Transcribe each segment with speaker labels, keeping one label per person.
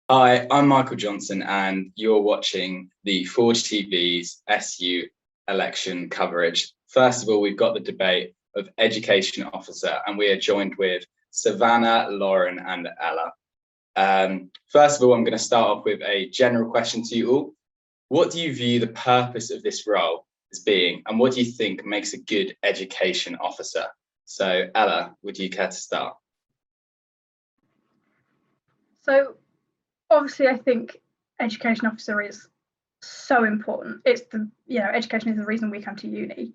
Speaker 1: Hi, I'm Michael Johnson, and you're watching the Forge TV's SU election coverage. First of all, we've got the debate of Education Officer, and we are joined with Savannah, Lauren, and Ella. First of all, I'm going to start off with a general question to you all. What do you view the purpose of this role as being, and what do you think makes a good education officer? So, Ella, would you care to start?
Speaker 2: So, obviously, I think education officer is so important. It's education is the reason we come to uni.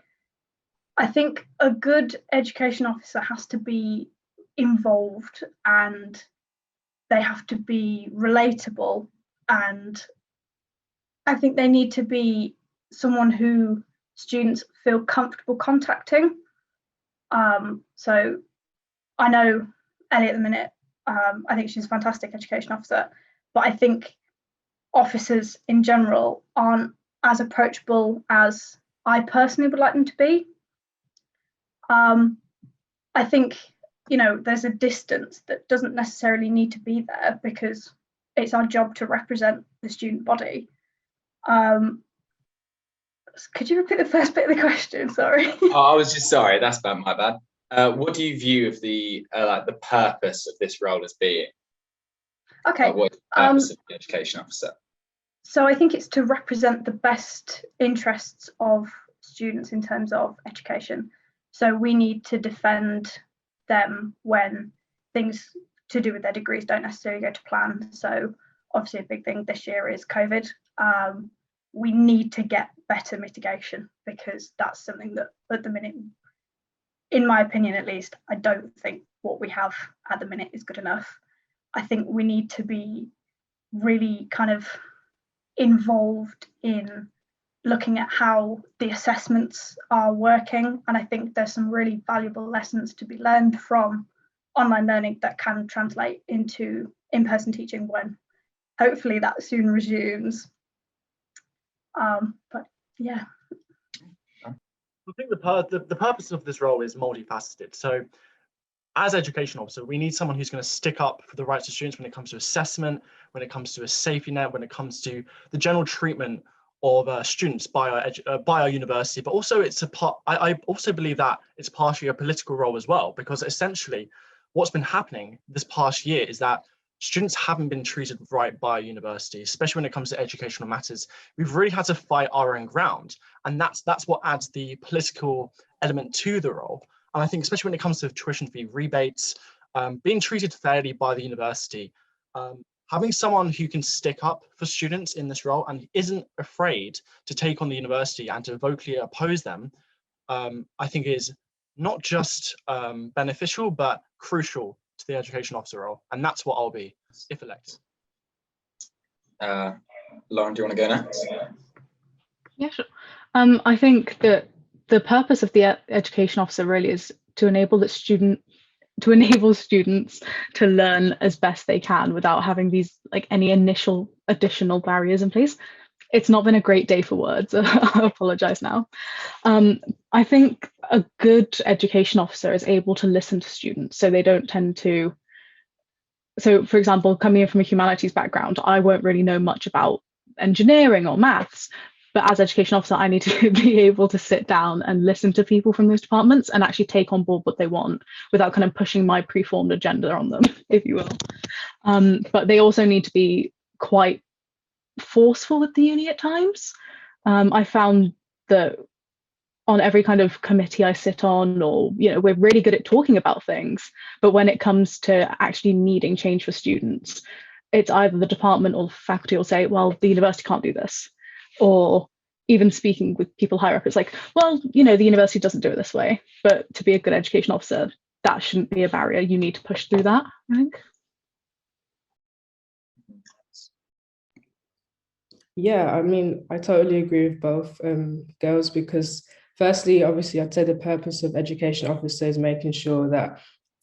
Speaker 2: I think a good education officer has to be involved, and they have to be relatable, and I think they need to be someone who students feel comfortable contacting. So I know Ellie at the minute, I think she's a fantastic education officer, but I think officers in general aren't as approachable as I personally would like them to be. I think, there's a distance that doesn't necessarily need to be there because it's our job to represent the student body. Could you repeat the first bit of the question? Sorry.
Speaker 1: I was just sorry. That's my bad. What do you view of the purpose of this role as being?
Speaker 2: Okay.
Speaker 1: What is the purpose of the education officer?
Speaker 2: So I think it's to represent the best interests of students in terms of education. So we need to defend them when things to do with their degrees don't necessarily go to plan. So obviously a big thing this year is COVID. We need to get better mitigation because that's something that at the minute, in my opinion at least, I don't think what we have at the minute is good enough. I think we need to be really kind of involved in looking at how the assessments are working, and I think there's some really valuable lessons to be learned from online learning that can translate into in-person teaching when hopefully that soon resumes. But yeah,
Speaker 3: I think the purpose of this role is multifaceted. So as education officer, we need someone who's going to stick up for the rights of students when it comes to assessment, when it comes to a safety net, when it comes to the general treatment of students by our university. But also I also believe that it's partially a political role as well, because essentially what's been happening this past year is that students haven't been treated right by a university, especially when it comes to educational matters. We've really had to fight our own ground, and that's what adds the political element to the role. And I think especially when it comes to tuition fee rebates, being treated fairly by the university, having someone who can stick up for students in this role and isn't afraid to take on the university and to vocally oppose them, I think is not just beneficial, but crucial to the education officer role. And that's what I'll be if elected.
Speaker 1: Lauren, do you want to go next?
Speaker 4: Yeah, sure. I think that the purpose of the education officer really is to enable students to learn as best they can without having these any initial additional barriers in place. It's not been a great day for words. I apologize now. I think a good education officer is able to listen to students so they don't tend to. So for example, coming in from a humanities background, I won't really know much about engineering or maths. But as education officer, I need to be able to sit down and listen to people from those departments and actually take on board what they want without kind of pushing my preformed agenda on them, if you will. But they also need to be quite forceful with the uni at times. I found that on every kind of committee I sit on, or we're really good at talking about things, but when it comes to actually needing change for students, it's either the department or the faculty will say, well, the university can't do this. Or even speaking with people higher up, it's like, well, the university doesn't do it this way. But to be a good education officer, that shouldn't be a barrier. You need to push through that, I think.
Speaker 5: Yeah, I mean, I totally agree with both girls, because firstly, obviously, I'd say the purpose of education officer is making sure that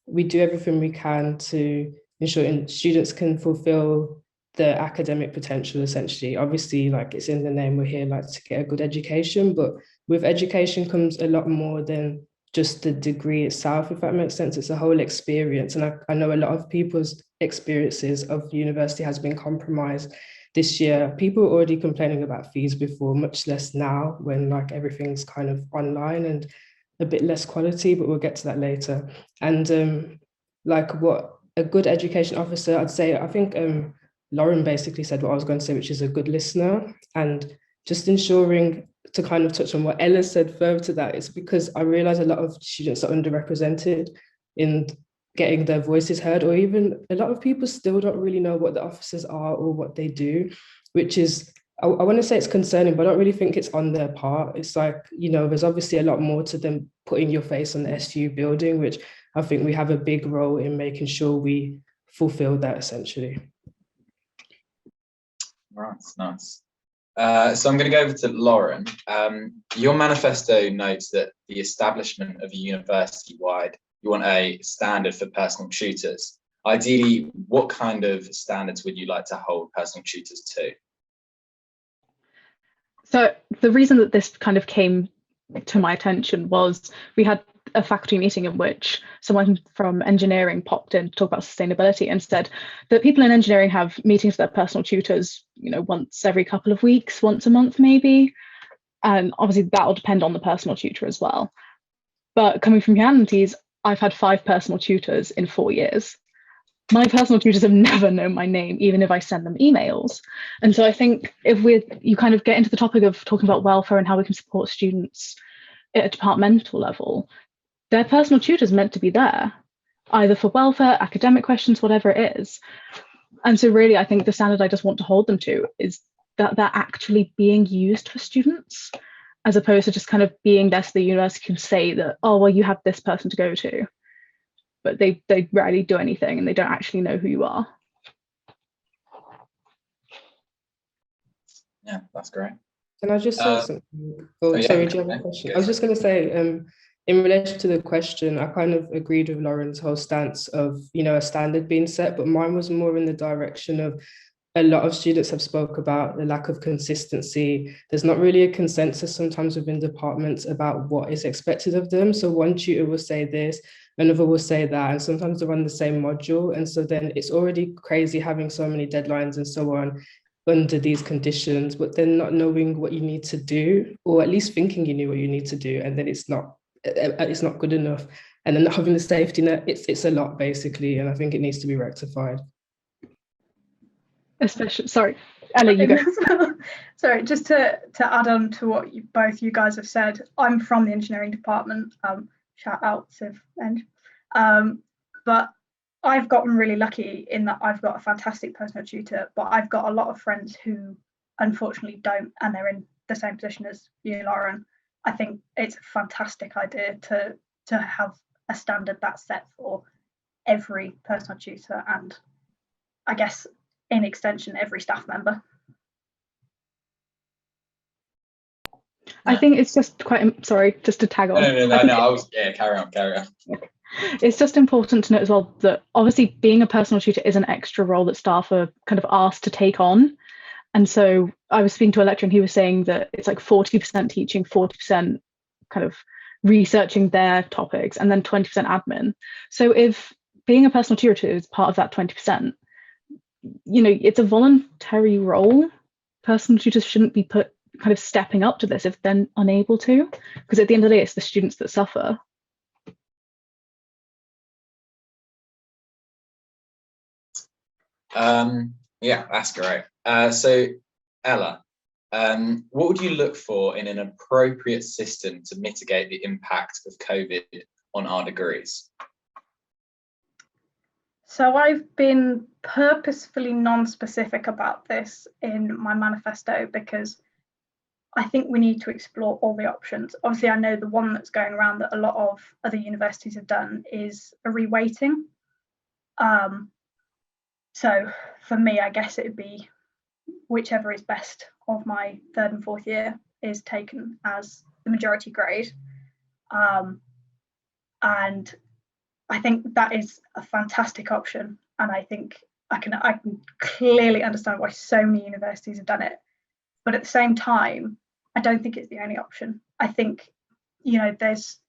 Speaker 5: we do everything we can to ensure students can fulfill the academic potential, essentially. Obviously, it's in the name, we're here to get a good education, but with education comes a lot more than just the degree itself, if that makes sense. It's a whole experience. And I know a lot of people's experiences of university has been compromised this year. People were already complaining about fees before, much less now when like everything's kind of online and a bit less quality, but we'll get to that later. And like what a good education officer, I'd say, I think Lauren basically said what I was going to say, which is a good listener, and just ensuring, to kind of touch on what Ella said further to that, it's because I realize a lot of students are underrepresented in getting their voices heard, or even a lot of people still don't really know what the officers are or what they do, which is, I want to say it's concerning, but I don't really think it's on their part. It's like, you know, there's obviously a lot more to them putting your face on the SU building, which I think we have a big role in making sure we fulfill that essentially.
Speaker 1: Right, nice. So I'm going to go over to Lauren. Your manifesto notes that the establishment of a university-wide, you want a standard for personal tutors. Ideally, what kind of standards would you like to hold personal tutors to?
Speaker 4: So the reason that this kind of came to my attention was we had a faculty meeting in which someone from engineering popped in to talk about sustainability and said that people in engineering have meetings with their personal tutors, you know, once every couple of weeks, once a month maybe. And obviously that will depend on the personal tutor as well. But coming from humanities, I've had 5 personal tutors in 4 years. My personal tutors have never known my name, even if I send them emails. And so I think if you kind of get into the topic of talking about welfare and how we can support students at a departmental level, their personal tutor's meant to be there, either for welfare, academic questions, whatever it is. And so really, I think the standard I just want to hold them to is that they're actually being used for students, as opposed to just kind of being there so the university can say that, oh, well, you have this person to go to. But they rarely do anything and they don't actually know who you are.
Speaker 1: Yeah, that's great.
Speaker 5: Can I just say something? Oh, sorry, do you have a question? I was just going to say, in relation to the question, I kind of agreed with Lauren's whole stance of, you know, a standard being set, but mine was more in the direction of a lot of students have spoke about the lack of consistency. There's not really a consensus sometimes within departments about what is expected of them. So one tutor will say this, another will say that, and sometimes they're on the same module. And so then it's already crazy having so many deadlines and so on under these conditions, but then not knowing what you need to do, or at least thinking you knew what you need to do, and then it's not good enough. And then not having the safety net, it's a lot basically, and I think it needs to be rectified.
Speaker 4: Especially, sorry, Ella, you go.
Speaker 2: Sorry, just to add on to what both you guys have said, I'm from the engineering department, shout out to Benj. But I've gotten really lucky in that I've got a fantastic personal tutor, but I've got a lot of friends who unfortunately don't, and they're in the same position as you, Lauren. I think it's a fantastic idea to have a standard that's set for every personal tutor, and I guess in extension every staff member.
Speaker 4: I think it's just quite, sorry, just to tag on.
Speaker 1: No, carry on.
Speaker 4: It's just important to note as well that obviously being a personal tutor is an extra role that staff are kind of asked to take on. And so I was speaking to a lecturer and he was saying that it's like 40% teaching, 40% kind of researching their topics, and then 20% admin. So if being a personal tutor is part of that 20%, you know, it's a voluntary role. Personal tutors shouldn't be put kind of stepping up to this if they're unable to, because at the end of the day, it's the students that suffer.
Speaker 1: Yeah, that's great. So Ella, what would you look for in an appropriate system to mitigate the impact of COVID on our degrees?
Speaker 2: So I've been purposefully non-specific about this in my manifesto because I think we need to explore all the options. Obviously, I know the one that's going around that a lot of other universities have done is a reweighting. So for me, I guess it'd be whichever is best of my 3rd and 4th year is taken as the majority grade. And I think that is a fantastic option. And I think I can clearly understand why so many universities have done it. But at the same time, I don't think it's the only option. I think, you know, there's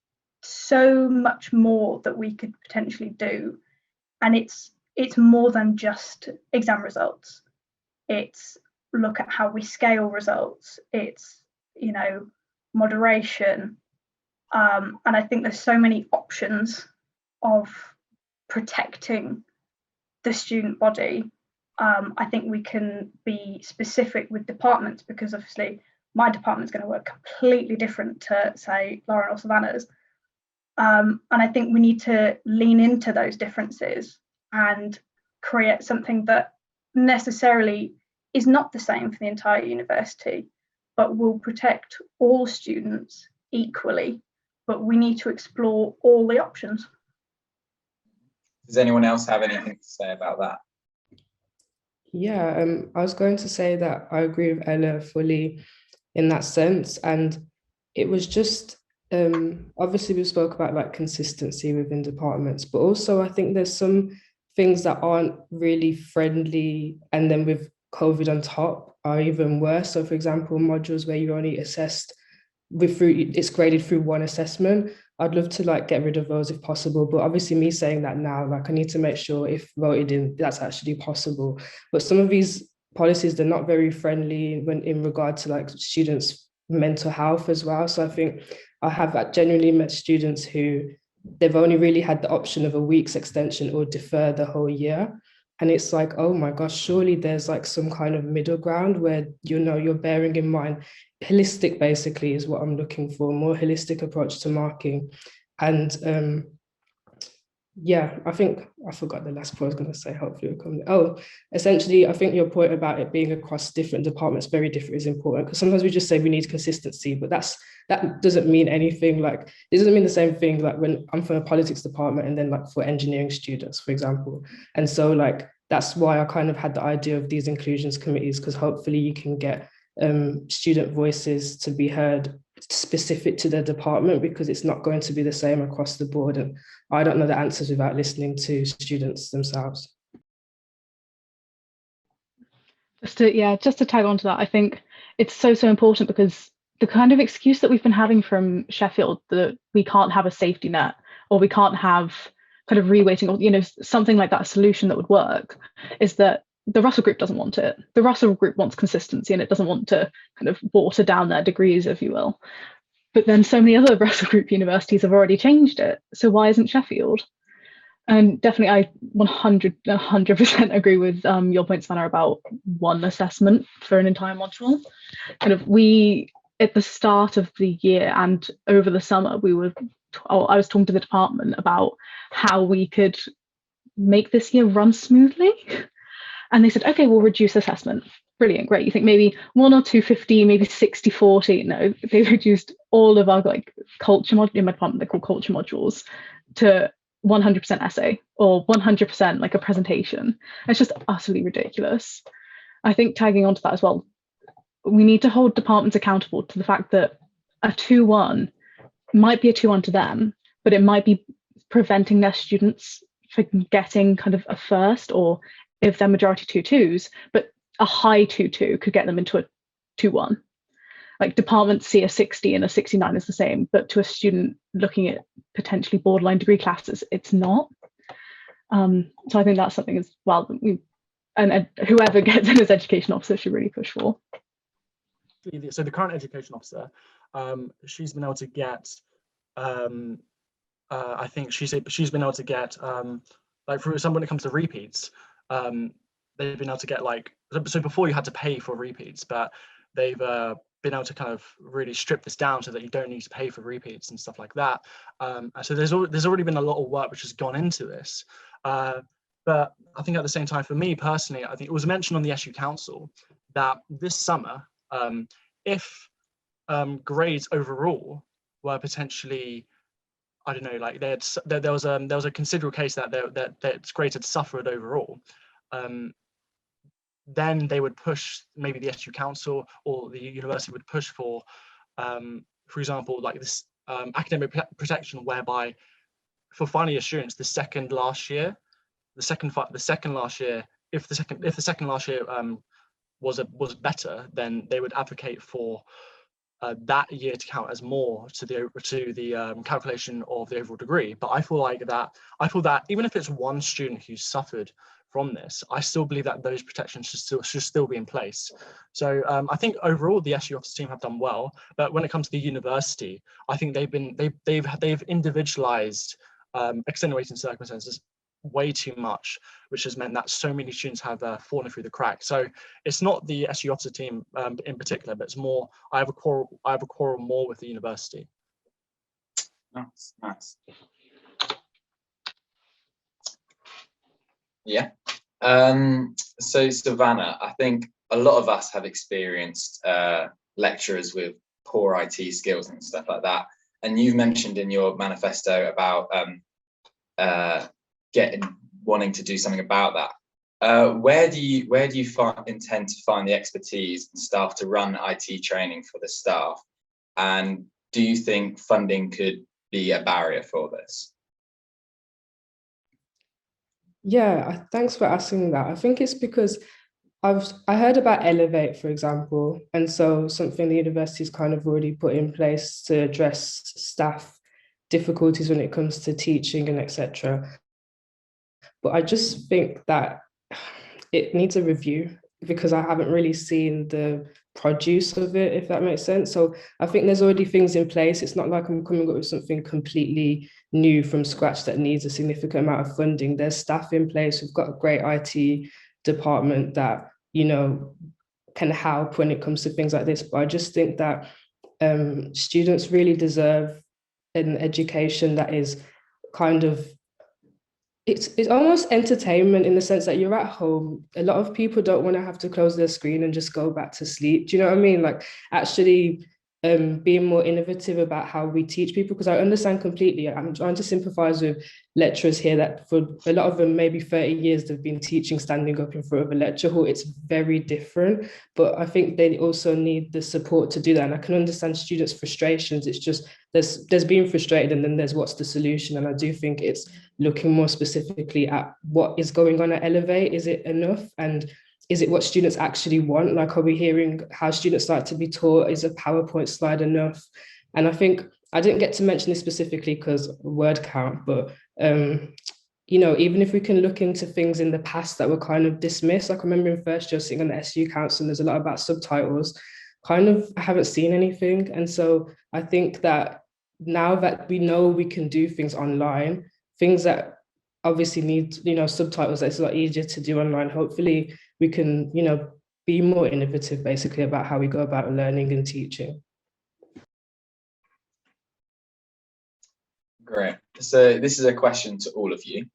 Speaker 2: so much more that we could potentially do, and it's more than just exam results. It's look at how we scale results. It's, you know, moderation, and I think there's so many options of protecting the student body. I think we can be specific with departments, because obviously my department's going to work completely different to, say, Lauren or Savannah's. And I think we need to lean into those differences and create something that necessarily is not the same for the entire university, but will protect all students equally. But we need to explore all the options.
Speaker 1: Does anyone else have anything to say about that?
Speaker 5: Yeah, I was going to say that I agree with Ella fully in that sense. And it was just, obviously we spoke about like consistency within departments, but also I think there's some things that aren't really friendly, and then with COVID on top are even worse. So for example, modules where you're only assessed it's graded through one assessment. I'd love to like get rid of those if possible, but obviously me saying that now, like I need to make sure if voted in, that's actually possible. But some of these policies, they're not very friendly when in regard to like students' mental health as well. So I think I have genuinely met students who they've only really had the option of a week's extension or defer the whole year. And it's like, oh my gosh, surely there's like some kind of middle ground where, you know, you're bearing in mind holistic basically is what I'm looking for, more holistic approach to marking. And yeah, I think I forgot the last point I was going to say, hopefully it'll come. Oh, essentially, I think your point about it being across different departments, very different, is important, because sometimes we just say we need consistency, but that doesn't mean anything. Like, it doesn't mean the same thing like when I'm from a politics department and then like for engineering students, for example. And so like, that's why I kind of had the idea of these inclusions committees, because hopefully you can get student voices to be heard specific to their department, because it's not going to be the same across the board. And I don't know the answers without listening to students themselves.
Speaker 4: Just to tag on to that, I think it's so important, because the kind of excuse that we've been having from Sheffield that we can't have a safety net, or we can't have kind of reweighting, or, you know, something like that, a solution that would work, is that the Russell Group doesn't want it. The Russell Group wants consistency, and it doesn't want to kind of water down their degrees, if you will. But then so many other Russell Group universities have already changed it. So why isn't Sheffield? And definitely, I 100% agree with your point, Savannah, about one assessment for an entire module. Kind of, we, at the start of the year and over the summer, I was talking to the department about how we could make this year run smoothly. And they said, okay, we'll reduce assessment. Brilliant, great. You think maybe 1 or 2 50, maybe 60-40. No, they reduced all of our like culture modules, in my department they're called culture modules, to 100% essay or 100% like a presentation. It's just utterly ridiculous. I think tagging onto that as well, we need to hold departments accountable to the fact that a 2-1 might be a 2-1 to them, but it might be preventing their students from getting kind of a first, or if they're majority 2-2s, but a high 2-2 could get them into a 2-1. Like, departments see a 60 and a 69 as the same, but to a student looking at potentially borderline degree classes, it's not. So I think that's something as well that we, and whoever gets in as education officer should really push for.
Speaker 3: So the current education officer, she's been able to get, I think she's been able to get, like, for example, when it comes to repeats, they've been able to get, like, so before you had to pay for repeats, but they've been able to kind of really strip this down so that you don't need to pay for repeats and stuff like that. So there's already been a lot of work which has gone into this. But I think at the same time, for me personally, I think it was mentioned on the SU Council that this summer, if grades overall were potentially, I don't know, like there was a considerable case that grades had suffered overall, then they would push, maybe the SU Council or the university would push for example, like this academic protection, whereby for final year students, the second last year, if the second last year was better, then they would advocate for that year to count as more to the calculation of the overall degree. But I feel that even if it's one student who's suffered from this, I still believe that those protections should still be in place. So I think overall the SU officer team have done well, but when it comes to the university, I think they've individualized extenuating circumstances way too much, which has meant that so many students have fallen through the cracks. So it's not the SU officer team in particular, but it's more I have a quarrel more with the university.
Speaker 1: Nice. Yeah. So Savannah, I think a lot of us have experienced lecturers with poor IT skills and stuff like that. And you've mentioned in your manifesto about wanting to do something about that. Where do you intend to find the expertise and staff to run IT training for the staff? And do you think funding could be a barrier for this?
Speaker 5: Yeah, thanks for asking that. I think it's because I heard about Elevate, for example, and so something the university's kind of already put in place to address staff difficulties when it comes to teaching and etc. But I just think that it needs a review because I haven't really seen the produce of it, if that makes sense. So I think there's already things in place. It's not like I'm coming up with something completely new from scratch that needs a significant amount of funding. There's staff in place. We've got a great IT department that, you know, can help when it comes to things like this. But I just think that students really deserve an education that is kind of, it's almost entertainment in the sense that you're at home. A lot of people don't want to have to close their screen and just go back to sleep. Do you know what I mean? Like actually being more innovative about how we teach people, because I understand completely. I'm trying to sympathize with lecturers here that for a lot of them, maybe 30 years, they've been teaching standing up in front of a lecture hall. It's very different, but I think they also need the support to do that. And I can understand students' frustrations. It's just there's being frustrated and then there's what's the solution. And I do think it's looking more specifically at what is going on at Elevate. Is it enough? And is it what students actually want? Like, are we hearing how students like to be taught? Is a PowerPoint slide enough? And I think I didn't get to mention this specifically because word count, but you know, even if we can look into things in the past that were kind of dismissed, like I remember in first year sitting on the SU council, and there's a lot about subtitles. I haven't seen anything. And so I think that now that we know we can do things online, things that obviously need, you know, subtitles, that's a lot easier to do online. Hopefully we can, you know, be more innovative basically about how we go about learning and teaching.
Speaker 1: Great. So this is a question to all of you.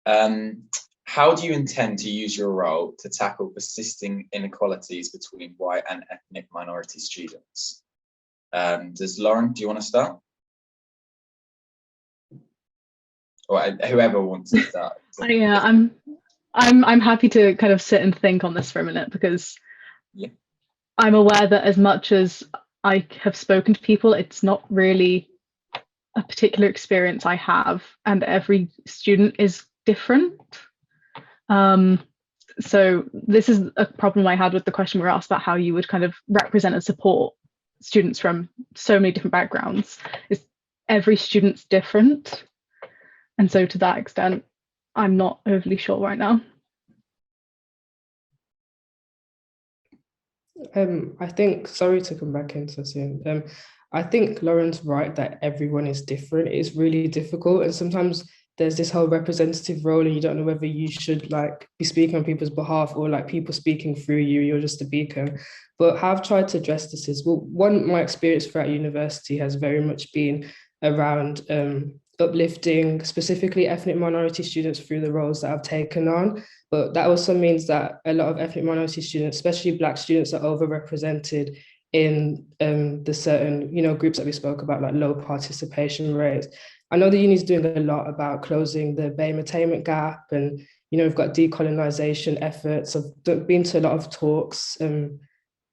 Speaker 1: How do you intend to use your role to tackle persisting inequalities between white and ethnic minority students? Does Lauren, do you want to start? Or whoever wants to start.
Speaker 4: Yeah, I'm happy to kind of sit and think on this for a minute, because I'm aware that as much as I have spoken to people, it's not really a particular experience I have, and every student is different. So this is a problem I had with the question we were asked about how you would kind of represent and support students from so many different backgrounds. Is every student's different, and so to that extent, I'm not overly sure right now.
Speaker 5: I think, sorry to come back in so soon. I think Lauren's right that everyone is different. It's really difficult. And sometimes there's this whole representative role and you don't know whether you should like be speaking on people's behalf or like people speaking through you, you're just a beacon. But how I've tried to address this is, well, one, my experience throughout university has very much been around uplifting specifically ethnic minority students through the roles that I've taken on. But that also means that a lot of ethnic minority students, especially Black students, are overrepresented in the certain, you know, groups that we spoke about, like low participation rates. I know the uni is doing a lot about closing the BAME attainment gap, and, you know, we've got decolonization efforts. I've been to a lot of talks,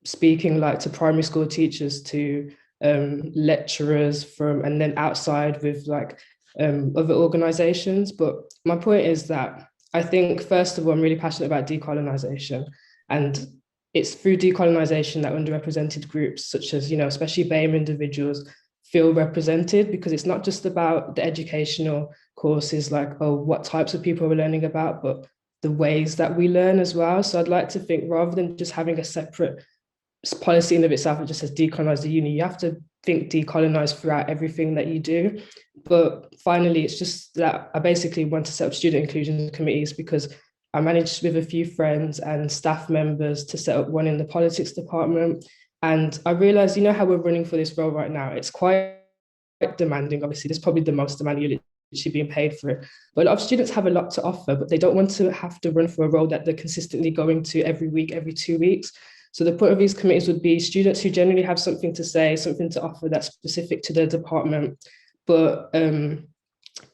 Speaker 5: speaking like to primary school teachers, to lecturers from, and then outside with like other organizations. But my point is that I think, first of all, I'm really passionate about decolonization, and it's through decolonisation that underrepresented groups, such as, you know, especially BAME individuals, feel represented, because it's not just about the educational courses, like, oh, what types of people we're learning about, but the ways that we learn as well. So I'd like to think, rather than just having a separate policy in of itself, it just says decolonise the uni, you have to think decolonise throughout everything that you do. But finally, it's just that I basically want to set up student inclusion committees, because I managed with a few friends and staff members to set up one in the politics department. And I realized, you know, how we're running for this role right now, it's quite demanding. Obviously, this is probably the most demanding you're literally being paid for it. But a lot of students have a lot to offer, but they don't want to have to run for a role that they're consistently going to every week, every 2 weeks. So the point of these committees would be students who generally have something to say, something to offer that's specific to their department, but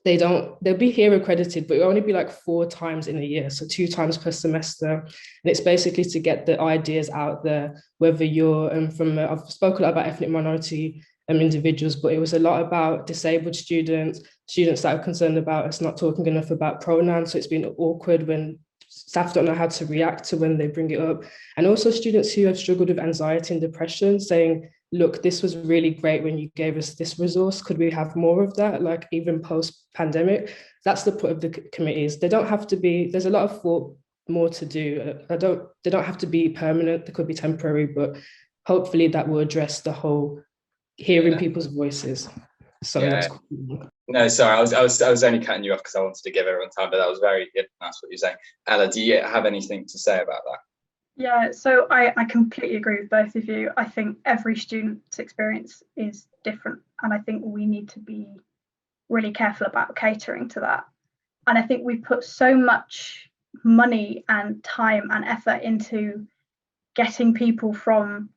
Speaker 5: they'll be here accredited, but it'll only be like 4 times in a year, so 2 times per semester. And it's basically to get the ideas out there, whether you're I've spoken a lot about ethnic minority individuals, but it was a lot about disabled students that are concerned about us not talking enough about pronouns. So it's been awkward when staff don't know how to react to when they bring it up. And also students who have struggled with anxiety and depression, saying, look, this was really great when you gave us this resource. Could we have more of that, like even post-pandemic? That's the point of the committees. They don't have to be, there's a lot of thought more to do. They don't have to be permanent, they could be temporary, but hopefully that will address the whole hearing people's voices. So that's cool.
Speaker 1: No, sorry, I was only cutting you off because I wanted to give everyone time, but that was very good. That's what you're saying. Ella, do you have anything to say about that?
Speaker 2: Yeah, so I completely agree with both of you. I think every student's experience is different, and I think we need to be really careful about catering to that. And I think we put so much money and time and effort into getting people from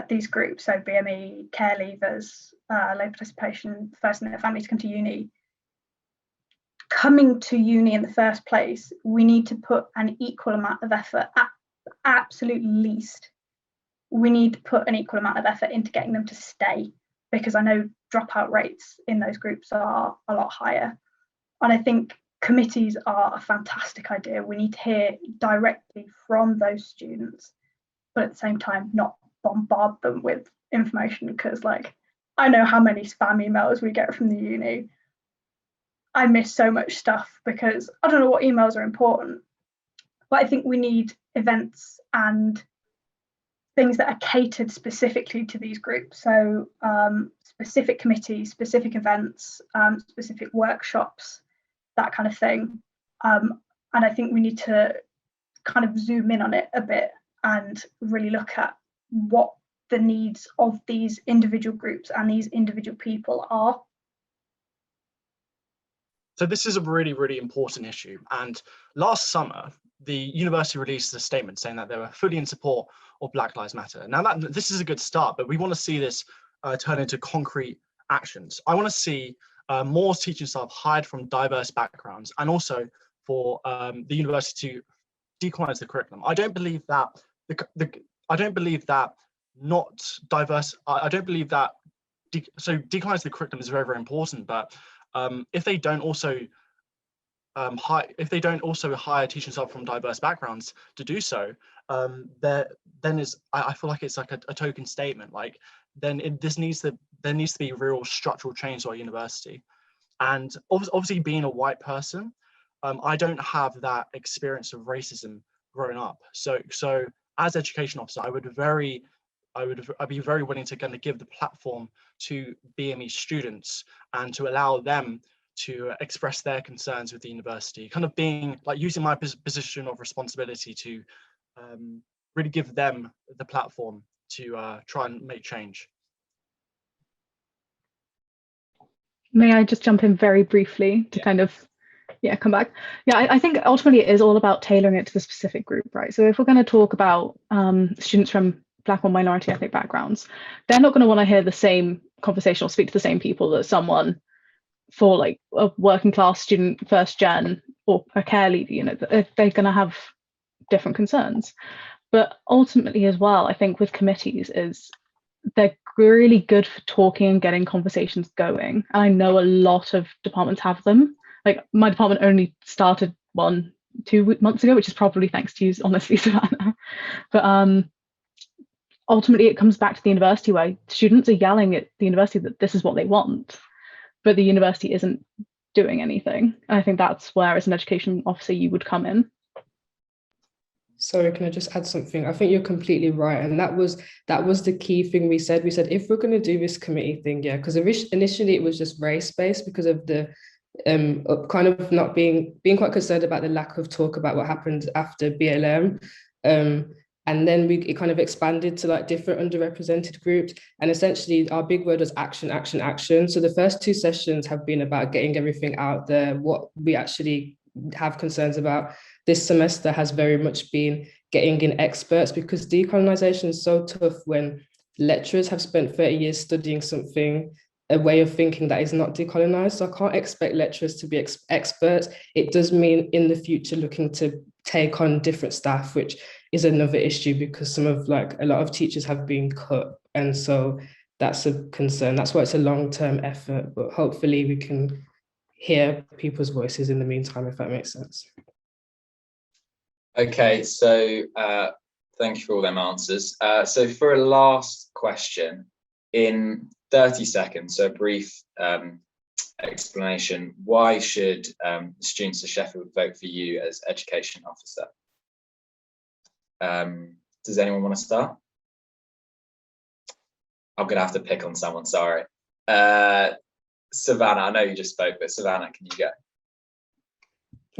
Speaker 2: these groups, so BME, care leavers, low participation, first in their family, to come to uni. Coming to uni in the first place, we need to put an equal amount of effort, at absolute least, we need to put an equal amount of effort into getting them to stay, because I know dropout rates in those groups are a lot higher. And I think committees are a fantastic idea. We need to hear directly from those students, but at the same time not bombard them with information, because like I know how many spam emails we get from the uni. I miss so much stuff because I don't know what emails are important, but I think we need events and things that are catered specifically to these groups. So specific committees, specific events, specific workshops, that kind of thing. And I think we need to kind of zoom in on it a bit and really look at what the needs of these individual groups and these individual people are.
Speaker 3: So this is a really, really important issue. And last summer, the university released a statement saying that they were fully in support of Black Lives Matter. Now, this is a good start, but we want to see this turn into concrete actions. I want to see more teaching staff hired from diverse backgrounds, and also for the university to decolonize the curriculum. I don't believe that decolonize the curriculum is very, very important, but if they don't also hire teaching staff from diverse backgrounds to do so, then I feel like it's like a token statement. Like there needs to be real structural change to our university. And obviously, being a white person, I don't have that experience of racism growing up. So as education officer, I'd be very willing to kind of give the platform to BME students and to allow them to express their concerns with the university, kind of being like using my position of responsibility to really give them the platform to try and make change.
Speaker 4: May I just jump in very briefly to kind of come back? I think ultimately it is all about tailoring it to the specific group, right? So if we're going to talk about students from Black or minority ethnic backgrounds, they're not going to want to hear the same conversation or speak to the same people that someone for like a working class student, first gen, or a care leaver, you know, they're going to have different concerns. But ultimately as well, I think with committees is they're really good for talking and getting conversations going. And I know a lot of departments have them. Like my department only started one 2 months ago, which is probably thanks to you, honestly, Savannah. But ultimately, it comes back to the university where students are yelling at the university that this is what they want, but the university isn't doing anything. And I think that's where, as an education officer, you would come in.
Speaker 5: Sorry, can I just add something? I think you're completely right. And that was the key thing we said. We said, if we're going to do this committee thing, yeah, because initially it was just race-based because of the kind of not being quite concerned about the lack of talk about what happened after BLM. And then it kind of expanded to like different underrepresented groups. And essentially our big word was action, action, action. So the first 2 sessions have been about getting everything out there, what we actually have concerns about. This semester has very much been getting in experts, because decolonization is so tough when lecturers have spent 30 years studying something, a way of thinking that is not decolonized. So I can't expect lecturers to be experts. It does mean in the future looking to take on different staff, which is another issue, because a lot of teachers have been cut. And so that's a concern. That's why it's a long-term effort, but hopefully we can hear people's voices in the meantime, if that makes sense.
Speaker 1: Okay, so thank you for all them answers. So for a last question, in 30 seconds, so a brief explanation, why should students of Sheffield vote for you as education officer? Does anyone want to start? I'm gonna have to pick on someone, sorry. Savannah, I know you just spoke, but Savannah, can you go?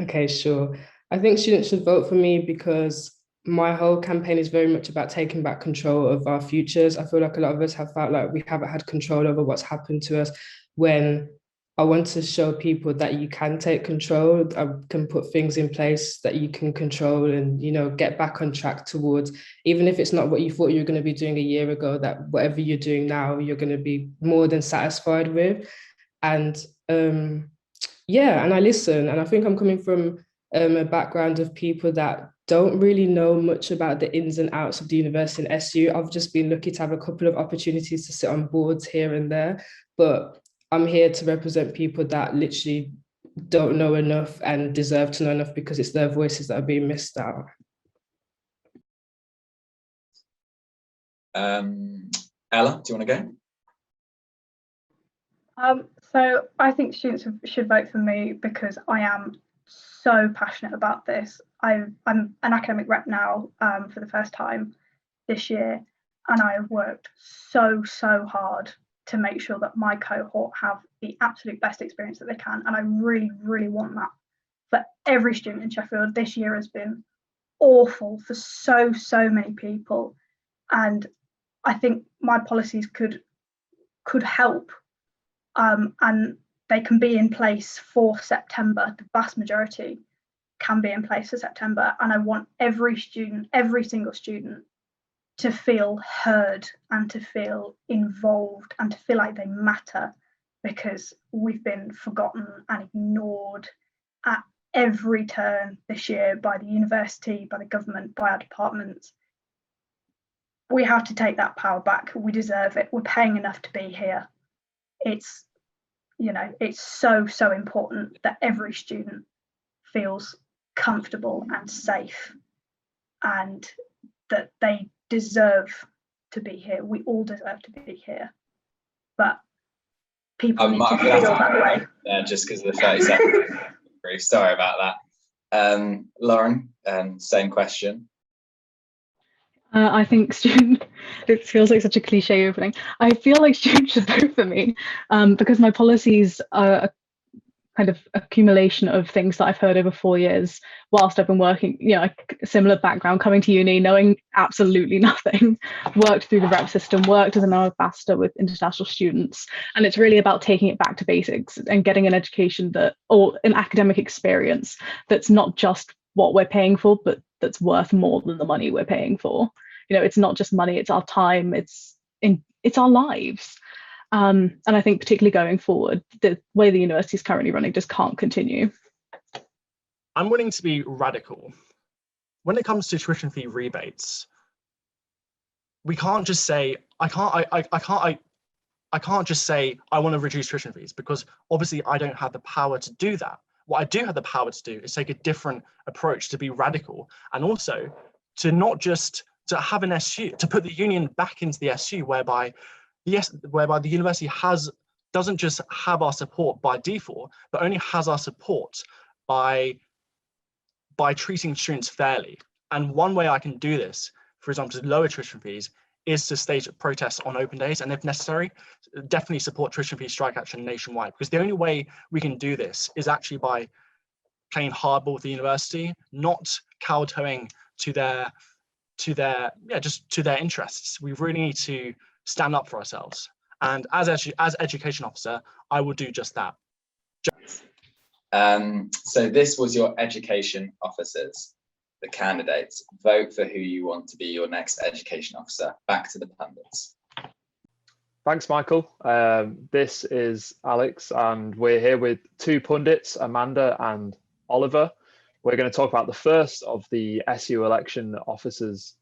Speaker 5: Okay, sure. I think students should vote for me because my whole campaign is very much about taking back control of our futures. I feel like a lot of us have felt like we haven't had control over what's happened to us, when I want to show people that you can take control. I can put things in place that you can control and, you know, get back on track towards, even if it's not what you thought you were going to be doing a year ago, that whatever you're doing now, you're going to be more than satisfied with. And yeah, and I listen. And I think I'm coming from a background of people that don't really know much about the ins and outs of the university and SU. I've just been lucky to have a couple of opportunities to sit on boards here and there, but I'm here to represent people that literally don't know enough and deserve to know enough, because it's their voices that are being missed out.
Speaker 1: Ella, do you want to go?
Speaker 2: So I think students should vote for me because I am so passionate about this. I'm an academic rep now for the first time this year, and I have worked so hard to make sure that my cohort have the absolute best experience that they can, and I really want that for every student in Sheffield. This year has been awful for so many people, and I think my policies could help, and they can be in place for September. The vast majority can be in place for September, and I want every single student to feel heard and to feel involved and to feel like they matter, because we've been forgotten and ignored at every turn this year by the university, by the government, by our departments. We have to take that power back. We deserve it. We're paying enough to be here. It's, you know, it's so important that every student feels comfortable and safe, and that they deserve to be here. We all deserve to be here, but people need to feel that way.
Speaker 1: Just because of the 30 seconds. Sorry about that. Lauren, same question.
Speaker 4: I think it feels like such a cliche opening. I feel like students should vote for me because my policies are a kind of accumulation of things that I've heard over 4 years whilst I've been working, you know, a similar background, coming to uni, knowing absolutely nothing, worked through the rep system, worked as an ambassador with international students. And it's really about taking it back to basics and getting an education or an academic experience that's not just what we're paying for, but that's worth more than the money we're paying for. You know, it's not just money, it's our time, it's our lives. And I think particularly going forward, the way the university is currently running just can't continue.
Speaker 3: I'm willing to be radical. When it comes to tuition fee rebates, we can't just say, I can't just say I want to reduce tuition fees, because obviously I don't have the power to do that. What I do have the power to do is take a different approach, to be radical, and also to not just to have an SU, to put the union back into the SU, whereby the university doesn't just have our support by default, but only has our support by treating students fairly. And one way I can do this, for example, to lower tuition fees, is to stage protests on open days, and if necessary, definitely support tuition fee strike action nationwide. Because the only way we can do this is actually by playing hardball with the university, not kowtowing to their interests. We really need to stand up for ourselves. And as education officer, I will do just that.
Speaker 1: So this was your education officers, the candidates. Vote for who you want to be your next education officer. Back to the pundits.
Speaker 6: Thanks, Michael. This is Alex, and we're here with two pundits, Amanda and Oliver. We're going to talk about the first of the SU election officers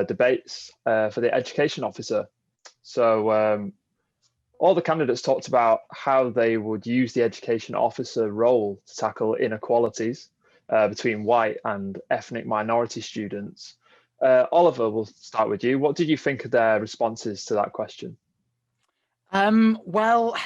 Speaker 6: debates for the education officer. So all the candidates talked about how they would use the education officer role to tackle inequalities between white and ethnic minority students. Oliver, we'll start with you. What did you think of their responses to that question?
Speaker 7: Well,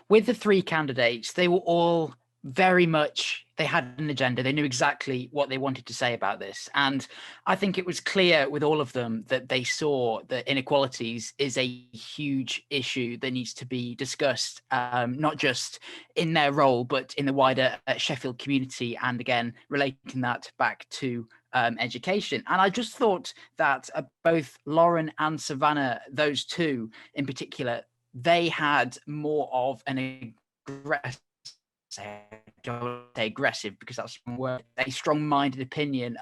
Speaker 7: with the three candidates, they were all very much, they had an agenda. They knew exactly what they wanted to say about this. And I think it was clear with all of them that they saw that inequalities is a huge issue that needs to be discussed, not just in their role, but in the wider Sheffield community. And again, relating that back to education. And I just thought that both Lauren and Savannah, those two in particular, they had more of an aggressive, because that's one word, a strong-minded opinion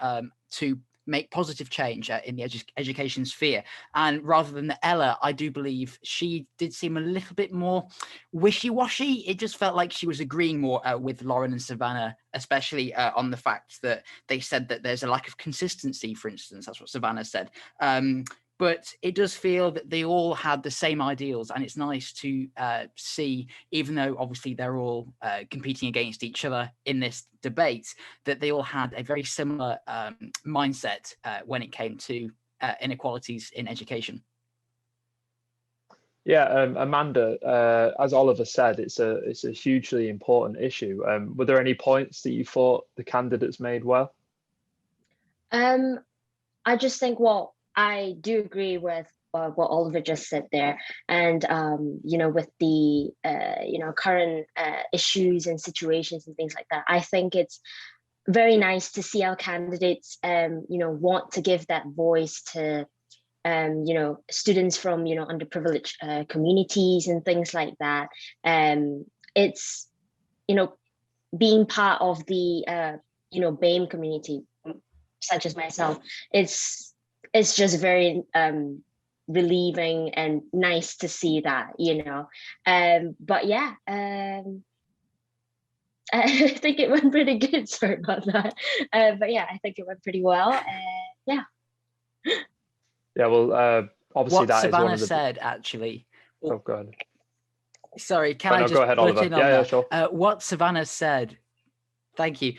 Speaker 7: to make positive change in the education sphere. And rather than Ella, I do believe she did seem a little bit more wishy-washy. It just felt like she was agreeing more with Lauren and Savannah, especially on the fact that they said that there's a lack of consistency, for instance. That's what Savannah said. But it does feel that they all had the same ideals, and it's nice to see, even though obviously they're all competing against each other in this debate, that they all had a very similar mindset when it came to inequalities in education.
Speaker 6: Yeah, Amanda, as Oliver said, it's a hugely important issue. Were there any points that you thought the candidates made well?
Speaker 8: I just think, well, I do agree with what Oliver just said there, and with the current issues and situations and things like that. I think it's very nice to see our candidates want to give that voice to students from underprivileged communities and things like that. It's being part of the BAME community, such as myself. It's just very relieving and nice to see that, but yeah, I think it went pretty good. Sorry about that. But yeah, I think it went pretty well. Yeah.
Speaker 6: Yeah, well, obviously
Speaker 7: what
Speaker 6: that
Speaker 7: Savannah
Speaker 6: is one of the...
Speaker 7: said, actually.
Speaker 6: Oh, go ahead.
Speaker 7: Sorry, can I just
Speaker 6: go ahead,
Speaker 7: put
Speaker 6: Oliver.
Speaker 7: in on
Speaker 6: Yeah,
Speaker 7: that?
Speaker 6: sure.
Speaker 7: What Savannah said, thank you.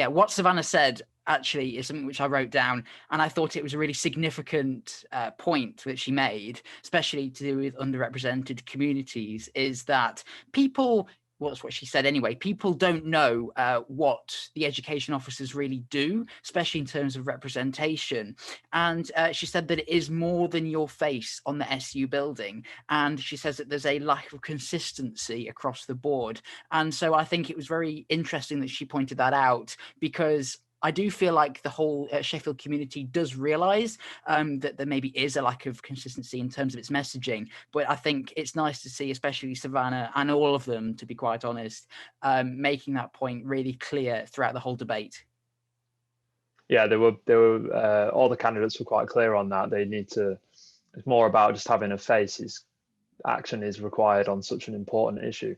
Speaker 7: What Savannah said actually is something which I wrote down, and I thought it was a really significant point that she made, especially to do with underrepresented communities, is that people, well, that's what she said anyway, people don't know what the education officers really do, especially in terms of representation. And she said that it is more than your face on the SU building. And she says that there's a lack of consistency across the board. And so I think it was very interesting that she pointed that out, because I do feel like the whole Sheffield community does realise that there maybe is a lack of consistency in terms of its messaging. But I think it's nice to see, especially Savannah and all of them, to be quite honest, making that point really clear throughout the whole debate.
Speaker 6: Yeah, they were all the candidates were quite clear on that. They need to, it's more about just having a face. Action is required on such an important issue.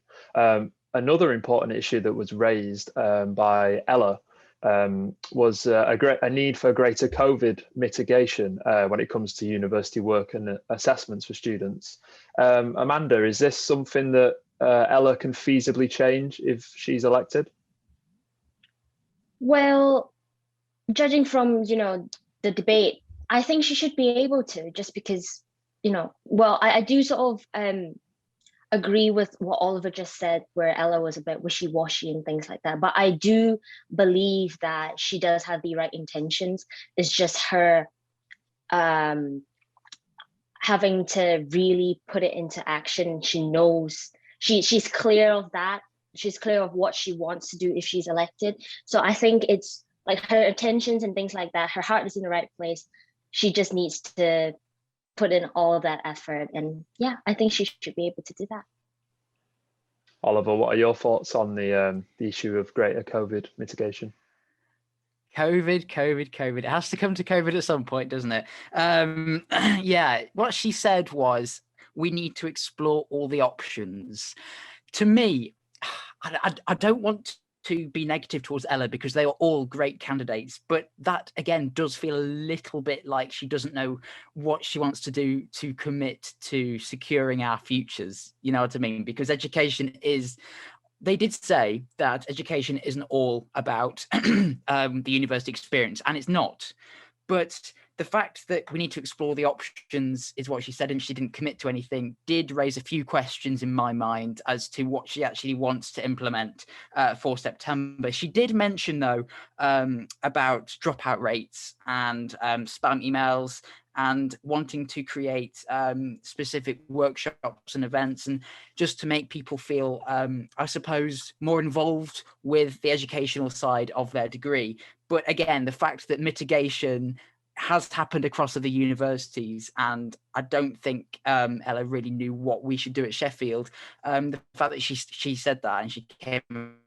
Speaker 6: Another important issue that was raised by Ella was a need for greater COVID mitigation when it comes to university work and assessments for students. Amanda, is this something that Ella can feasibly change if she's elected?
Speaker 8: Well, judging from, the debate, I think she should be able to, just because, well, I do sort of agree with what Oliver just said, where Ella was a bit wishy-washy and things like that. But I do believe that she does have the right intentions. It's just her having to really put it into action. She knows, she's clear of that. She's clear of what she wants to do if she's elected. So I think it's like her intentions and things like that, her heart is in the right place. She just needs to put in all of that effort. And yeah, I think she should be able to do that.
Speaker 6: Oliver, what are your thoughts on the issue of greater COVID mitigation?
Speaker 7: COVID. It has to come to COVID at some point, doesn't it? Yeah, what she said was, we need to explore all the options. To me, I don't want to be negative towards Ella because they are all great candidates, but that again does feel a little bit like she doesn't know what she wants to do to commit to securing our futures. You know what I mean? Because education is, they did say that education isn't all about the university experience, and it's not. But the fact that we need to explore the options is what she said, and she didn't commit to anything, did raise a few questions in my mind as to what she actually wants to implement for September. She did mention, though, about dropout rates and spam emails, and wanting to create specific workshops and events, and just to make people feel, I suppose, more involved with the educational side of their degree. But again, the fact that mitigation has happened across other universities, and I don't think Ella really knew what we should do at Sheffield. The fact that she said that and she came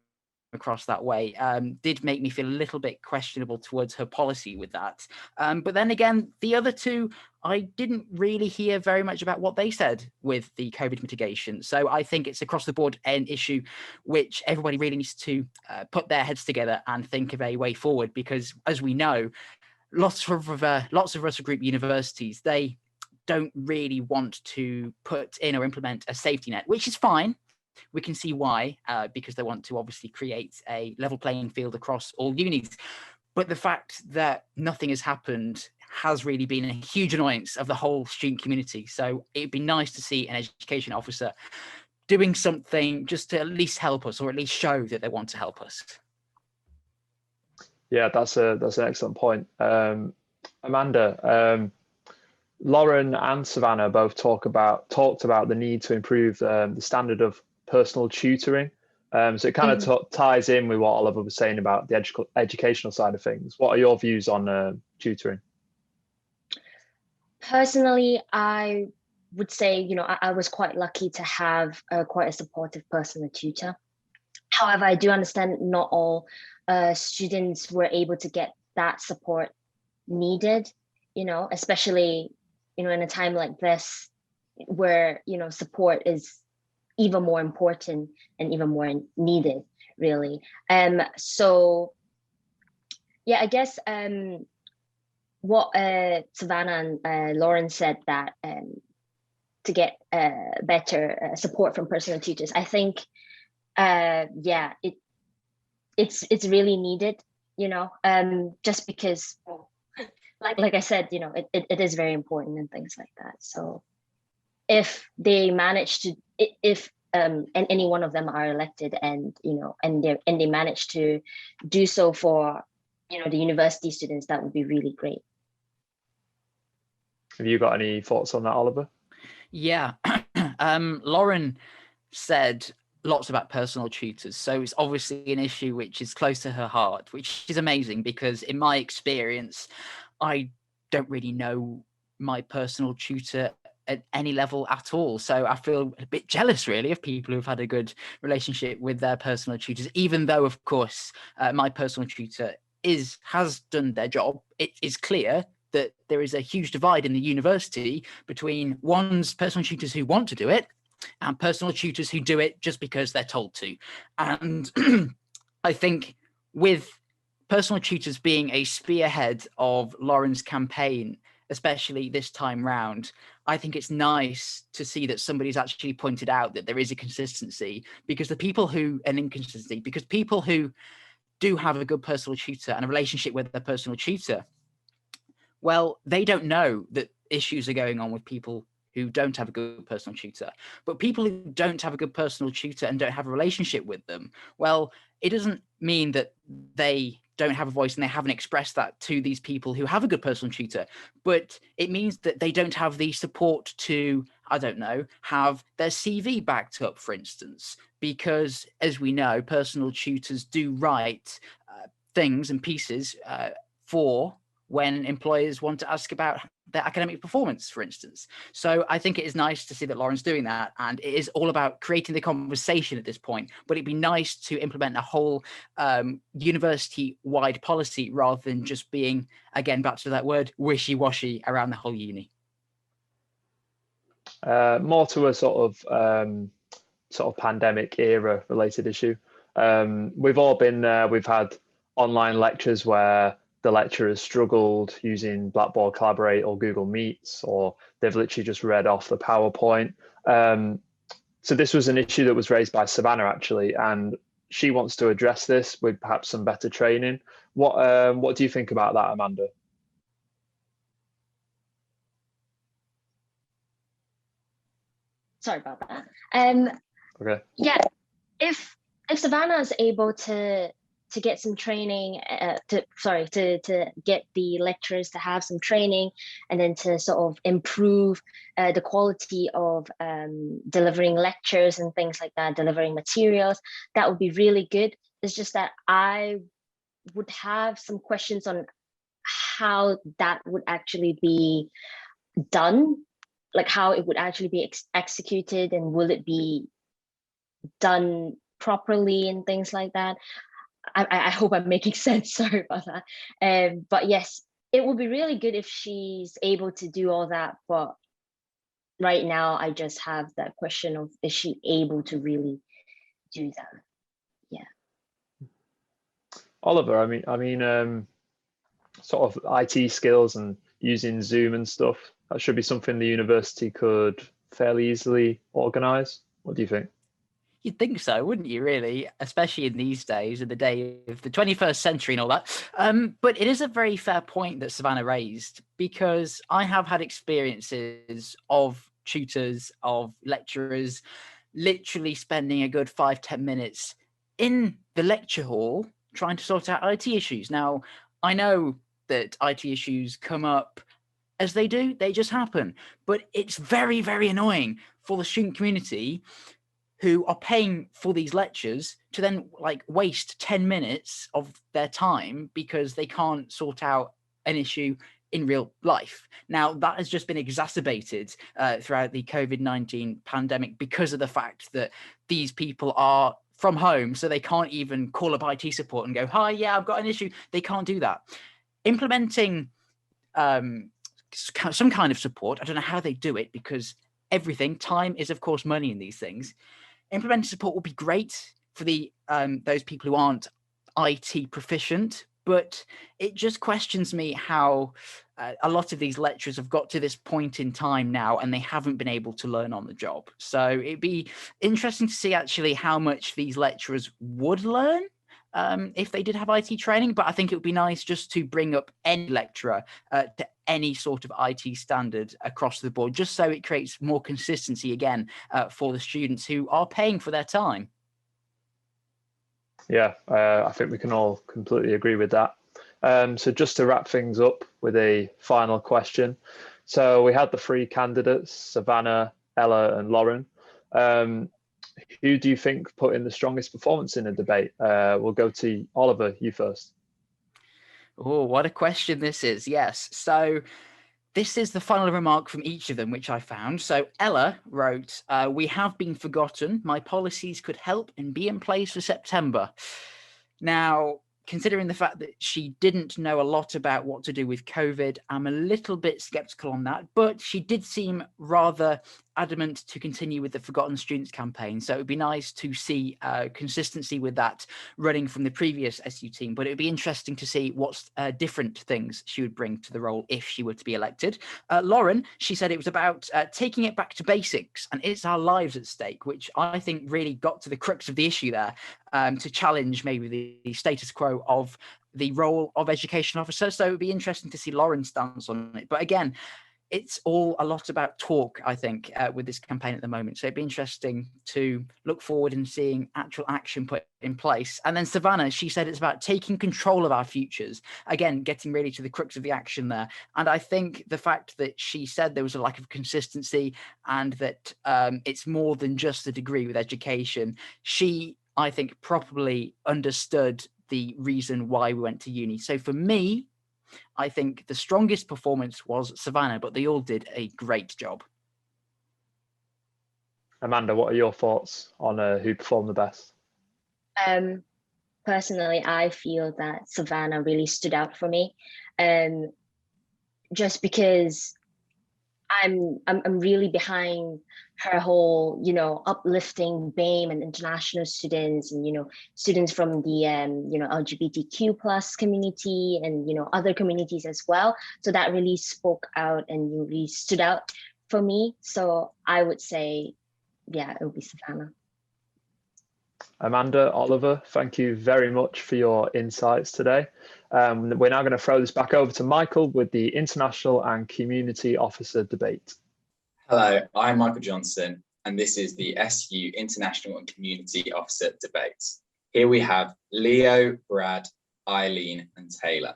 Speaker 7: across that way did make me feel a little bit questionable towards her policy with that. But then again, the other two, I didn't really hear very much about what they said with the COVID mitigation. So I think it's across the board an issue which everybody really needs to put their heads together and think of a way forward, because as we know, lots of Russell Group universities, they don't really want to put in or implement a safety net, which is fine. We can see why, because they want to obviously create a level playing field across all unis. But the fact that nothing has happened has really been a huge annoyance of the whole student community. So it'd be nice to see an education officer doing something just to at least help us, or at least show that they want to help us.
Speaker 6: Yeah, that's an excellent point. Amanda, Lauren and Savannah both talked about the need to improve the standard of personal tutoring. So it kind of ties in with what Oliver was saying about the educational side of things. What are your views on tutoring?
Speaker 8: Personally, I would say, I was quite lucky to have quite a supportive personal tutor. However, I do understand not all students were able to get that support needed, especially, in a time like this where, support is even more important and even more needed, really. So, yeah, I guess what Savannah and Lauren said, that to get better support from personal tutors, I think, yeah, it's really needed, just because, like I said, it is very important and things like that. So if they manage to, if and any one of them are elected, and they manage to do so for the university students, that would be really great.
Speaker 6: Have you got any thoughts on that, Oliver?
Speaker 7: Yeah, Lauren said lots about personal tutors, so it's obviously an issue which is close to her heart, which is amazing, because in my experience, I don't really know my personal tutor at any level at all. So I feel a bit jealous, really, of people who've had a good relationship with their personal tutors, even though, of course, my personal tutor has done their job. It is clear that there is a huge divide in the university between one's personal tutors who want to do it and personal tutors who do it just because they're told to. And I think with personal tutors being a spearhead of Lauren's campaign, especially this time round, I think it's nice to see that somebody's actually pointed out that there is a consistency, because people who do have a good personal tutor and a relationship with their personal tutor, well, they don't know that issues are going on with people who don't have a good personal tutor. But people who don't have a good personal tutor and don't have a relationship with them, well, it doesn't mean that they don't have a voice and they haven't expressed that to these people who have a good personal tutor, but it means that they don't have the support to, I don't know, have their CV backed up, for instance, because as we know, personal tutors do write things and pieces for when employers want to ask about their academic performance, for instance. So I think it is nice to see that Lauren's doing that, and it is all about creating the conversation at this point, but it'd be nice to implement a whole university-wide policy rather than just being, again, back to that word, wishy-washy around the whole uni.
Speaker 6: More to a sort of pandemic era related issue. We've all been there. We've had online lectures where the lecturers struggled using Blackboard Collaborate or Google Meets, or they've literally just read off the PowerPoint. So this was an issue that was raised by Savannah, actually, and she wants to address this with perhaps some better training. What do you think about that, Amanda?
Speaker 8: Sorry about that.
Speaker 6: Okay.
Speaker 8: Yeah, if Savannah is able to get some training, to get the lecturers to have some training, and then to sort of improve the quality of delivering lectures and things like that, delivering materials, that would be really good. It's just that I would have some questions on how that would actually be done, like how it would actually be executed, and will it be done properly and things like that. I hope I'm making sense. Sorry about that. But yes, it would be really good if she's able to do all that. But right now, I just have that question of, is she able to really do that? Yeah.
Speaker 6: Oliver, I mean, sort of IT skills and using Zoom and stuff, that should be something the university could fairly easily organise. What do you think?
Speaker 7: You'd think so, wouldn't you, really? Especially in these days, in the day of the 21st century and all that. But it is a very fair point that Savannah raised, because I have had experiences of tutors, of lecturers, literally spending a good 5-10 minutes in the lecture hall trying to sort out IT issues. Now, I know that IT issues come up as they do, they just happen. But it's very, very annoying for the student community who are paying for these lectures to then like waste 10 minutes of their time because they can't sort out an issue in real life. Now, that has just been exacerbated throughout the COVID-19 pandemic because of the fact that these people are from home, so they can't even call up IT support and go, hi, yeah, I've got an issue. They can't do that. Implementing some kind of support, I don't know how they do it, because time is, of course, money in these things. Implementing support will be great for the those people who aren't IT proficient, but it just questions me how a lot of these lecturers have got to this point in time now and they haven't been able to learn on the job. So it'd be interesting to see actually how much these lecturers would learn if they did have IT training, but I think it would be nice just to bring up any lecturer to any sort of IT standard across the board, just so it creates more consistency again for the students who are paying for their time.
Speaker 6: Yeah, I think we can all completely agree with that. So just to wrap things up with a final question. So we had the three candidates, Savannah, Ella and Lauren. Who do you think put in the strongest performance in the debate? We'll go to Oliver, you first.
Speaker 7: Oh, what a question this is. Yes. So this is the final remark from each of them, which I found. So Ella wrote, we have been forgotten. My policies could help and be in place for September. Now, considering the fact that she didn't know a lot about what to do with COVID, I'm a little bit skeptical on that, but she did seem rather adamant to continue with the Forgotten Students campaign. So it would be nice to see consistency with that running from the previous SU team, but it would be interesting to see what different things she would bring to the role if she were to be elected. Lauren, she said it was about taking it back to basics, and it's our lives at stake, which I think really got to the crux of the issue there, to challenge maybe the status quo of the role of education officer. So it would be interesting to see Lauren's stance on it. But again, it's all a lot about talk, I think, with this campaign at the moment. So it'd be interesting to look forward and seeing actual action put in place. And then Savannah, she said it's about taking control of our futures. Again, getting really to the crux of the action there. And I think the fact that she said there was a lack of consistency and that it's more than just a degree with education, she, I think, properly understood the reason why we went to uni. So for me, I think the strongest performance was Savannah, but they all did a great job.
Speaker 6: Amanda, what are your thoughts on who performed the best?
Speaker 8: Personally, I feel that Savannah really stood out for me, just because I'm really behind her whole, uplifting BAME and international students, and students from the LGBTQ plus community and other communities as well. So that really spoke out and really stood out for me. So I would say, yeah, it would be Savannah.
Speaker 6: Amanda, Oliver, thank you very much for your insights today. We're now going to throw this back over to Michael with the International and Community Officer debate.
Speaker 1: Hello, I'm Michael Johnson, and this is the SU International and Community Officer debate. Here we have Leo, Brad, Eileen, and Taylor.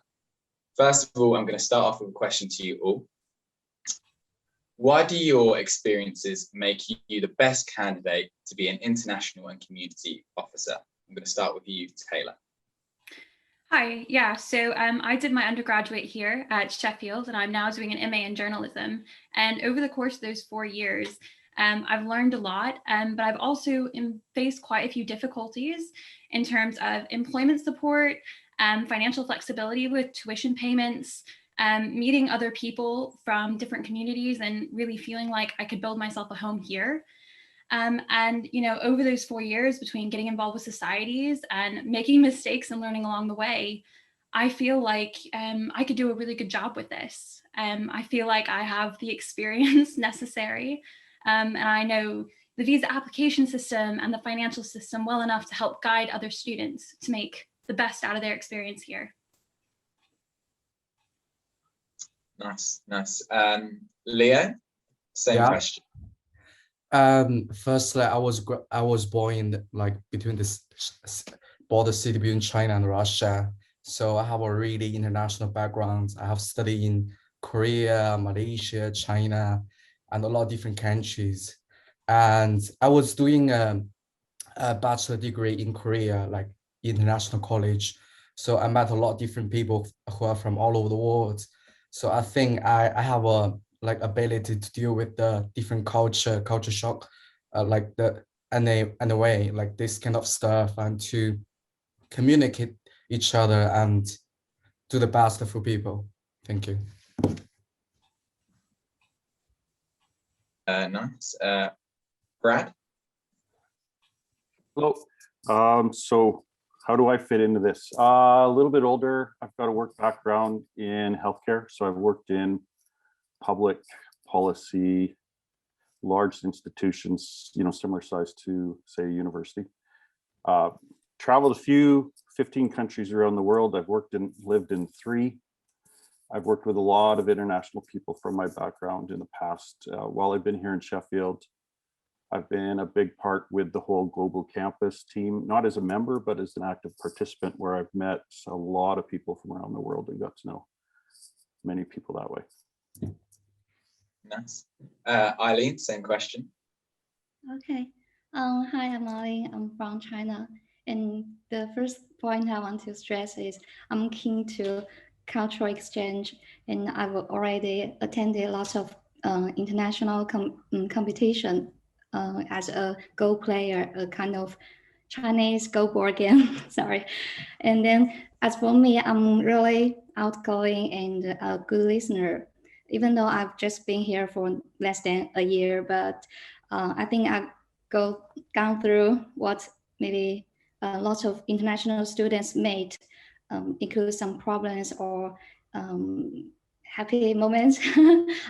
Speaker 1: First of all, I'm going to start off with a question to you all. Why do your experiences make you the best candidate to be an international and community officer? I'm going to start with you, Taylor.
Speaker 9: Hi, yeah, so I did my undergraduate here at Sheffield, and I'm now doing an MA in journalism. And over the course of those 4 years, I've learned a lot, but I've also faced quite a few difficulties in terms of employment support, financial flexibility with tuition payments, meeting other people from different communities and really feeling like I could build myself a home here. And, over those 4 years between getting involved with societies and making mistakes and learning along the way, I feel like I could do a really good job with this. I feel like I have the experience necessary, and I know the visa application system and the financial system well enough to help guide other students to make the best out of their experience here.
Speaker 1: Nice. Leo, same question.
Speaker 10: Firstly, I was born in between this border city between China and Russia, so I have a really international background. I have studied in Korea, Malaysia, China, and a lot of different countries. And I was doing a bachelor degree in Korea, like international college. So I met a lot of different people who are from all over the world. So I think I have a ability to deal with the different culture shock, and a way like this kind of stuff, and to communicate each other and do the best for people. Thank you.
Speaker 1: Nice. Brad?
Speaker 11: Hello. So how do I fit into this? A little bit older. I've got a work background in healthcare. So I've worked in public policy, large institutions, similar size to, say, a university. Traveled a few, 15 countries around the world. I've lived in 3. I've worked with a lot of international people from my background in the past. While I've been here in Sheffield, I've been a big part with the whole global campus team, not as a member, but as an active participant, where I've met a lot of people from around the world and got to know many people that way.
Speaker 1: Nice. Eileen, same question.
Speaker 12: Okay. Hi, I'm Eileen. I'm from China. And the first point I want to stress is I'm keen to cultural exchange, and I've already attended lots of international competition as a Go player, a kind of Chinese Go board game. Sorry. And then as for me, I'm really outgoing and a good listener. even though I've just been here for less than a year, but I think I've gone through what maybe lots of international students made, include some problems or happy moments.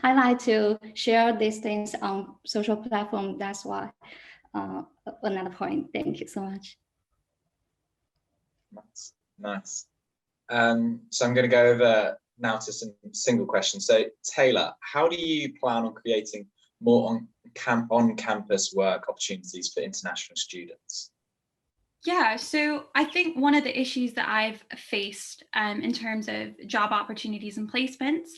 Speaker 12: I like to share these things on social platform. That's why another point. Thank you so much.
Speaker 1: Nice. So I'm going to go over now to some single questions. So Taylor, how do you plan on creating more on-campus work opportunities for international students?
Speaker 9: Yeah, so I think one of the issues that I've faced in terms of job opportunities and placements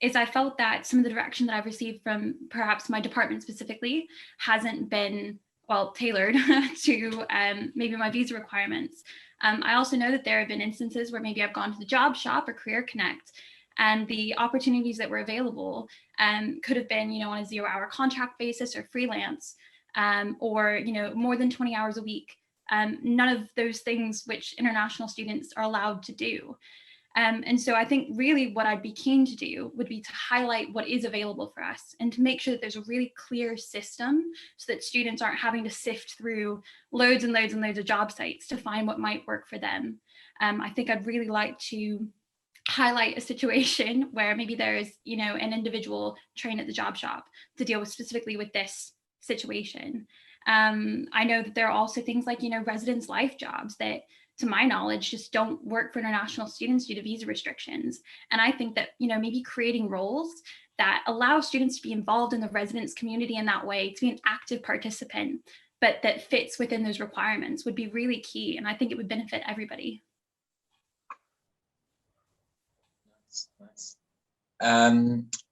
Speaker 9: is I felt that some of the direction that I've received from perhaps my department specifically hasn't been well tailored to maybe my visa requirements. I also know that there have been instances where maybe I've gone to the job shop or Career Connect, and the opportunities that were available could have been, on a 0-hour contract basis or freelance, or more than 20 hours a week. None of those things which international students are allowed to do. And so I think really what I'd be keen to do would be to highlight what is available for us and to make sure that there's a really clear system so that students aren't having to sift through loads and loads and loads of job sites to find what might work for them. I think I'd really like to highlight a situation where maybe there's, an individual trained at the job shop to deal with specifically with this situation. I know that there are also things like, residence life jobs that, to my knowledge, just don't work for international students due to visa restrictions. And I think that, maybe creating roles that allow students to be involved in the residence community in that way, to be an active participant, but that fits within those requirements would be really key. And I think it would benefit everybody.
Speaker 1: Nice.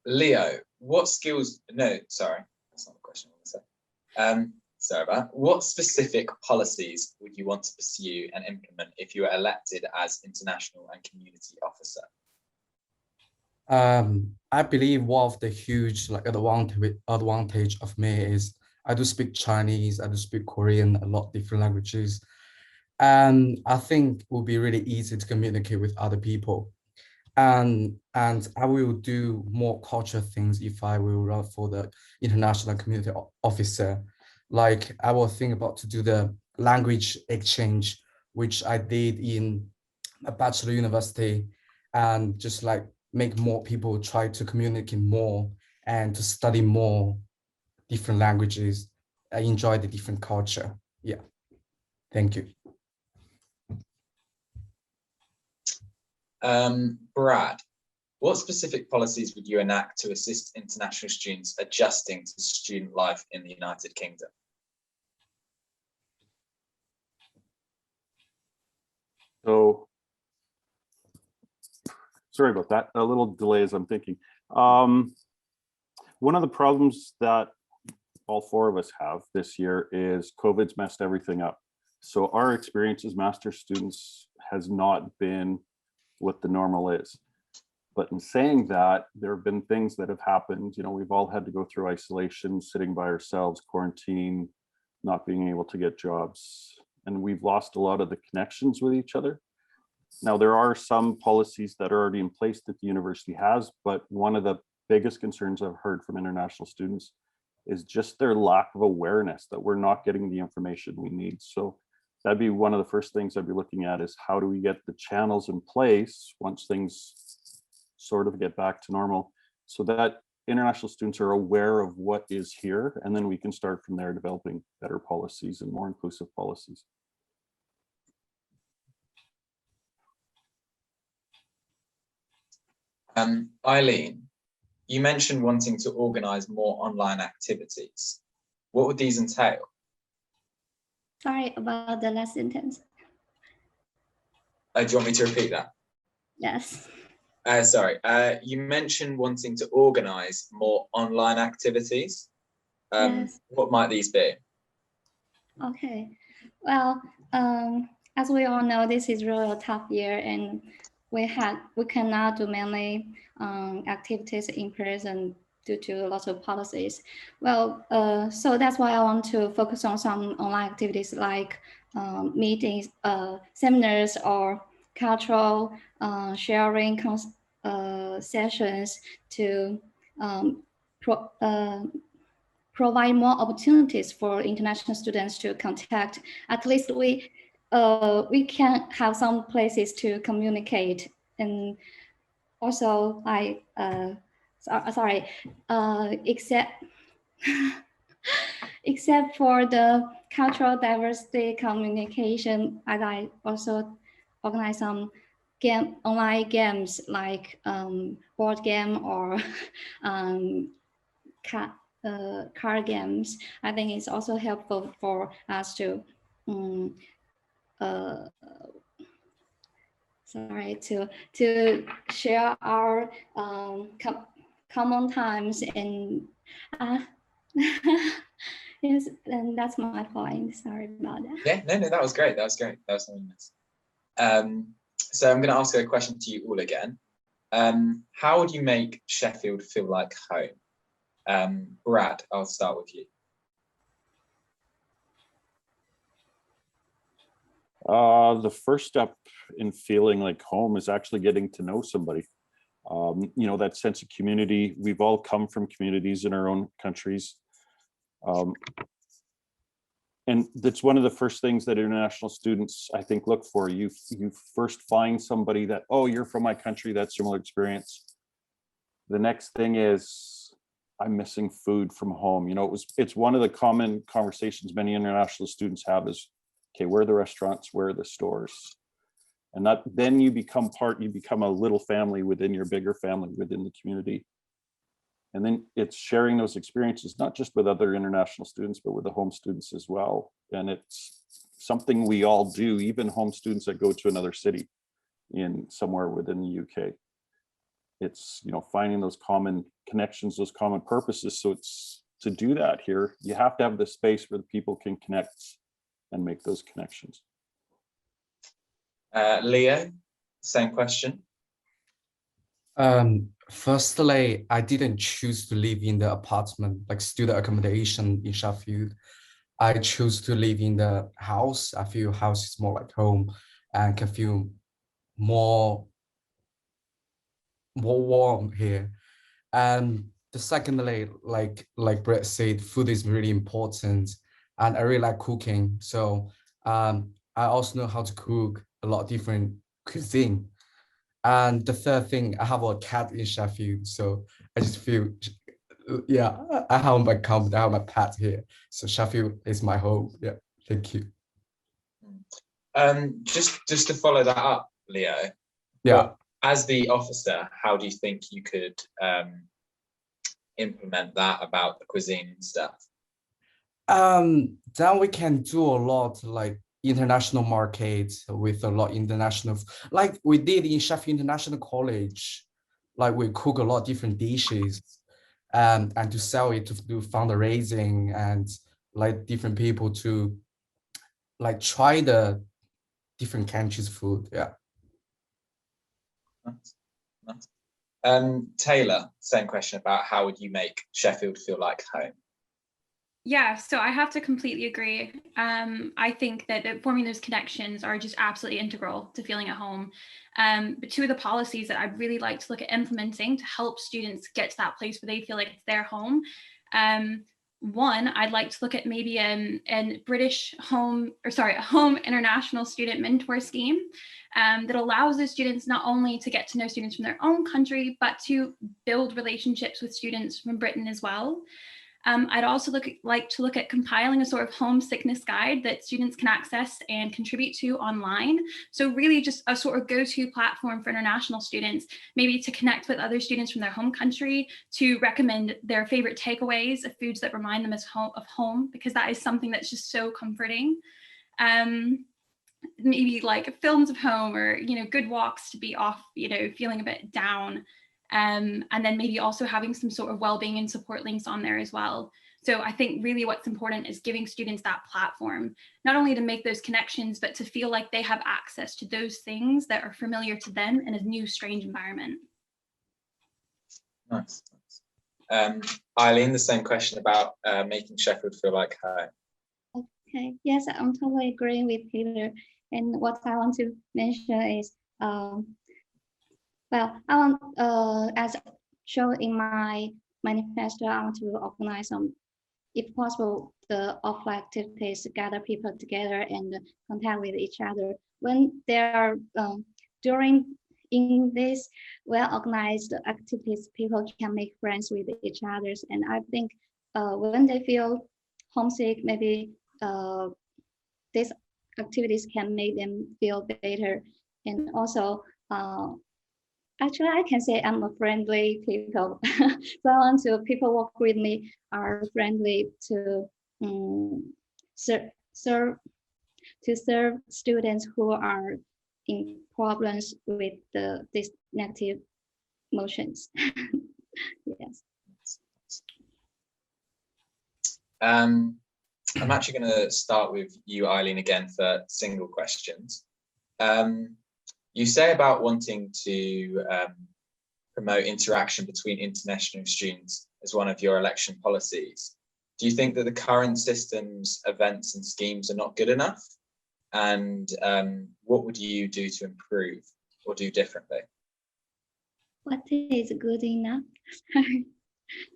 Speaker 1: Leo, what skills, no, sorry, that's not the question I want to say. Sorry about that. What specific policies would you want to pursue and implement if you were elected as international and community officer?
Speaker 10: I believe one of the huge advantage of me is I do speak Chinese, I do speak Korean, a lot of different languages. And I think it will be really easy to communicate with other people. And I will do more cultural things if I will run for the international community officer. Like I will think about to do the language exchange, which I did in a bachelor university, and just like make more people try to communicate more and to study more different languages. I enjoy the different culture. Yeah, thank you.
Speaker 1: Brad, what specific policies would you enact to assist international students adjusting to student life in the United Kingdom?
Speaker 11: So, sorry about that, a little delay as I'm thinking. One of the problems that all four of us have this year is COVID's messed everything up. So our experience as master's students has not been what the normal is. But in saying that, there have been things that have happened. We've all had to go through isolation, sitting by ourselves, quarantine, not being able to get jobs. And we've lost a lot of the connections with each other. Now, there are some policies that are already in place that the university has, but one of the biggest concerns I've heard from international students is just their lack of awareness that we're not getting the information we need. So that'd be one of the first things I'd be looking at, is how do we get the channels in place once things sort of get back to normal, so that international students are aware of what is here, and then we can start from there developing better policies and more inclusive policies.
Speaker 1: Eileen, you mentioned wanting to organise more online activities. What would these entail?
Speaker 12: Sorry about the last sentence.
Speaker 1: Do you want me to repeat that?
Speaker 12: Yes.
Speaker 1: Sorry, you mentioned wanting to organise more online activities.
Speaker 12: Yes.
Speaker 1: What might these be?
Speaker 12: Okay. Well, as we all know, this is really a tough year, and we cannot do many activities in person due to lots of policies. Well, so that's why I want to focus on some online activities like meetings, seminars, or cultural sharing sessions to provide more opportunities for international students to contact. At least we can have some places to communicate. And also except for the cultural diversity communication, I also organize some online games like board game or card games. I think it's also helpful for us to to share our common times and yes, and that's my point. Sorry about that.
Speaker 1: Yeah, no, that was great. That was great. That was really nice. So I'm going to ask a question to you all again. How would you make Sheffield feel like home? Brad, I'll start with you.
Speaker 11: The first step in feeling like home is actually getting to know somebody. You know, that sense of community. We've all come from communities in our own countries. And that's one of the first things that international students, I think, look for. You first find somebody that, oh, you're from my country, that's similar experience. The next thing is, I'm missing food from home. You know, it's one of the common conversations many international students have is, okay, where are the restaurants, where are the stores? And that then you become a little family within your bigger family within the community. And then it's sharing those experiences, not just with other international students, but with the home students as well. And it's something we all do, even home students that go to another city in somewhere within the UK. It's, you know, finding those common connections, those common purposes. So it's to do that here, you have to have the space where the people can connect and make those connections.
Speaker 1: Leo, same question.
Speaker 10: Firstly, I didn't choose to live in the apartment, like student accommodation in Sheffield. I chose to live in the house. I feel house is more like home and can feel more warm here. And the secondly, like Brett said, food is really important, and I really like cooking. So I also know how to cook a lot of different cuisine. And the third thing, I have a cat in Sheffield, so I just feel, yeah, I have my company, I have my pet here. So Sheffield is my home. Yeah, thank you.
Speaker 1: Just to follow that up, Leo.
Speaker 10: Yeah.
Speaker 1: As the officer, how do you think you could implement that about the cuisine and stuff?
Speaker 10: Then we can do a lot like international markets with a lot international, like we did in Sheffield International College. Like we cook a lot of different dishes and to sell it, to do fundraising and like different people to like try the different countries' food. Yeah.
Speaker 1: Nice. Taylor, same question about how would you make Sheffield feel like home?
Speaker 9: Yeah, so I have to completely agree. I think that forming those connections are just absolutely integral to feeling at home. But two of the policies that I'd really like to look at implementing to help students get to that place where they feel like it's their home. One, I'd like to look at maybe a home international student mentor scheme that allows the students not only to get to know students from their own country, but to build relationships with students from Britain as well. I'd also like to look at compiling a sort of homesickness guide that students can access and contribute to online. So really just a sort of go-to platform for international students, maybe to connect with other students from their home country, to recommend their favorite takeaways of foods that remind them of home, because that is something that's just so comforting. Maybe like films of home, or, you know, good walks to be off, you know, feeling a bit down. And then maybe also having some sort of well-being and support links on there as well. So I think really what's important is giving students that platform, not only to make those connections, but to feel like they have access to those things that are familiar to them in a new, strange environment.
Speaker 1: Nice. Eileen, the same question about making Sheffield feel like home.
Speaker 12: Okay, yes, I'm totally agreeing with Peter. And what I want to mention is, well, I want, as shown in my manifesto, I want to organize some, if possible, the offline activities, gather people together and contact with each other. When they are in this well-organized activities, people can make friends with each other. And I think when they feel homesick, maybe these activities can make them feel better. And also, actually, I can say I'm a friendly people. So I want to people work with me are friendly to serve students who are in problems with these negative emotions. Yes.
Speaker 1: I'm actually going to start with you, Eileen, again for single questions. You say about wanting to promote interaction between international students as one of your election policies. Do you think that the current system's events and schemes are not good enough? And what would you do to improve or do differently?
Speaker 12: What is good enough?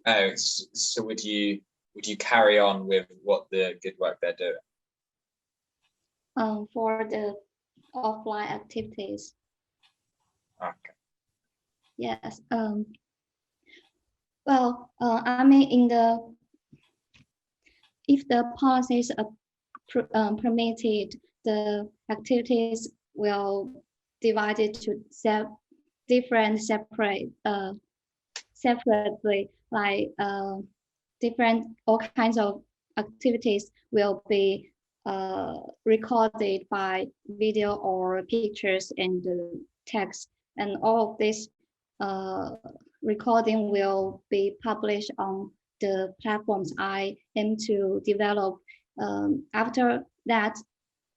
Speaker 1: Oh, so would you carry on with what the good work they're doing?
Speaker 12: For the offline activities.
Speaker 1: Okay.
Speaker 12: Yes. Well, I mean, if the policies are permitted, the activities will divided to separately, like all kinds of activities will be recorded by video or pictures and text, and all of this recording will be published on the platforms I aim to develop. After that,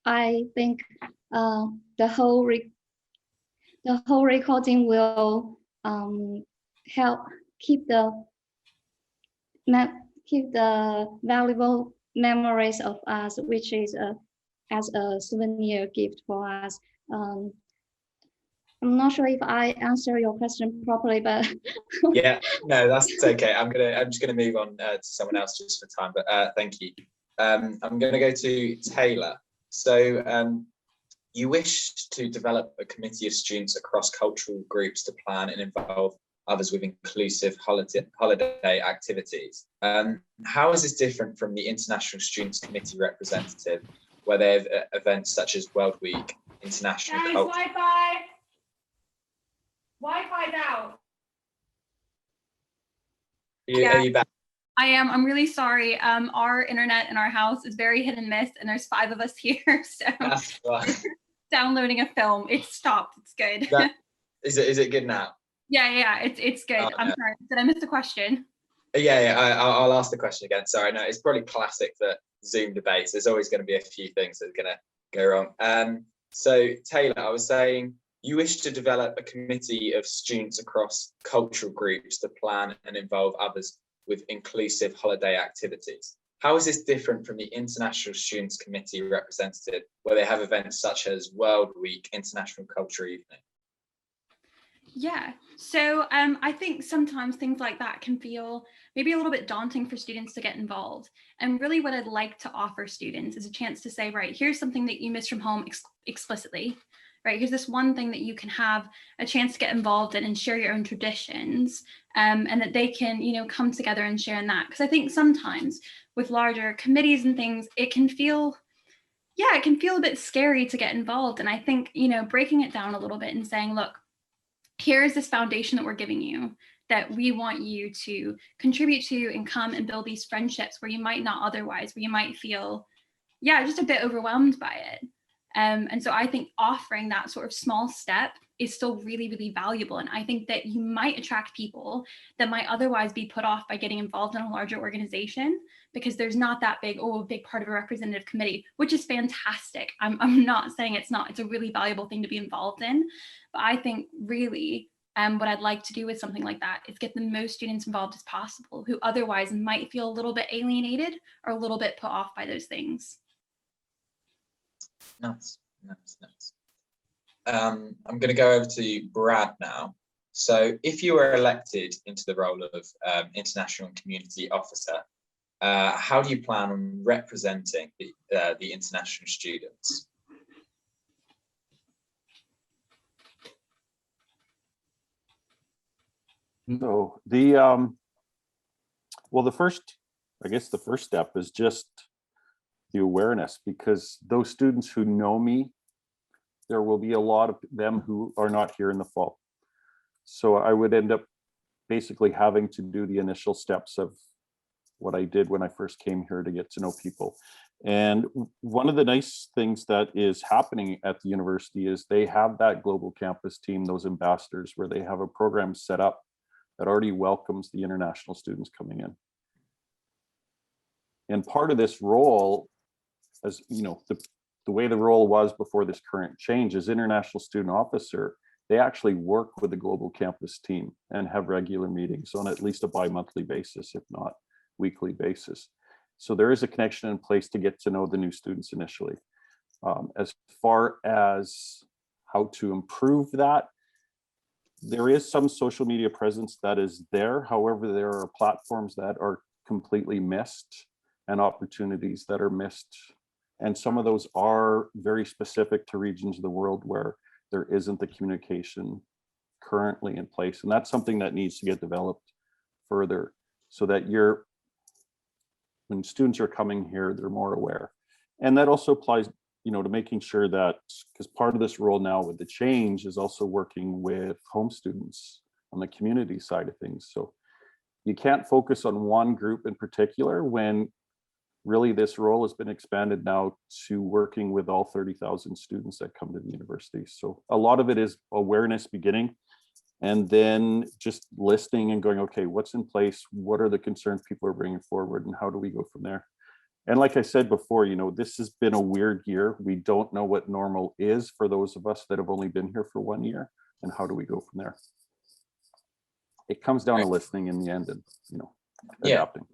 Speaker 12: I think the whole recording will help keep the valuable memories of us, which is as a souvenir gift for us. I'm not sure if I answer your question properly, but
Speaker 1: yeah, no, that's okay. I'm just gonna move on to someone else just for time, but thank you. I'm gonna go to Taylor. So you wish to develop a committee of students across cultural groups to plan and involve others with inclusive holiday activities. How is this different from the International Students Committee representative, where they have events such as World Week, International Culture?
Speaker 9: Wi-Fi's out.
Speaker 1: Are you back?
Speaker 9: I am. I'm really sorry. Our internet in our house is very hit and miss, and there's 5 of us here, so
Speaker 1: That's fine.
Speaker 9: downloading a film. It's stopped. It's good.
Speaker 1: Is it good now?
Speaker 9: Yeah. It's good.
Speaker 1: Oh,
Speaker 9: I'm
Speaker 1: no.
Speaker 9: sorry. Did I miss the question?
Speaker 1: Yeah. I'll ask the question again. Sorry, no, it's probably classic for Zoom debates. There's always going to be a few things that are going to go wrong. So Taylor, I was saying you wish to develop a committee of students across cultural groups to plan and involve others with inclusive holiday activities. How is this different from the International Students Committee representative, where they have events such as World Week, International Culture Evening?
Speaker 9: Yeah, so I think sometimes things like that can feel maybe a little bit daunting for students to get involved. And really what I'd like to offer students is a chance to say, right, here's something that you missed from home explicitly, right? Here's this one thing that you can have a chance to get involved in and share your own traditions, and that they can, come together and share in that. Because I think sometimes with larger committees and things, it can feel a bit scary to get involved. And I think, breaking it down a little bit and saying, look, here's this foundation that we're giving you that we want you to contribute to and come and build these friendships where you might not otherwise, where you might feel, just a bit overwhelmed by it. And so I think offering that sort of small step is still really, really valuable. And I think that you might attract people that might otherwise be put off by getting involved in a larger organization because there's not that big part of a representative committee, which is fantastic. I'm not saying it's not. It's a really valuable thing to be involved in. But I think really what I'd like to do with something like that is get the most students involved as possible who otherwise might feel a little bit alienated or a little bit put off by those things.
Speaker 1: Nice. I'm going to go over to Brad now. So if you were elected into the role of International and Community Officer, how do you plan on representing the international students?
Speaker 11: So well, the first step is just the awareness, because those students who know me, there will be a lot of them who are not here in the fall. So I would end up basically having to do the initial steps of what I did when I first came here to get to know people. And one of the nice things that is happening at the university is they have that global campus team, those ambassadors, where they have a program set up that already welcomes the international students coming in. And part of this role, as you know, the way the role was before this current change, as international student officer, they actually work with the global campus team and have regular meetings on at least a bi-monthly basis, if not weekly basis. So there is a connection in place to get to know the new students initially. As far as how to improve that, there is some social media presence that is there. However, there are platforms that are completely missed and opportunities that are missed. And some of those are very specific to regions of the world where there isn't the communication currently in place. And that's something that needs to get developed further so that when students are coming here, they're more aware. And that also applies, you know, to making sure that, because part of this role now with the change is also working with home students on the community side of things. So you can't focus on one group in particular when really this role has been expanded now to working with all 30,000 students that come to the university. So a lot of it is awareness beginning, and then just listening and going, okay, what's in place? What are the concerns people are bringing forward, and how do we go from there? And like I said before, you know, this has been a weird year. We don't know what normal is for those of us that have only been here for 1 year, and how do we go from there? It comes down to listening in the end and, you know, adapting.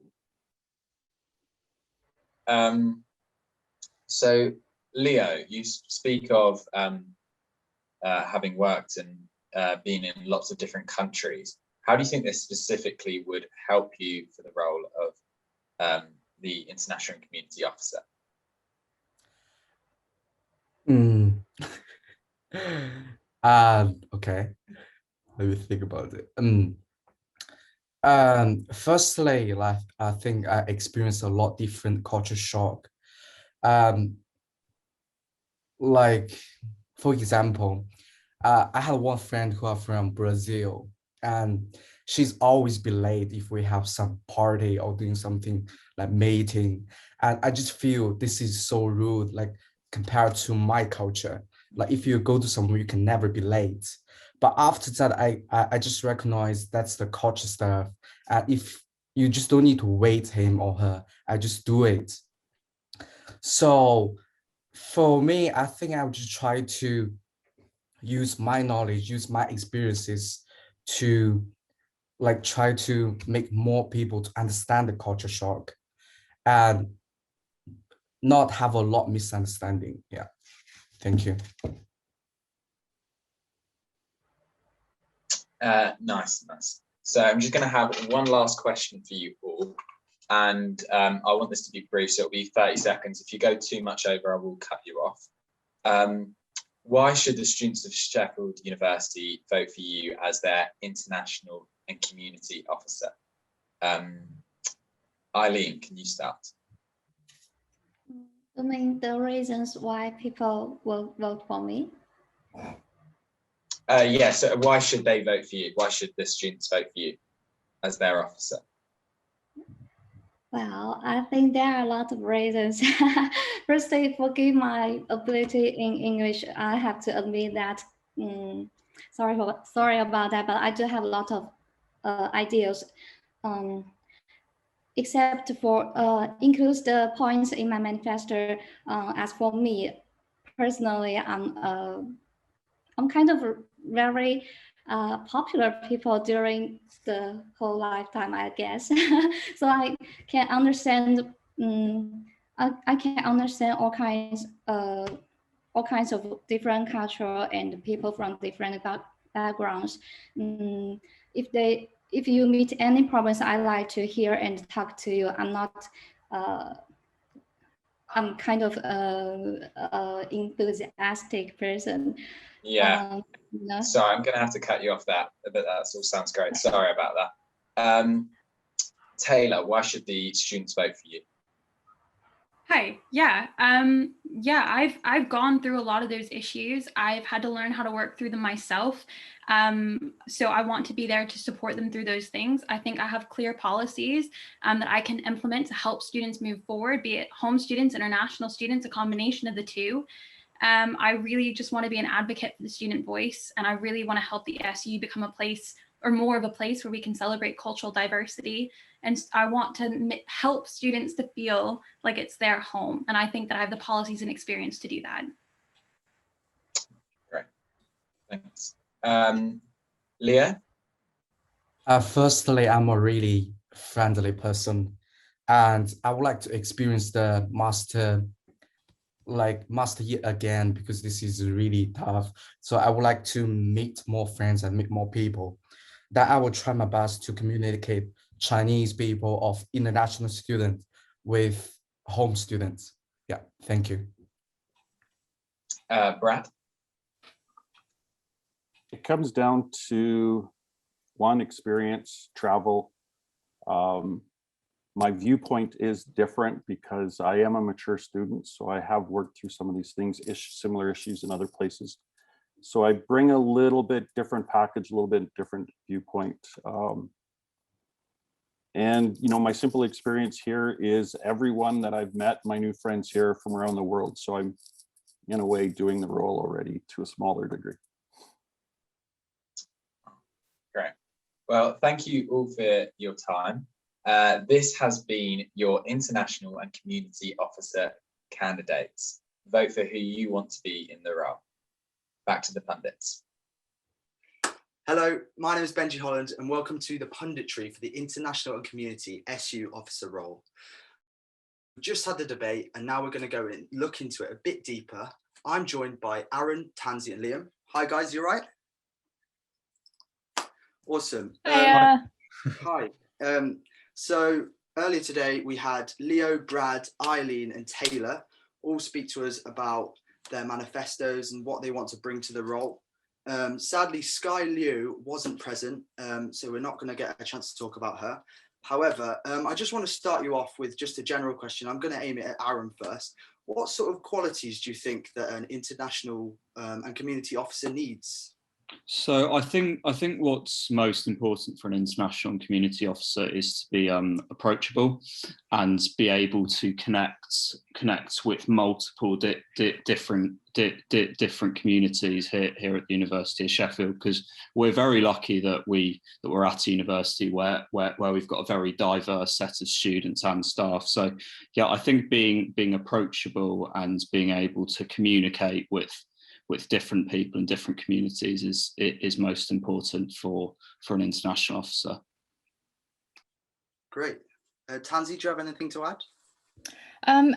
Speaker 1: So Leo, you speak of having worked and been in lots of different countries. How do you think this specifically would help you for the role of the International and Community Officer?
Speaker 10: Okay, let me think about it. Firstly, like I think I experienced a lot different culture shock. Like for example, I had one friend who are from Brazil, and she's always be late if we have some party or doing something like meeting, and I just feel this is so rude, like compared to my culture. Like if you go to somewhere, you can never be late. But after that, I just recognize that's the culture stuff. And if you just don't need to wait him or her, I just do it. So for me, I think I would just try to use my knowledge, use my experiences to like try to make more people to understand the culture shock and not have a lot of misunderstanding. Yeah, thank you.
Speaker 1: Nice. So I'm just going to have one last question for you all, and I want this to be brief, so it'll be 30 seconds. If you go too much over, I will cut you off. Why should the students of Sheffield University vote for you as their International and Community Officer? Eileen, can you start?
Speaker 12: I mean, the reasons why people will vote for me?
Speaker 1: Yeah, so why should they vote for you? Why should the students vote for you as their officer?
Speaker 12: Well, I think there are a lot of reasons. Firstly, forgive my ability in English. I have to admit that. Sorry about that, but I do have a lot of ideas. Except for includes the points in my manifesto. As for me, personally, I'm kind of very popular people during the whole lifetime, I guess. So I can understand. I can understand all kinds of different culture and people from different backgrounds. If you meet any problems, I like to hear and talk to you. I'm kind of a enthusiastic person.
Speaker 1: Yeah. Sorry, I'm going to have to cut you off that, but that all sounds great. Sorry about that. Taylor, why should the students vote for you?
Speaker 9: Hi. Yeah. I've gone through a lot of those issues. I've had to learn how to work through them myself. So I want to be there to support them through those things. I think I have clear policies that I can implement to help students move forward, be it home students, international students, a combination of the two. I really just want to be an advocate for the student voice, and I really want to help the SU become a place, or more of a place, where we can celebrate cultural diversity. And I want to help students to feel like it's their home. And I think that I have the policies and experience to do that.
Speaker 1: Great, thanks. Leah?
Speaker 10: Firstly, I'm a really friendly person, and I would like to experience the master year again, because this is really tough. So I would like to meet more friends and meet more people. That I will try my best to communicate Chinese people of international students with home students. Yeah, thank you.
Speaker 1: Brad?
Speaker 11: It comes down to one, experience, travel. My viewpoint is different because I am a mature student, so I have worked through some of these things, similar issues in other places. So I bring a little bit different package, a little bit different viewpoint. And my simple experience here is everyone that I've met, my new friends here from around the world. So I'm in a way doing the role already to a smaller degree.
Speaker 1: Great. Well, thank you all for your time. This has been your International and Community Officer candidates. Vote for who you want to be in the role. Back to the pundits.
Speaker 13: Hello, my name is Benji Holland and welcome to the punditry for the International and Community SU Officer role. We just had the debate and now we're going to go and look into it a bit deeper. I'm joined by Aaron, Tianzi and Liam. Hi guys, you all right? Awesome. Hi. So earlier today we had Leo, Brad, Eileen and Taylor all speak to us about their manifestos and what they want to bring to the role. Sadly, Sky Liu wasn't present, so we're not going to get a chance to talk about her. However, I just want to start you off with just a general question. I'm going to aim it at Aaron first. What sort of qualities do you think that an international and community officer needs?
Speaker 14: So I think what's most important for an international and community officer is to be approachable and be able to connect with multiple different communities here at the University of Sheffield, because we're very lucky that we're at a university where we've got a very diverse set of students and staff. So yeah, I think being approachable and being able to communicate with different people and different communities is most important for an international officer.
Speaker 13: Great. Tianzi, do you have anything to add?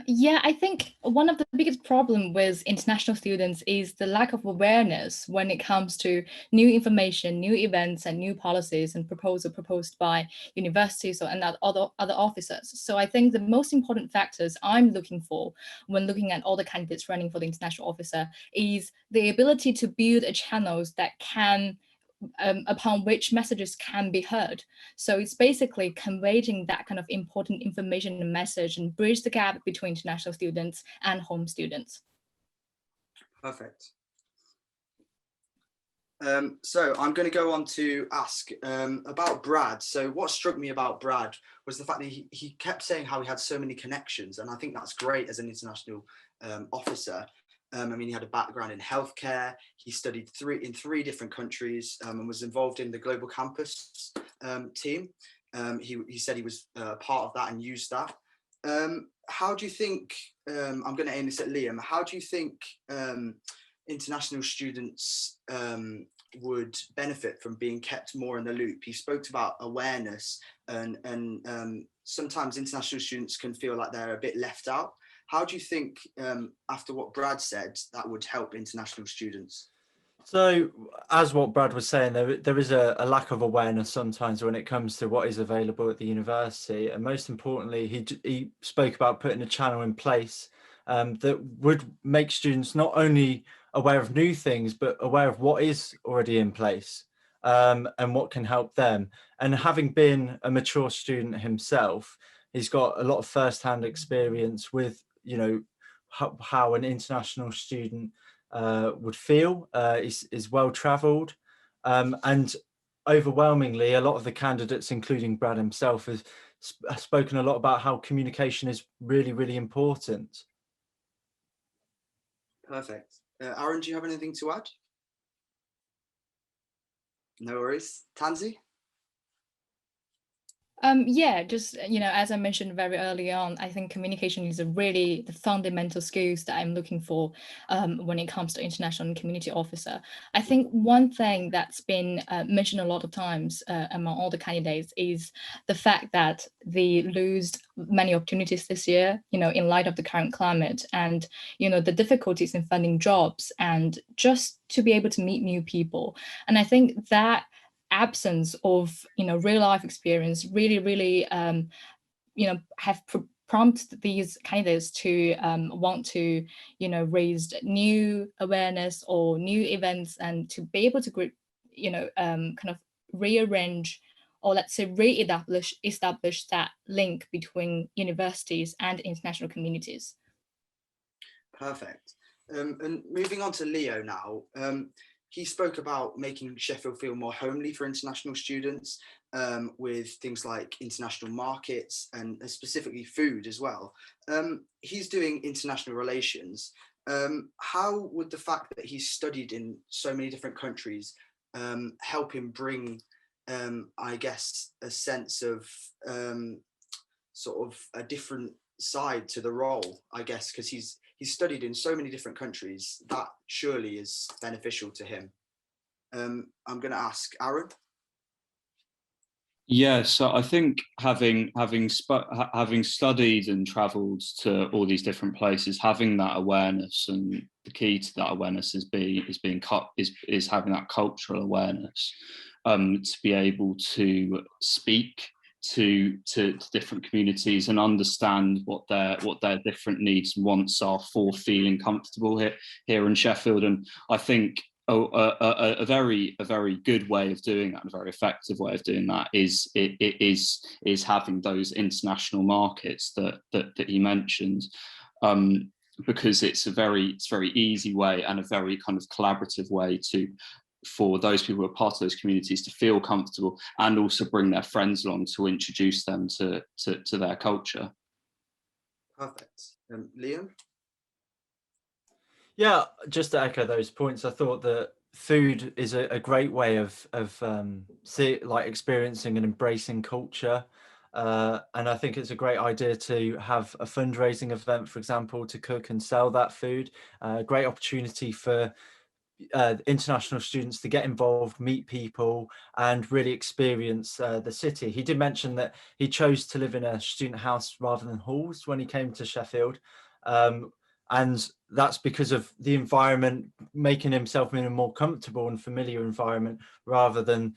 Speaker 15: Yeah, I think one of the biggest problems with international students is the lack of awareness when it comes to new information, new events and new policies and proposals proposed by universities and other officers. So I think the most important factors I'm looking for when looking at all the candidates running for the international officer is the ability to build channels that can upon which messages can be heard. So it's basically conveying that kind of important information and message and bridge the gap between international students and home students.
Speaker 13: Perfect. So I'm going to go on to ask about Brad. So what struck me about Brad was the fact that he kept saying how he had so many connections, and I think that's great as an international officer. I mean, he had a background in healthcare. He studied in three different countries and was involved in the Global Campus team. He said he was part of that and used that. How do you think, I'm going to aim this at Liam, how do you think international students would benefit from being kept more in the loop? He spoke about awareness and sometimes international students can feel like they're a bit left out. How do you think, after what Brad said, that would help international students?
Speaker 16: So, as what Brad was saying, there is a lack of awareness sometimes when it comes to what is available at the university, and most importantly, he spoke about putting a channel in place that would make students not only aware of new things, but aware of what is already in place and what can help them. And having been a mature student himself, he's got a lot of first-hand experience with, you know, how an international student would feel, is well travelled, and overwhelmingly a lot of the candidates, including Brad himself, have spoken a lot about how communication is really, really important.
Speaker 13: Perfect. Aaron, do you have anything to add? No worries. Tansy?
Speaker 15: Yeah, just, as I mentioned very early on, I think communication is really the fundamental skills that I'm looking for when it comes to international and community officer. I think one thing that's been mentioned a lot of times among all the candidates is the fact that they lose many opportunities this year, in light of the current climate and, the difficulties in finding jobs and just to be able to meet new people. And I think that absence of real life experience really have prompted these candidates to want to raise new awareness or new events and to be able to kind of rearrange or let's say establish that link between universities and international communities.
Speaker 13: Perfect. And moving on to Leo now. He spoke about making Sheffield feel more homely for international students with things like international markets and specifically food as well. He's doing international relations. How would the fact that he's studied in so many different countries help him bring, I guess, a sense of sort of a different side to the role, I guess, because he's studied in so many different countries, that surely is beneficial to him. I'm going to ask Aaron.
Speaker 14: Yeah, so I think having studied and travelled to all these different places, having that awareness, and the key to that awareness is having that cultural awareness, to be able to speak to different communities and understand what their different needs and wants are for feeling comfortable here in Sheffield. And I think a very good way of doing that, and a very effective way of doing that is having those international markets that he mentioned, because it's a very easy way and a very kind of collaborative way for those people who are part of those communities to feel comfortable and also bring their friends along to introduce them to their culture.
Speaker 13: Perfect. Liam?
Speaker 16: Yeah, just to echo those points, I thought that food is a great way of experiencing and embracing culture. And I think it's a great idea to have a fundraising event, for example, to cook and sell that food. Great opportunity for international students to get involved, meet people, and really experience the city. He did mention that he chose to live in a student house rather than halls when he came to Sheffield. And that's because of the environment, making himself in a more comfortable and familiar environment rather than,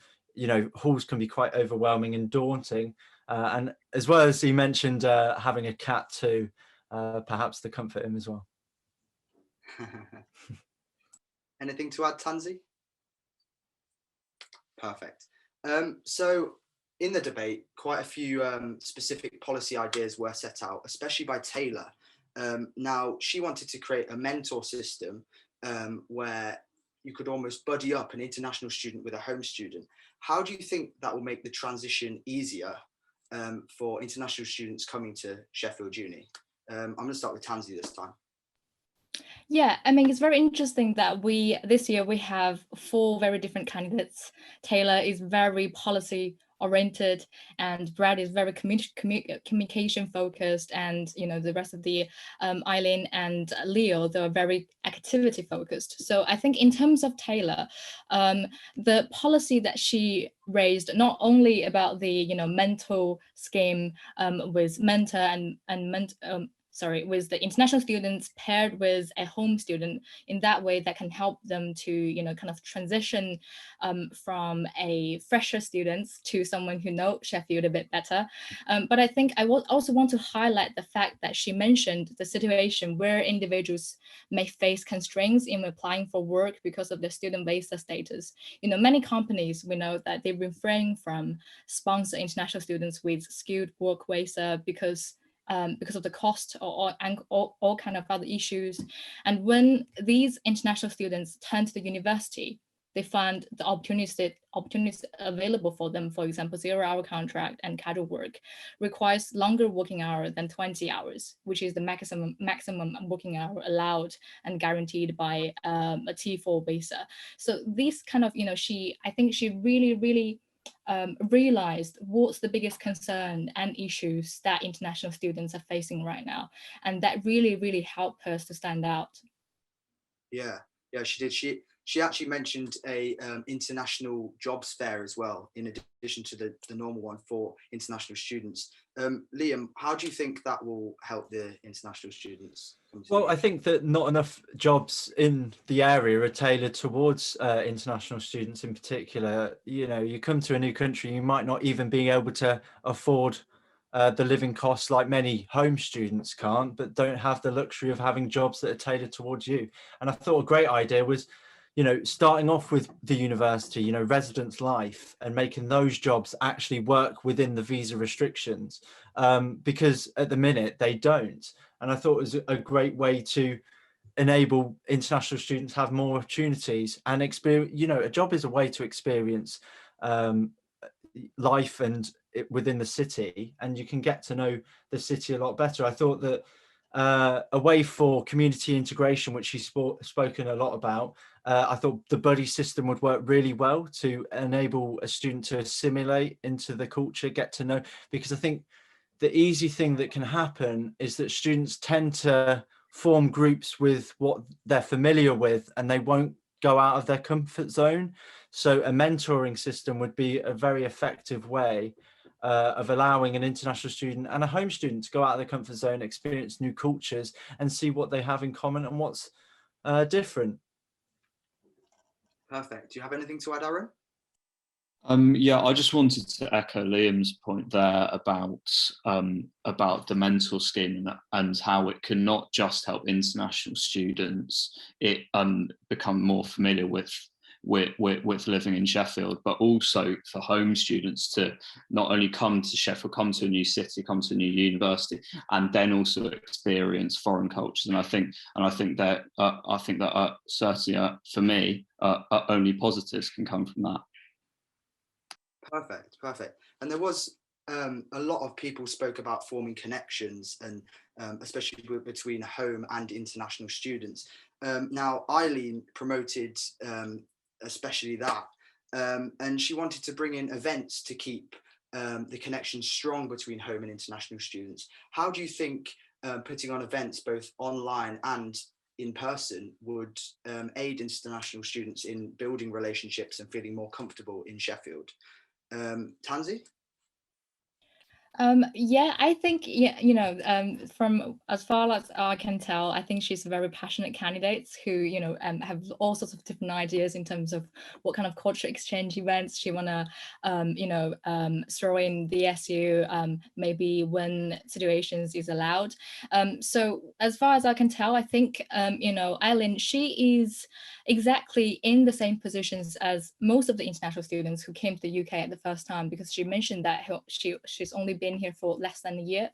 Speaker 16: halls can be quite overwhelming and daunting. And as well as he mentioned having a cat too, perhaps to comfort him as well.
Speaker 13: Anything to add, Tansy? Perfect. So in the debate, quite a few specific policy ideas were set out, especially by Taylor. Now, she wanted to create a mentor system where you could almost buddy up an international student with a home student. How do you think that will make the transition easier for international students coming to Sheffield Uni? I'm going to start with Tansy this time.
Speaker 15: Yeah, I mean, it's very interesting that this year we have 4 very different candidates. Taylor is very policy oriented and Brad is very communication focused, and the rest of the Eileen and Leo, they're very activity focused. So I think in terms of Taylor, the policy that she raised, not only about the mental scheme with mentor and with the international students paired with a home student. In that way, that can help them to, kind of transition from a fresher student to someone who knows Sheffield a bit better. But I think I will also want to highlight the fact that she mentioned the situation where individuals may face constraints in applying for work because of their student visa status. Many companies, we know that they refrain from sponsor international students with skilled work visa because of the cost or all kind of other issues. And when these international students turn to the university, they find the opportunities available for them, for example, 0-hour contract and casual work, requires longer working hour than 20 hours, which is the maximum working hour allowed and guaranteed by a T4 visa. So this kind of, I think she really realized what's the biggest concern and issues that international students are facing right now. And that really helped us to stand out.
Speaker 13: Yeah, she did. She actually mentioned a international jobs fair as well, in addition to the normal one for international students. Liam, how do you think that will help the international students?
Speaker 16: Well, I think that not enough jobs in the area are tailored towards international students in particular. You come to a new country, you might not even be able to afford the living costs like many home students can't, but don't have the luxury of having jobs that are tailored towards you. And I thought a great idea was, starting off with the university, residence life, and making those jobs actually work within the visa restrictions, because at the minute they don't. And I thought it was a great way to enable international students have more opportunities and experience. A job is a way to experience life and within the city, and you can get to know the city a lot better. I thought that a way for community integration, which she's spoken a lot about, I thought the buddy system would work really well to enable a student to assimilate into the culture, get to know, because I think the easy thing that can happen is that students tend to form groups with what they're familiar with, and they won't go out of their comfort zone. So a mentoring system would be a very effective way of allowing an international student and a home student to go out of their comfort zone, experience new cultures, and see what they have in common and what's different.
Speaker 13: Perfect. Do you have anything to add, Aaron?
Speaker 14: Yeah, I just wanted to echo Liam's point there about the mentor scheme and how it can not just help international students become more familiar with living in Sheffield, but also for home students to not only come to Sheffield, come to a new city, come to a new university, and then also experience foreign cultures. And I think that certainly for me, only positives can come from that.
Speaker 13: Perfect. And there was a lot of people spoke about forming connections, and especially between home and international students. Now, Eileen promoted especially that, and she wanted to bring in events to keep the connection strong between home and international students. How do you think putting on events both online and in person would aid international students in building relationships and feeling more comfortable in Sheffield? Tianzi?
Speaker 15: Yeah, I think, from as far as I can tell, I think she's a very passionate candidate who, have all sorts of different ideas in terms of what kind of culture exchange events she want to, throw in the SU, maybe when situations is allowed. So as far as I can tell, I think, Eileen, she is exactly in the same positions as most of the international students who came to the UK at the first time, because she mentioned that she's only been here for less than a year.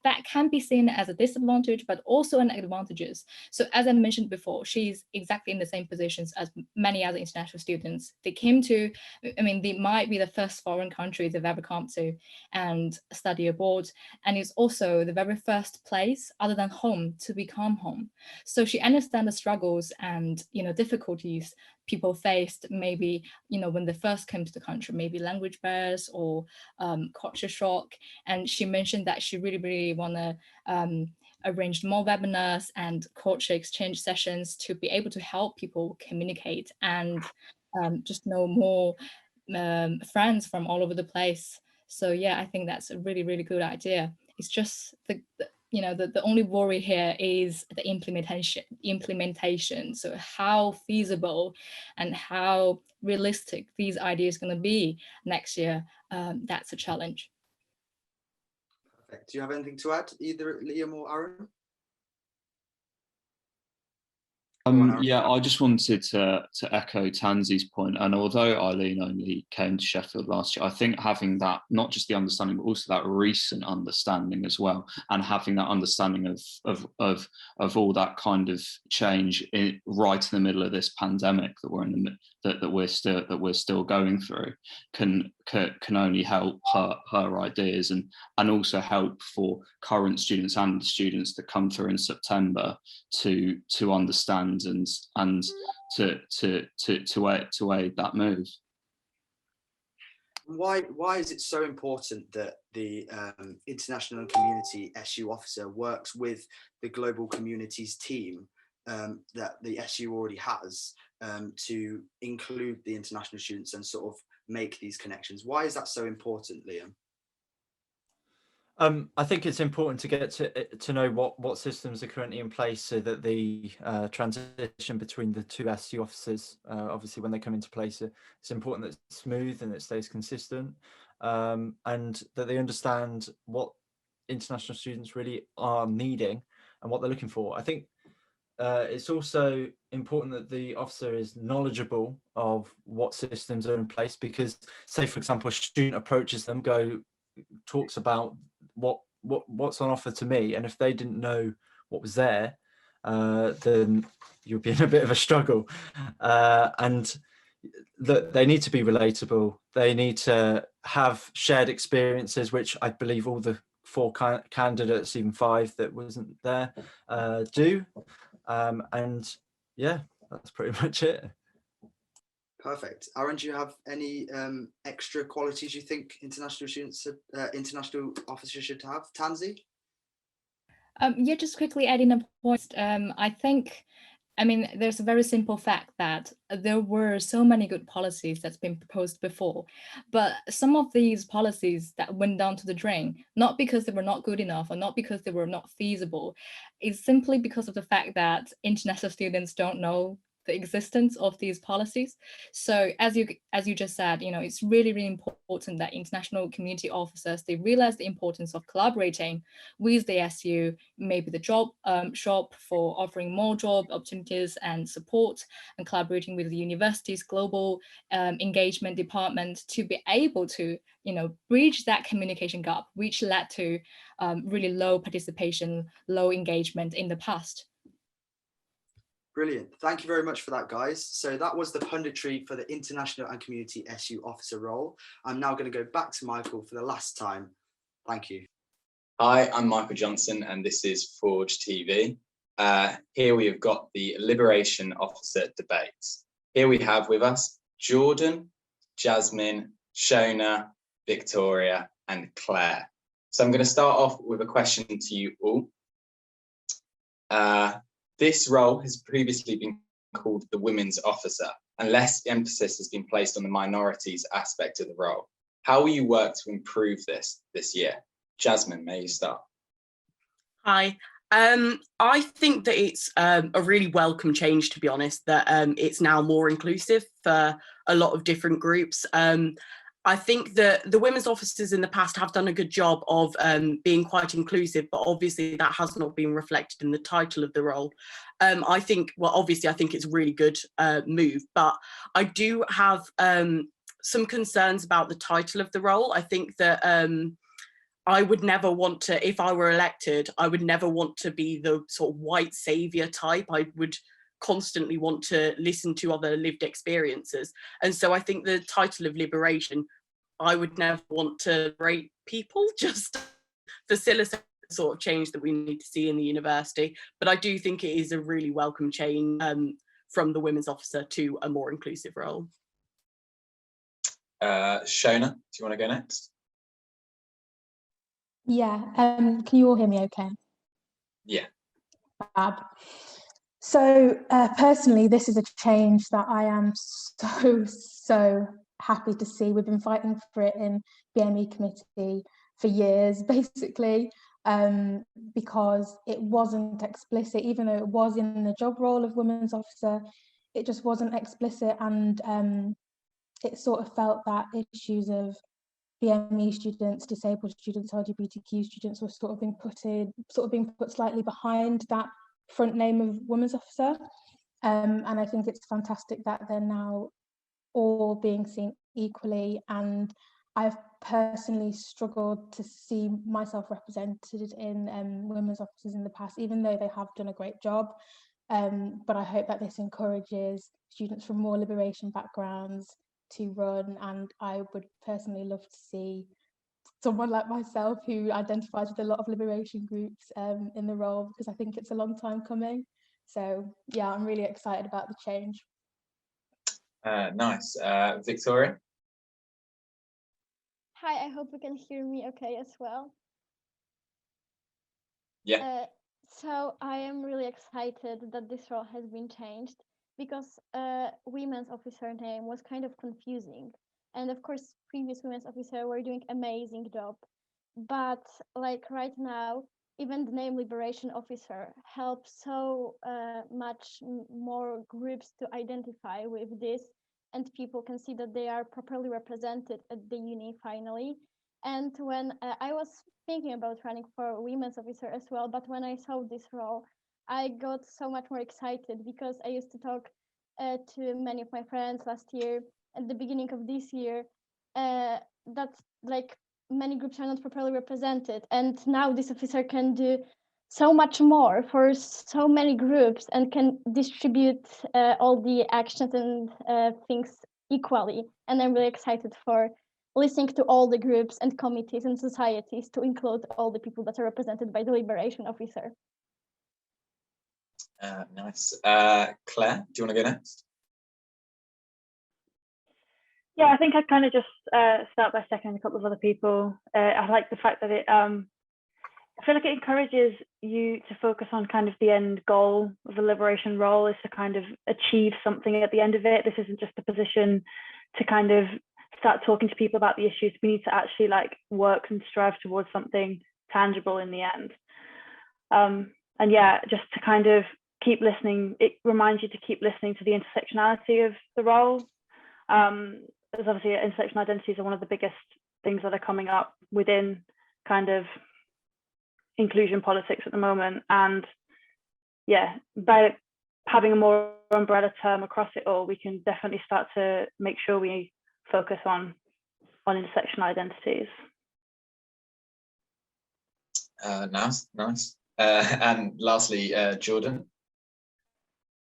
Speaker 15: That can be seen as a disadvantage, but also an advantage. So as I mentioned before, she's exactly in the same positions as many other international students. They came to, they might be the first foreign country they've ever come to and study abroad. And it's also the very first place other than home to become home. So she understands the struggles and, difficulties people faced, maybe, when they first came to the country, maybe language barriers or culture shock. And she mentioned that she really want to arrange more webinars and culture exchange sessions to be able to help people communicate and just know more friends from all over the place. So yeah, I think that's a really good idea. It's just you know, the only worry here is the implementation. So how feasible and how realistic these ideas are going to be next year, that's a challenge.
Speaker 13: Perfect. Do you have anything to add, either Liam or Aaron?
Speaker 14: Yeah, I just wanted to echo Tanzi's point, and although Eileen only came to Sheffield last year, I think having that, not just the understanding, but also that recent understanding as well, and having that understanding of all that kind of change right in the middle of this pandemic that we're in that we're still going through, can only help her ideas, and also help for current students and the students that come through in September to understand and to aid that move.
Speaker 13: Why is it so important that the international and community SU officer works with the global communities team that the SU already has to include the international students and sort of make these connections? Why is that so important, Liam?
Speaker 16: I think it's important to get to know what systems are currently in place, so that the transition between the two SU officers, obviously when they come into place, it's important that it's smooth and it stays consistent, and that they understand what international students really are needing and what they're looking for. I think it's also important that the officer is knowledgeable of what systems are in place, because, say for example, a student approaches them, talks about what's on offer to me, and if they didn't know what was there, then you'll be in a bit of a struggle. And that they need to be relatable, they need to have shared experiences, which I believe all the 4 candidates, even 5 that wasn't there, do. And yeah, that's pretty much it.
Speaker 13: Perfect. Aaron, do you have any extra qualities you think international officers should have? Tanzi?
Speaker 15: Yeah, just quickly adding a point. I mean, there's a very simple fact that there were so many good policies that's been proposed before, but some of these policies that went down to the drain, not because they were not good enough or not because they were not feasible, is simply because of the fact that international students don't know the existence of these policies. So as you just said, you know, it's really, really important that international community officers, they realize the importance of collaborating with the SU, maybe the job shop for offering more job opportunities and support, and collaborating with the university's global engagement department to be able to, you know, bridge that communication gap, which led to really low participation, low engagement in the past.
Speaker 13: Brilliant. Thank you very much for that, guys. So that was the punditry for the international and community SU officer role. I'm now going to go back to Michael for the last time. Thank you.
Speaker 1: Hi, I'm Michael Johnson, and this is Forge TV. Here we have got the Liberation Officer debates. Here we have with us Jordan, Jasmin, Shona, Wiktoria, and Clare. So I'm going to start off with a question to you all. This role has previously been called the Women's Officer, and less emphasis has been placed on the minorities aspect of the role. How will you work to improve this year? Jasmin, may you start?
Speaker 17: Hi. I think that it's a really welcome change, to be honest, that it's now more inclusive for a lot of different groups. I think that the women's officers in the past have done a good job of being quite inclusive, but obviously that has not been reflected in the title of the role. I think it's a really good move, but I do have some concerns about the title of the role. I think that I would never want to, if I were elected, I would never want to be the sort of white savior type. I would constantly want to listen to other lived experiences. And so I think the title of Liberation, I would never want to rate people, just facilitate the sort of change that we need to see in the university. But I do think it is a really welcome change from the women's officer to a more inclusive role.
Speaker 1: Shona, do you want to go next?
Speaker 18: Yeah, can you all hear me okay?
Speaker 1: Yeah.
Speaker 18: Fab. So personally, this is a change that I am so happy to see. We've been fighting for it in BME committee for years, basically. because it wasn't explicit, even though it was in the job role of women's officer, it just wasn't explicit, and it sort of felt that issues of BME students, disabled students, LGBTQ students were sort of being put slightly behind that front name of women's officer. And I think it's fantastic that they're now all being seen equally, and I've personally struggled to see myself represented in women's officers in the past, even though they have done a great job. But I hope that this encourages students from more liberation backgrounds to run, and I would personally love to see someone like myself who identifies with a lot of liberation groups in the role, because I think it's a long time coming. So yeah, I'm really excited about the change.
Speaker 1: Nice. Wiktoria?
Speaker 19: Hi, I hope you can hear me okay as well.
Speaker 1: Yeah.
Speaker 19: So I am really excited that this role has been changed, because women's officer name was kind of confusing. And of course, previous women's officer were doing amazing job. But like right now, even the name liberation officer helps so much more groups to identify with this, and people can see that they are properly represented at the uni finally. And when I was thinking about running for women's officer as well, but when I saw this role, I got so much more excited, because I used to talk to many of my friends last year, at the beginning of this year, that like many groups are not properly represented, and now this officer can do so much more for so many groups and can distribute all the actions and things equally. And I'm really excited for listening to all the groups and committees and societies to include all the people that are represented by the liberation officer.
Speaker 1: Nice. Claire, do you want to go next?
Speaker 20: Yeah, I think I'd kind of just start by seconding a couple of other people. I like the fact that I feel like it encourages you to focus on kind of the end goal of the liberation role, is to kind of achieve something at the end of it. This isn't just a position to kind of start talking to people about the issues. We need to actually like work and strive towards something tangible in the end. And yeah, just to kind of keep listening, it reminds you to keep listening to the intersectionality of the role. There's obviously intersectional identities are one of the biggest things that are coming up within kind of inclusion politics at the moment. And yeah, by having a more umbrella term across it all, we can definitely start to make sure we focus on intersectional identities.
Speaker 1: Nice. And lastly, Jordan.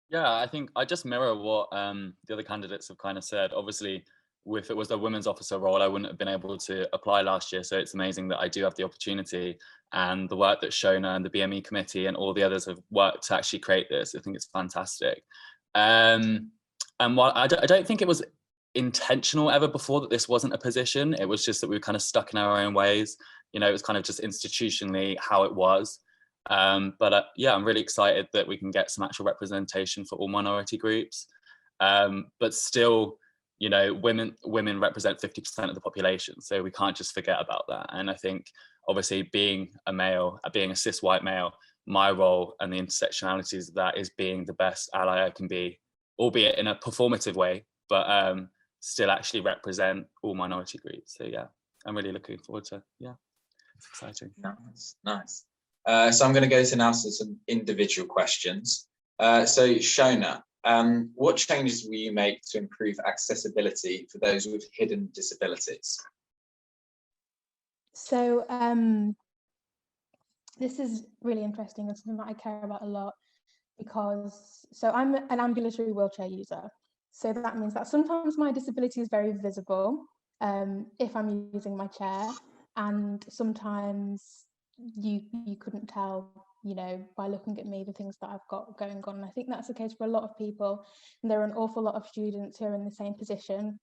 Speaker 21: Yeah, I think I just mirror what the other candidates have kind of said. Obviously, if it was a women's officer role, I wouldn't have been able to apply last year. So it's amazing that I do have the opportunity, and the work that Shona and the BME committee and all the others have worked to actually create this. I think it's fantastic. And while I don't think it was intentional ever before that this wasn't a position, it was just that we were kind of stuck in our own ways. You know, it was kind of just institutionally how it was. But yeah, I'm really excited that we can get some actual representation for all minority groups. But still, you know, women represent 50% of the population, so we can't just forget about that. And I think obviously being a male, being a cis white male, my role and the intersectionalities of that is being the best ally I can be, albeit in a performative way, but still actually represent all minority groups. So yeah, I'm really looking forward to, yeah, it's exciting.
Speaker 1: Nice. So I'm going to go to now some individual questions. So Shona, what changes will you make to improve accessibility for those with hidden disabilities?
Speaker 18: So this is really interesting and something that I care about a lot, because I'm an ambulatory wheelchair user. So that means that sometimes my disability is very visible if I'm using my chair, and sometimes you couldn't tell, you know, by looking at me, the things that I've got going on. And I think that's the case for a lot of people, and there are an awful lot of students who are in the same position.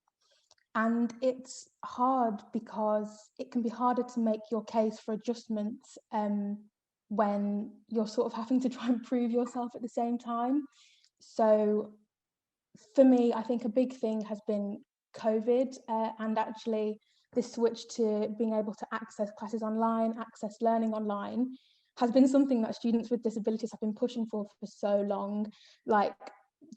Speaker 18: And it's hard because it can be harder to make your case for adjustments when you're sort of having to try and prove yourself at the same time. So for me, I think a big thing has been COVID, and actually this switch to being able to access classes online, access learning online, has been something that students with disabilities have been pushing for so long, like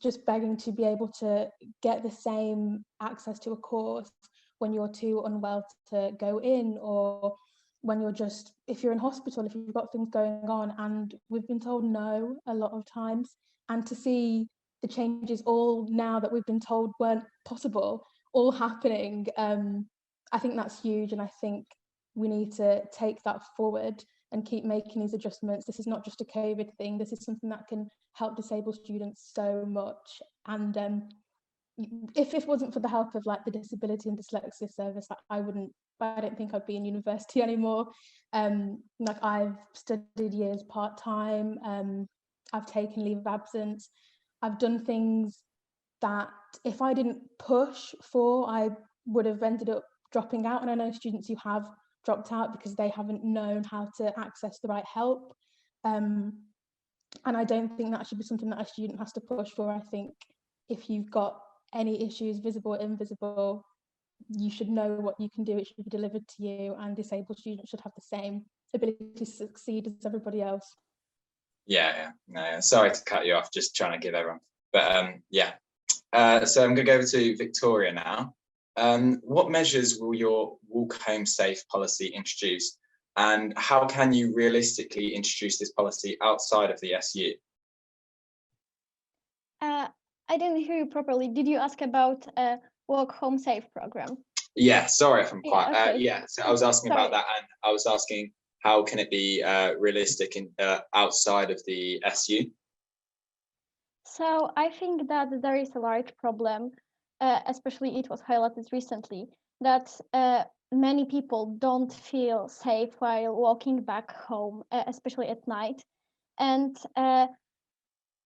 Speaker 18: just begging to be able to get the same access to a course when you're too unwell to go in, or when you're just, if you're in hospital, if you've got things going on. And we've been told no a lot of times. And to see the changes all now that we've been told weren't possible, all happening, I think that's huge. And I think we need to take that forward and keep making these adjustments. This is not just a COVID thing. This is something that can help disabled students so much. And if it wasn't for the help of like the Disability and Dyslexia Service, I don't think I'd be in university anymore. Like I've studied years part-time, I've taken leave of absence, I've done things that if I didn't push for, I would have ended up dropping out. And I know students who have dropped out because they haven't known how to access the right help. And I don't think that should be something that a student has to push for. I think if you've got any issues, visible or invisible, you should know what you can do. It should be delivered to you, and disabled students should have the same ability to succeed as everybody else.
Speaker 1: No, sorry to cut you off, just trying to give everyone, but so I'm going to go over to Wiktoria now. What measures will your walk home safe policy introduce, and how can you realistically introduce this policy outside of the SU?
Speaker 19: I didn't hear you properly. Did you ask about a walk home safe program?
Speaker 1: Yeah, sorry if I'm quiet.
Speaker 19: Okay.
Speaker 1: So I was asking about that, and I was asking how can it be realistic in outside of the SU?
Speaker 19: So I think that there is a large problem, especially it was highlighted recently, that many people don't feel safe while walking back home, especially at night. And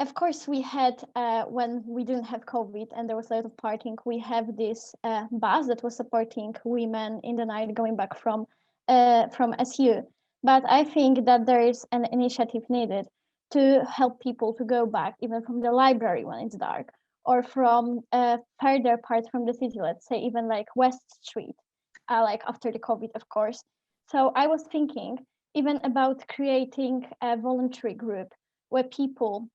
Speaker 19: of course, we had, when we didn't have COVID and there was a lot of partying, we have this bus that was supporting women in the night going back from SU. But I think that there is an initiative needed to help people to go back, even from the library when it's dark, or from further parts from the city, let's say even like West Street, like after the COVID, of course. So I was thinking even about creating a voluntary group where people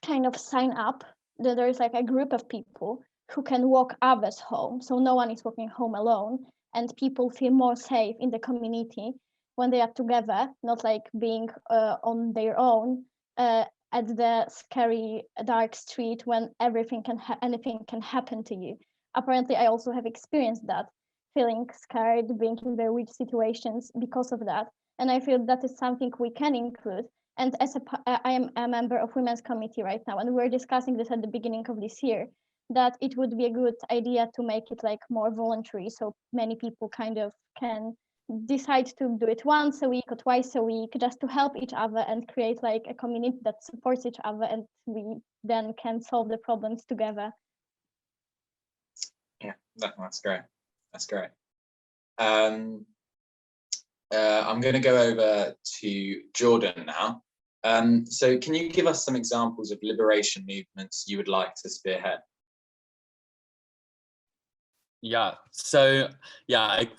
Speaker 19: kind of sign up, that there's like a group of people who can walk others home, so no one is walking home alone, and people feel more safe in the community when they are together, not like being on their own at the scary dark street when anything can happen to you. Apparently, I also have experienced that, feeling scared, being in very weird situations because of that. And I feel that is something we can include. And as I am a member of Women's Committee right now, and we're discussing this at the beginning of this year, that it would be a good idea to make it like more voluntary, so many people kind of can decide to do it once a week or twice a week, just to help each other and create like a community that supports each other, and we then can solve the problems together.
Speaker 1: Yeah, that's great. That's great. I'm going to go over to Jordan now. So can you give us some examples of liberation movements you would like to spearhead?
Speaker 21: Yeah, so yeah, I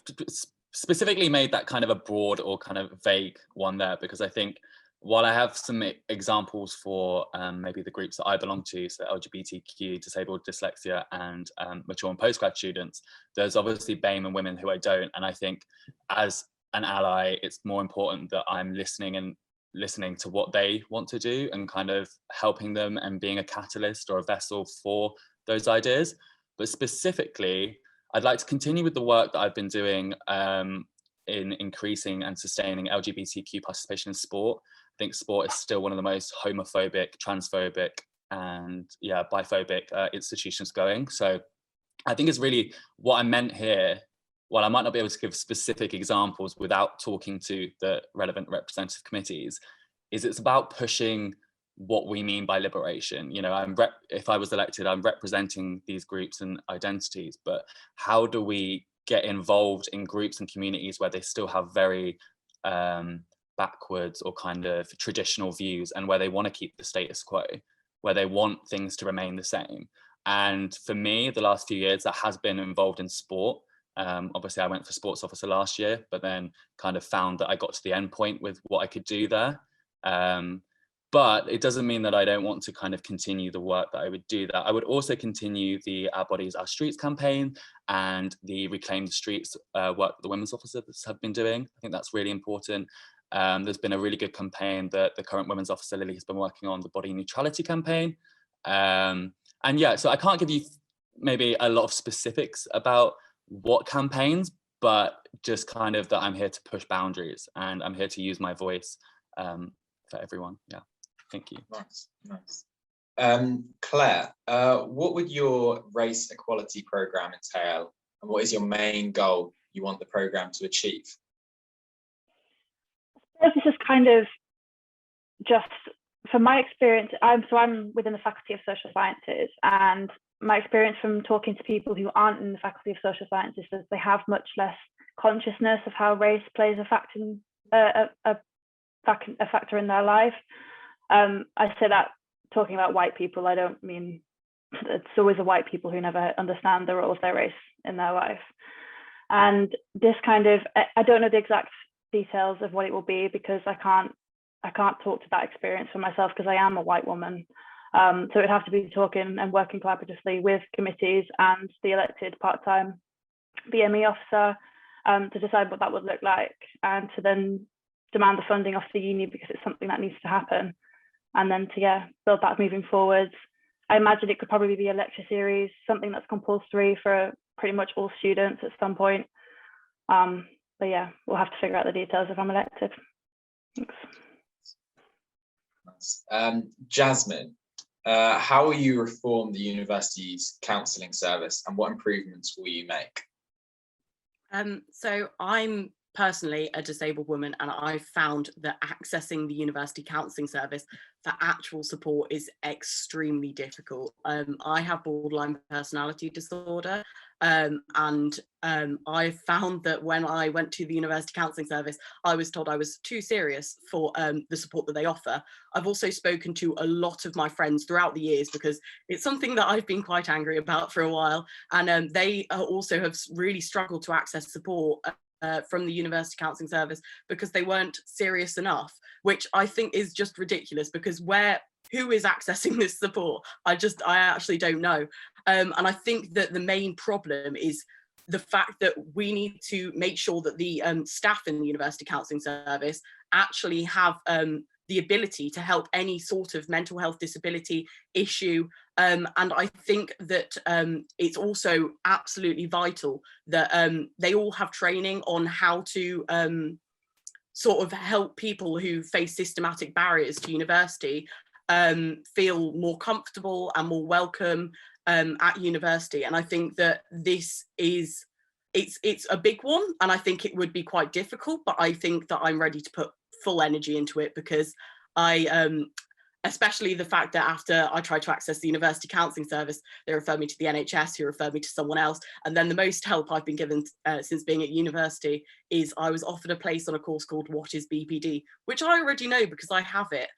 Speaker 21: specifically made that kind of a broad or kind of vague one there, because I think while I have some examples for maybe the groups that I belong to, so LGBTQ, disabled, dyslexia, and mature and postgrad students, there's obviously BAME and women who I don't. And I think as an ally, it's more important that I'm listening to what they want to do and kind of helping them and being a catalyst or a vessel for those ideas. But specifically, I'd like to continue with the work that I've been doing in increasing and sustaining LGBTQ participation in sport. I think sport is still one of the most homophobic, transphobic, and biphobic institutions going. So I think it's really what I meant here. While I might not be able to give specific examples without talking to the relevant representative committees, it's about pushing what we mean by liberation. You know, if I was elected, I'm representing these groups and identities, but how do we get involved in groups and communities where they still have very backwards or kind of traditional views, and where they want to keep the status quo, where they want things to remain the same? And for me, the last few years, that has been involved in sport. Obviously, I went for sports officer last year, but then kind of found that I got to the end point with what I could do there. But it doesn't mean that I don't want to kind of continue the work that I would do that. I would also continue the Our Bodies, Our Streets campaign and the Reclaim the Streets work that the women's officers have been doing. I think that's really important. There's been a really good campaign that the current women's officer, Lily, has been working on, the body neutrality campaign. And yeah, so I can't give you maybe a lot of specifics about what campaigns, but just kind of that I'm here to push boundaries and I'm here to use my voice for everyone. Yeah. Thank you.
Speaker 1: Nice. Claire, what would your race equality program entail, and what is your main goal you want the program to achieve?
Speaker 20: This is kind of just from my experience. I'm within the Faculty of Social Sciences, and my experience from talking to people who aren't in the Faculty of Social Sciences is they have much less consciousness of how race plays a factor in their life. I say that talking about white people, I don't mean it's always the white people who never understand the role of their race in their life. And this kind of, I don't know the exact details of what it will be because I can't talk to that experience for myself because I am a white woman. So it'd have to be talking and working collaboratively with committees and the elected part-time BME officer to decide what that would look like and to then demand the funding off the uni because it's something that needs to happen. And then to build that moving forwards. I imagine it could probably be a lecture series, something that's compulsory for pretty much all students at some point. But yeah, we'll have to figure out the details if I'm elected. Thanks.
Speaker 1: Nice. Jasmin, how will you reform the university's counselling service and what improvements will you make?
Speaker 17: So I'm personally a disabled woman, and I've found that accessing the university counselling service for actual support is extremely difficult. I have borderline personality disorder, and I found that when I went to the university counselling service, I was told I was too serious for the support that they offer. I've also spoken to a lot of my friends throughout the years because it's something that I've been quite angry about for a while, and they also have really struggled to access support from the university counselling service because they weren't serious enough, which I think is just ridiculous because who is accessing this support? I actually don't know. And I think that the main problem is the fact that we need to make sure that the staff in the university counselling service actually have the ability to help any sort of mental health disability issue. And I think that it's also absolutely vital that they all have training on how to sort of help people who face systematic barriers to university feel more comfortable and more welcome at university. And I think that this is, it's a big one, and I think it would be quite difficult, but I think that I'm ready to put full energy into it because especially the fact that after I tried to access the university counselling service, they referred me to the NHS, who referred me to someone else. And then the most help I've been given since being at university is I was offered a place on a course called What is BPD, which I already know because I have it.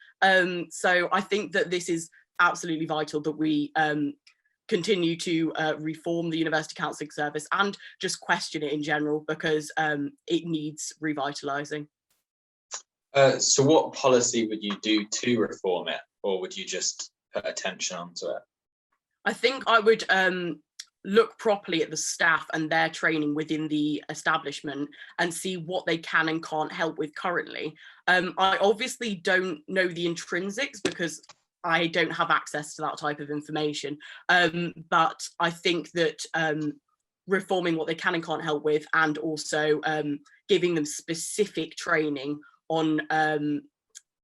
Speaker 17: So I think that this is absolutely vital that we continue to reform the university counselling service and just question it in general because it needs revitalising.
Speaker 1: So what policy would you do to reform it, or would you just put attention onto it?
Speaker 17: I think I would look properly at the staff and their training within the establishment and see what they can and can't help with currently. I obviously don't know the intrinsics because I don't have access to that type of information, but I think that reforming what they can and can't help with, and also giving them specific training on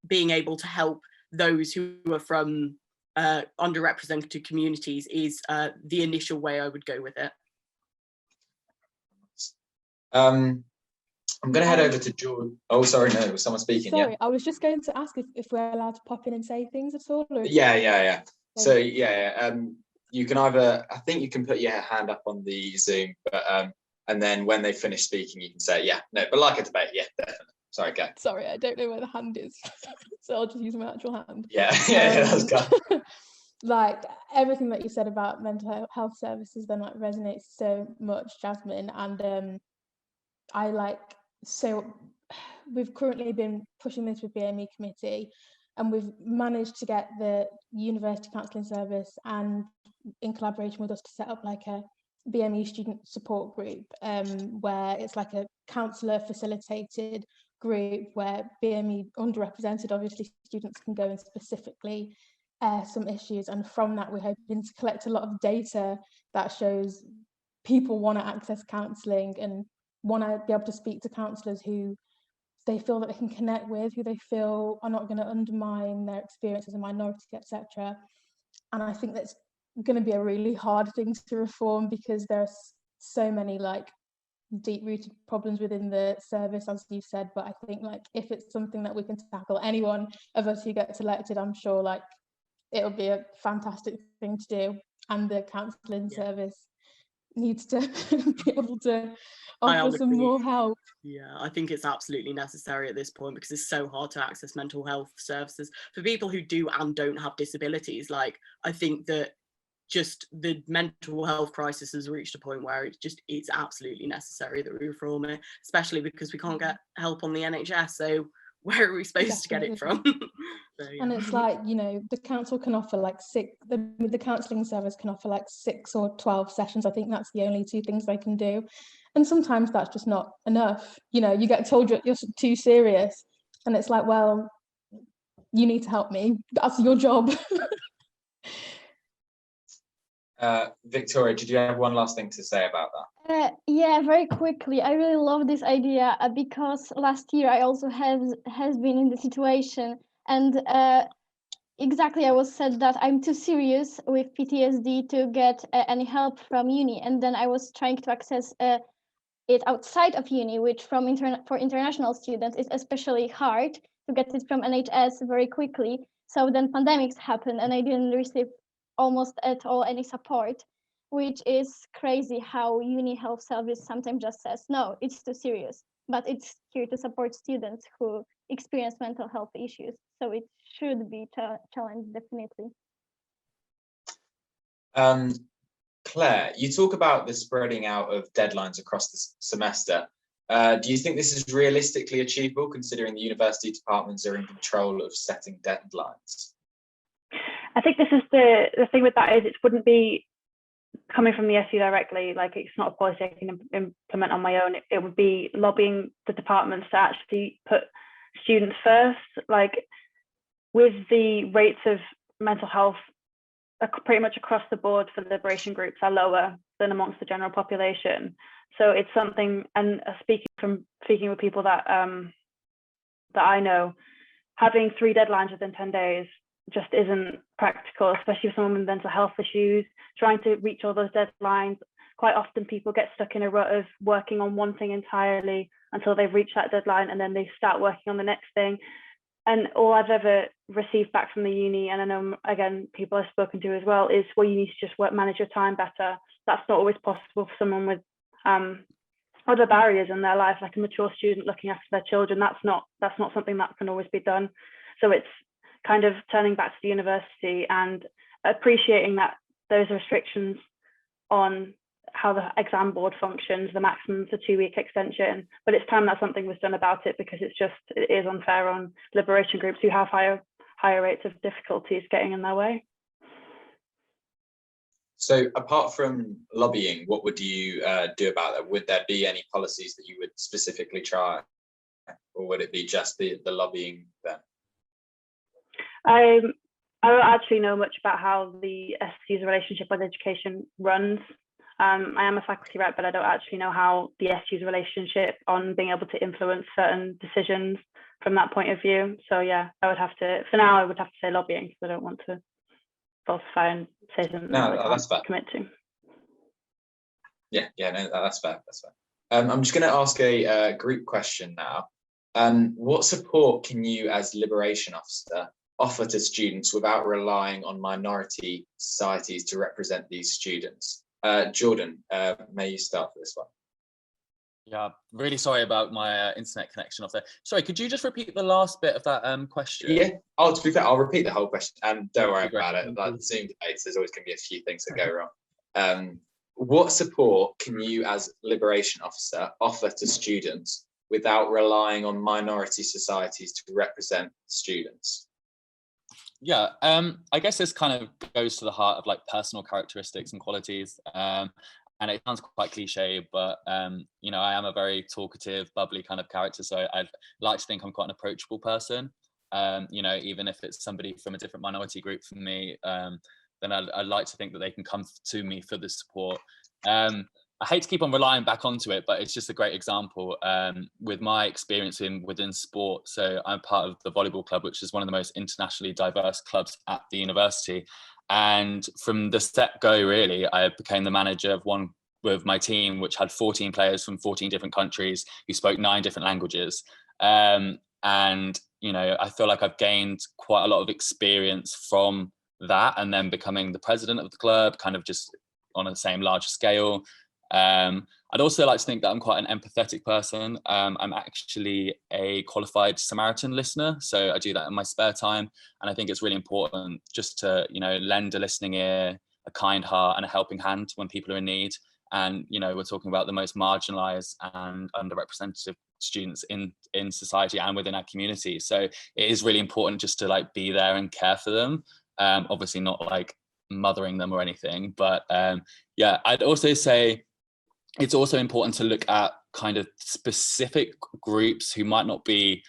Speaker 17: being able to help those who are from underrepresented communities is the initial way I would go with it.
Speaker 1: I'm going to head over to George. Oh, sorry, no, was someone speaking?
Speaker 18: Sorry,
Speaker 1: yeah.
Speaker 18: I was just going to ask if we're allowed to pop in and say things at all. Or
Speaker 1: Yeah. So you can either, I think you can put your hand up on the Zoom, but and then when they finish speaking, you can say no, but like a debate, definitely. Sorry, go.
Speaker 18: Sorry, I don't know where the hand is, so I'll just use my actual hand.
Speaker 1: Yeah, that's good.
Speaker 18: like everything that you said about mental health services then like resonates so much, Jasmin. And we've currently been pushing this with BME committee, and we've managed to get the University Counselling Service and in collaboration with us to set up like a BME student support group, where it's like a counsellor facilitated group where BME underrepresented obviously students can go and specifically some issues, and from that we're hoping to collect a lot of data that shows people want to access counselling and want to be able to speak to counsellors who they feel that they can connect with, who they feel are not going to undermine their experience as a minority, etc. And I think that's going to be a really hard thing to reform, because there's so many like deep-rooted problems within the service, as you said. But I think like if it's something that we can tackle, any one of us who gets elected, I'm sure like it'll be a fantastic thing to do, and the counselling service needs to be able to offer some more help.
Speaker 17: Yeah, I think it's absolutely necessary at this point, because it's so hard to access mental health services for people who do and don't have disabilities. Like, I think that just the mental health crisis has reached a point where it's absolutely necessary that we reform it, especially because we can't get help on the NHS. So where are we supposed to get it from? So, yeah.
Speaker 18: And it's like, you know, the council can offer like the counselling service can offer like 6 or 12 sessions. I think that's the only 2 things they can do. And sometimes that's just not enough. You know, you get told you're too serious, and it's like, well, you need to help me. That's your job.
Speaker 1: Wiktoria, did you have one last thing to say about that?
Speaker 19: Yeah, very quickly. I really love this idea because last year I also has been in the situation, and exactly I was said that I'm too serious with PTSD to get any help from uni, and then I was trying to access it outside of uni, which for international students is especially hard to get it from NHS very quickly. So then pandemics happened, and I didn't receive almost at all any support, which is crazy how uni health service sometimes just says, no, it's too serious, but it's here to support students who experience mental health issues. So it should be challenged, definitely.
Speaker 1: Claire, you talk about the spreading out of deadlines across the semester. Do you think this is realistically achievable, considering the university departments are in control of setting deadlines?
Speaker 20: I think this is the thing with that is it wouldn't be coming from the SU directly. Like, it's not a policy I can implement on my own. It would be lobbying the departments to actually put students first. Like, with the rates of mental health pretty much across the board for the liberation groups are lower than amongst the general population. So it's something, and speaking with people that I know, having 3 deadlines within 10 days just isn't practical, especially for someone with mental health issues, trying to reach all those deadlines. Quite often people get stuck in a rut of working on one thing entirely until they've reached that deadline, and then they start working on the next thing. And all I've ever received back from the uni, and I know, again, people I've spoken to as well, is, well, you need to just manage your time better. That's not always possible for someone with other barriers in their life, like a mature student looking after their children. That's not something that can always be done. So it's kind of turning back to the university and appreciating that those restrictions on how the exam board functions, the maximum for 2-week extension, but it's time that something was done about it, because it is unfair on liberation groups who have higher rates of difficulties getting in their way.
Speaker 1: So apart from lobbying, what would you do about that? Would there be any policies that you would specifically try, or would it be just the lobbying then?
Speaker 20: I don't actually know much about how the SU's relationship with education runs. I am a faculty rep, but I don't actually know how the SU's relationship on being able to influence certain decisions from that point of view. So yeah, I would have to say lobbying, because I don't want to falsify and say something that I can't commit to.
Speaker 1: Yeah, no, that's fair. I'm just going to ask a group question now. What support can you, as Liberation Officer, offer to students without relying on minority societies to represent these students? Jordan, may you start for this one?
Speaker 21: Yeah, really sorry about my internet connection off there. Sorry, could you just repeat the last bit of that question?
Speaker 1: Yeah. Oh, to be fair, I'll repeat the whole question. Don't worry about it. Like Zoom debates, there's always going to be a few things that go wrong. What support can you, as Liberation Officer, offer to students without relying on minority societies to represent students?
Speaker 21: Yeah, I guess this kind of goes to the heart of like personal characteristics and qualities. And it sounds quite cliche, but you know, I am a very talkative, bubbly kind of character. So I'd like to think I'm quite an approachable person. You know, even if it's somebody from a different minority group from me, then I'd like to think that they can come to me for the support. I hate to keep on relying back onto it, but it's just a great example with my experience within sport. So I'm part of the volleyball club, which is one of the most internationally diverse clubs at the university. And from the get-go, really, I became the manager of one with my team, which had 14 players from 14 different countries who spoke 9 different languages. And, you know, I feel like I've gained quite a lot of experience from that, and then becoming the president of the club, kind of just on the same larger scale. I'd also like to think that I'm quite an empathetic person. I'm actually a qualified Samaritan listener, so I do that in my spare time, and I think it's really important just to, you know, lend a listening ear, a kind heart, and a helping hand when people are in need. And, you know, we're talking about the most marginalized and underrepresented students in society and within our community. So it is really important just to like be there and care for them. Obviously not like mothering them or anything, but yeah, I'd also say it's also important to look at kind of specific groups who might not be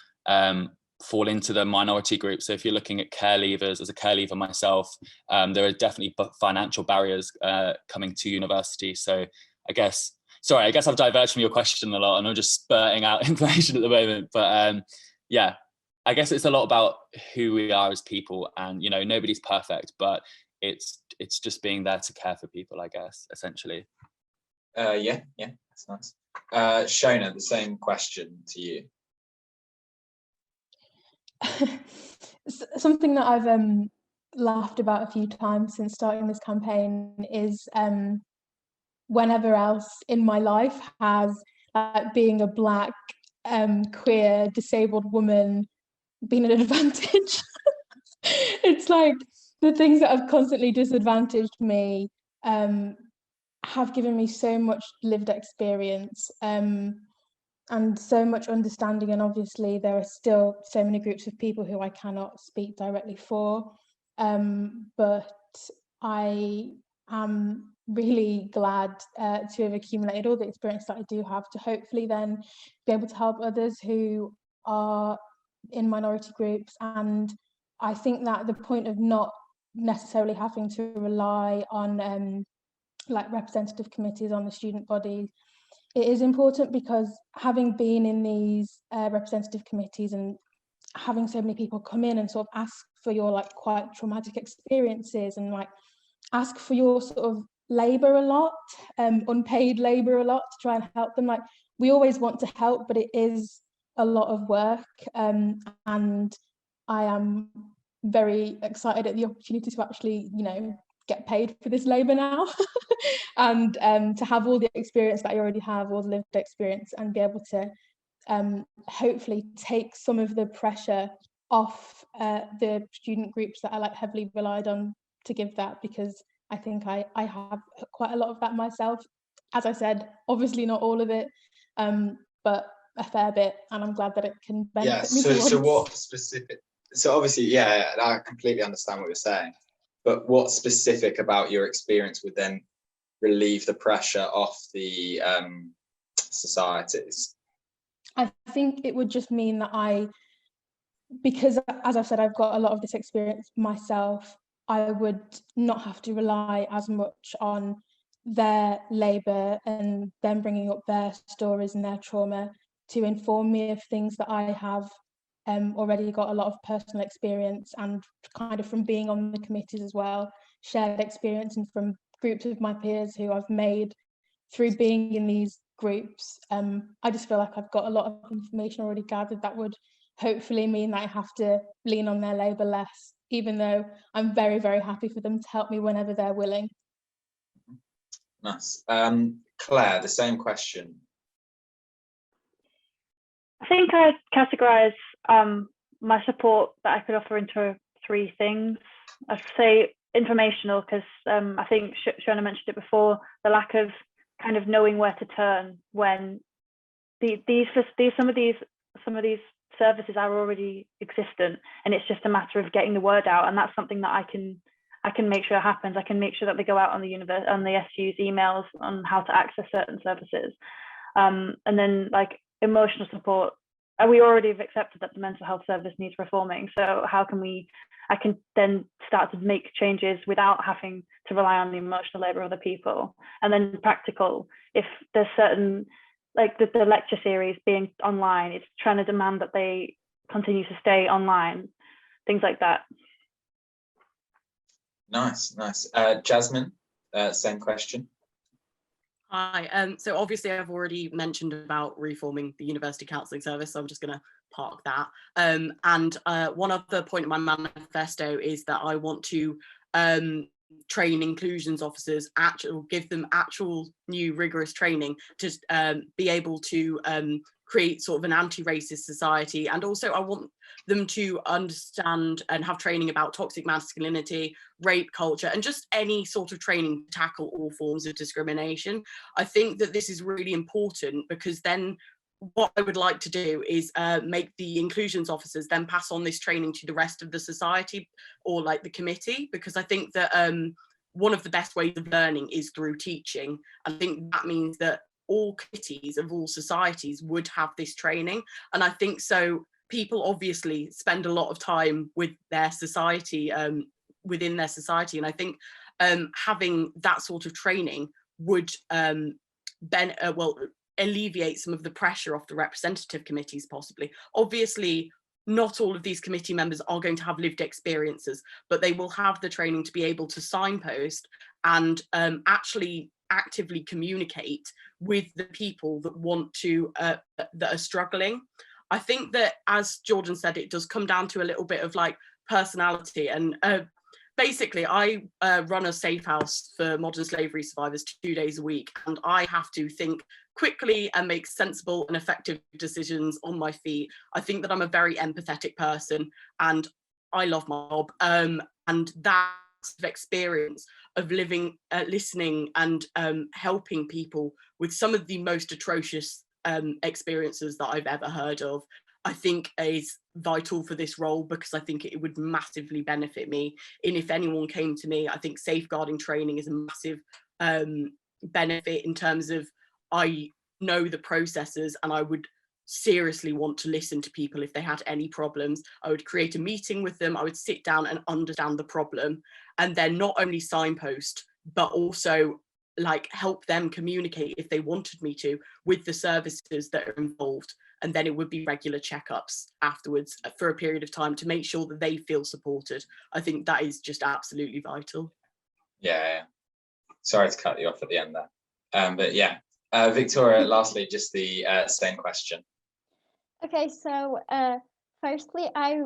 Speaker 21: fall into the minority group. So if you're looking at care leavers, as a care leaver myself, there are definitely financial barriers coming to university. So I guess I've diverged from your question a lot and I'm just spurting out information at the moment. But yeah, I guess it's a lot about who we are as people, and, you know, nobody's perfect, but it's just being there to care for people, I guess, essentially.
Speaker 1: Yeah, that's nice. Shona, the same question to you.
Speaker 18: Something that I've laughed about a few times since starting this campaign is whenever else in my life has being a Black, queer, disabled woman been an advantage. It's like the things that have constantly disadvantaged me have given me so much lived experience and so much understanding, and obviously there are still so many groups of people who I cannot speak directly for, but I am really glad to have accumulated all the experience that I do have to hopefully then be able to help others who are in minority groups. And I think that the point of not necessarily having to rely on like representative committees on the student body, it is important, because having been in these representative committees and having so many people come in and sort of ask for your like quite traumatic experiences and like ask for your sort of labour a lot, unpaid labour a lot, to try and help them. Like, we always want to help, but it is a lot of work, and I am very excited at the opportunity to actually, you know, get paid for this labour now and to have all the experience that I already have, all the lived experience, and be able to hopefully take some of the pressure off the student groups that are like heavily relied on to give that, because I think I have quite a lot of that myself. As I said, obviously not all of it, but a fair bit, and I'm glad that it can benefit me.
Speaker 1: So what specific, so obviously, yeah, I completely understand what you're saying, but what specific about your experience would then relieve the pressure off the societies?
Speaker 18: I think it would just mean that because as I've said, I've got a lot of this experience myself, I would not have to rely as much on their labour and them bringing up their stories and their trauma to inform me of things that I have already got a lot of personal experience, and kind of from being on the committees as well, shared experience, and from groups of my peers who I've made through being in these groups. I just feel like I've got a lot of information already gathered that would hopefully mean that I have to lean on their labour less, even though I'm very, very happy for them to help me whenever they're willing.
Speaker 1: Nice. Claire, the same question.
Speaker 20: I think I categorize my support that I could offer into 3 things. I'd say informational, because I think Shona mentioned it before, the lack of kind of knowing where to turn when some of these services are already existent, and it's just a matter of getting the word out, and that's something that I can make sure happens. I can make sure that they go out on the SU's emails on how to access certain services, and then like emotional support. We already have accepted that the mental health service needs reforming, so how can I can then start to make changes without having to rely on the emotional labor of other people. And then practical, if there's certain, like the lecture series being online, it's trying to demand that they continue to stay online, things like that.
Speaker 1: Nice. Jasmin, same question.
Speaker 17: Hi, so obviously I've already mentioned about reforming the University Counselling Service, so I'm just going to park that. And one other point in my manifesto is that I want to train inclusions officers, give them actual new rigorous training to be able to create sort of an anti-racist society. And also I want them to understand and have training about toxic masculinity, rape culture, and just any sort of training to tackle all forms of discrimination. I think that this is really important, because then what I would like to do is make the inclusions officers then pass on this training to the rest of the society, or like the committee, because I think that one of the best ways of learning is through teaching. I think that means that all committees of all societies would have this training. And I think so people obviously spend a lot of time with their society, within their society. And I think having that sort of training would alleviate some of the pressure off the representative committees, possibly. Obviously, not all of these committee members are going to have lived experiences, but they will have the training to be able to signpost and actually actively communicate with the people that want to, that are struggling. I think that, as Jordan said, it does come down to a little bit of like personality. And basically, I run a safe house for modern slavery survivors 2 days a week, and I have to think quickly and make sensible and effective decisions on my feet. I think that I'm a very empathetic person, and I love my job. And that experience of living, listening, and helping people with some of the most atrocious experiences that I've ever heard of, I think is vital for this role, because I think it would massively benefit me. And if anyone came to me, I think safeguarding training is a massive benefit, in terms of I know the processes, and I would seriously want to listen to people if they had any problems. I would create a meeting with them. I would sit down and understand the problem, and then not only signpost, but also like help them communicate, if they wanted me to, with the services that are involved. And then it would be regular checkups afterwards for a period of time to make sure that they feel supported. I think that is just absolutely vital.
Speaker 1: Yeah. Sorry to cut you off at the end there. But yeah, Wiktoria, lastly, just the same question.
Speaker 19: Okay, so firstly, I,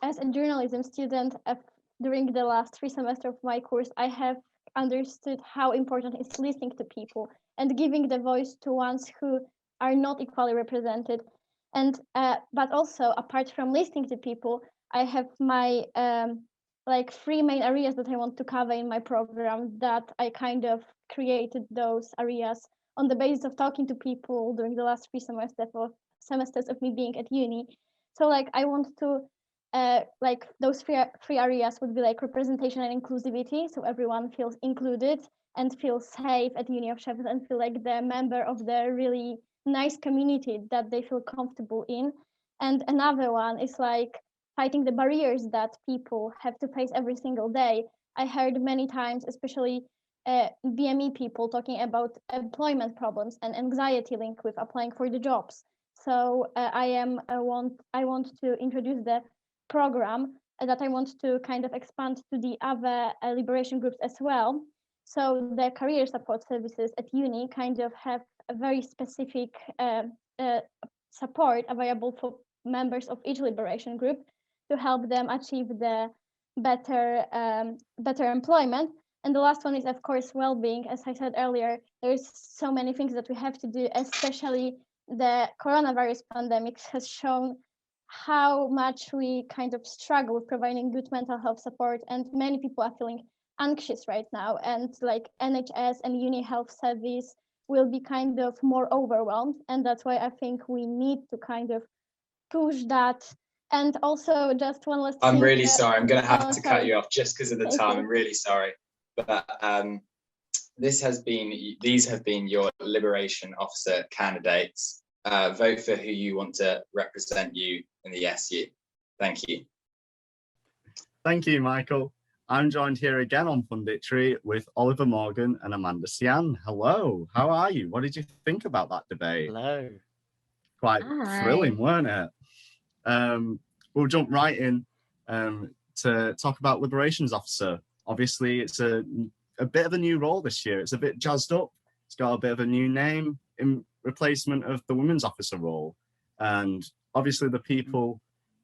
Speaker 19: as a journalism student, during the last 3 semesters of my course, I have understood how important it is listening to people and giving the voice to ones who are not equally represented. And but also, apart from listening to people, I have my like 3 main areas that I want to cover in my program, that I kind of created those areas on the basis of talking to people during the last 3 semesters of me being at uni. So like I want to like those three areas would be like representation and inclusivity, so everyone feels included and feels safe at Uni of Sheffield and feel like they're a member of the really nice community that they feel comfortable in. And another one is like fighting the barriers that people have to face every single day. I heard many times, especially BME people, talking about employment problems and anxiety linked with applying for the jobs. So I want to introduce the program that I want to kind of expand to the other liberation groups as well. So the career support services at uni kind of have a very specific support available for members of each liberation group to help them achieve the better employment. And the last one is, of course, well-being. As I said earlier, there's so many things that we have to do, especially the coronavirus pandemic has shown how much we kind of struggle with providing good mental health support, and many people are feeling anxious right now, and like NHS and uni health service will be kind of more overwhelmed, and that's why I think we need to kind of push that. And also just one last
Speaker 1: I'm
Speaker 19: thing,
Speaker 1: really sorry, I'm going to have to cut
Speaker 19: sorry.
Speaker 1: you off just because of the
Speaker 19: Thank
Speaker 1: time.
Speaker 19: you.
Speaker 1: I'm really sorry, but these have been your Liberation Officer candidates. Vote for who you want to represent you in the SU. Thank you.
Speaker 5: Thank you, Michael. I'm joined here again on Punditry with Oliver Morgan and Amanda Sian. Hello, how are you? What did you think about that debate?
Speaker 22: Hello.
Speaker 5: Quite
Speaker 22: Hi.
Speaker 5: thrilling, weren't it? We'll jump right in to talk about Liberations Officer. Obviously, it's a bit of a new role this year. It's a bit jazzed up. It's got a bit of a new name in replacement of the Women's Officer role. And obviously the people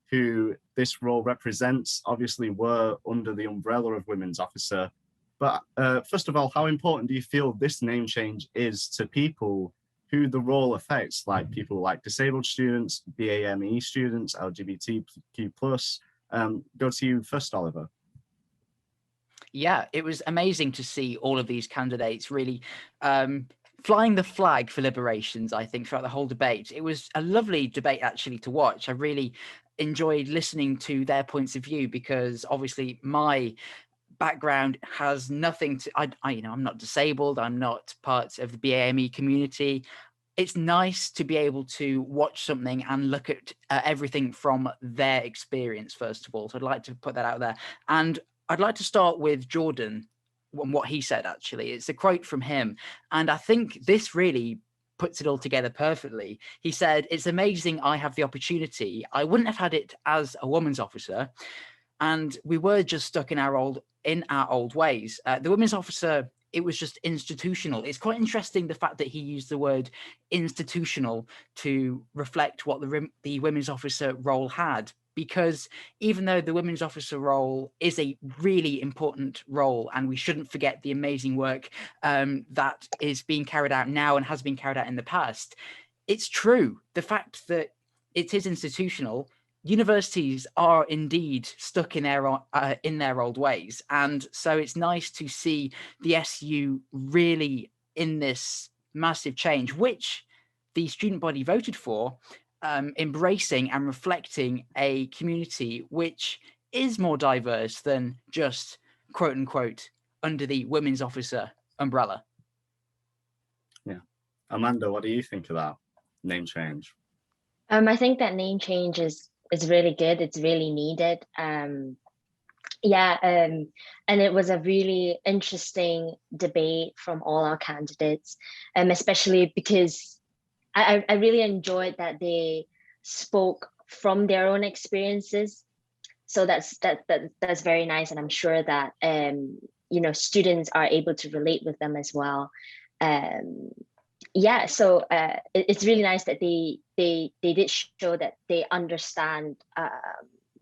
Speaker 5: who this role represents obviously were under the umbrella of Women's Officer. But first of all, how important do you feel this name change is to people who the role affects, like people like disabled students, BAME students, LGBTQ+? Go to you first, Oliver.
Speaker 7: Yeah, it was amazing to see all of these candidates really flying the flag for Liberations, I think, throughout the whole debate. It was a lovely debate actually to watch. I really enjoyed listening to their points of view, because obviously my background has nothing to, I'm not disabled, I'm not part of the BAME community. It's nice to be able to watch something and look at everything from their experience, first of all. So I'd like to put that out there. And I'd like to start with Jordan and what he said, actually. It's a quote from him. And I think this really puts it all together perfectly. He said, "It's amazing I have the opportunity. I wouldn't have had it as a women's officer. And we were just stuck in our old ways. The women's officer, it was just institutional." It's quite interesting, the fact that he used the word institutional to reflect what the women's officer role had, because even though the women's officer role is a really important role, and we shouldn't forget the amazing work that is being carried out now and has been carried out in the past, it's true. The fact that it is institutional, universities are indeed stuck in their old ways. And so it's nice to see the SU really in this massive change, which the student body voted for, embracing and reflecting a community which is more diverse than just quote unquote under the women's officer umbrella.
Speaker 5: Yeah. Amanda, what do you think of that name change?
Speaker 8: I think that name change is really good. It's really needed. And it was a really interesting debate from all our candidates, especially because I really enjoyed that they spoke from their own experiences. So that's very nice, and I'm sure that students are able to relate with them as well. So it's really nice that they did show that they understand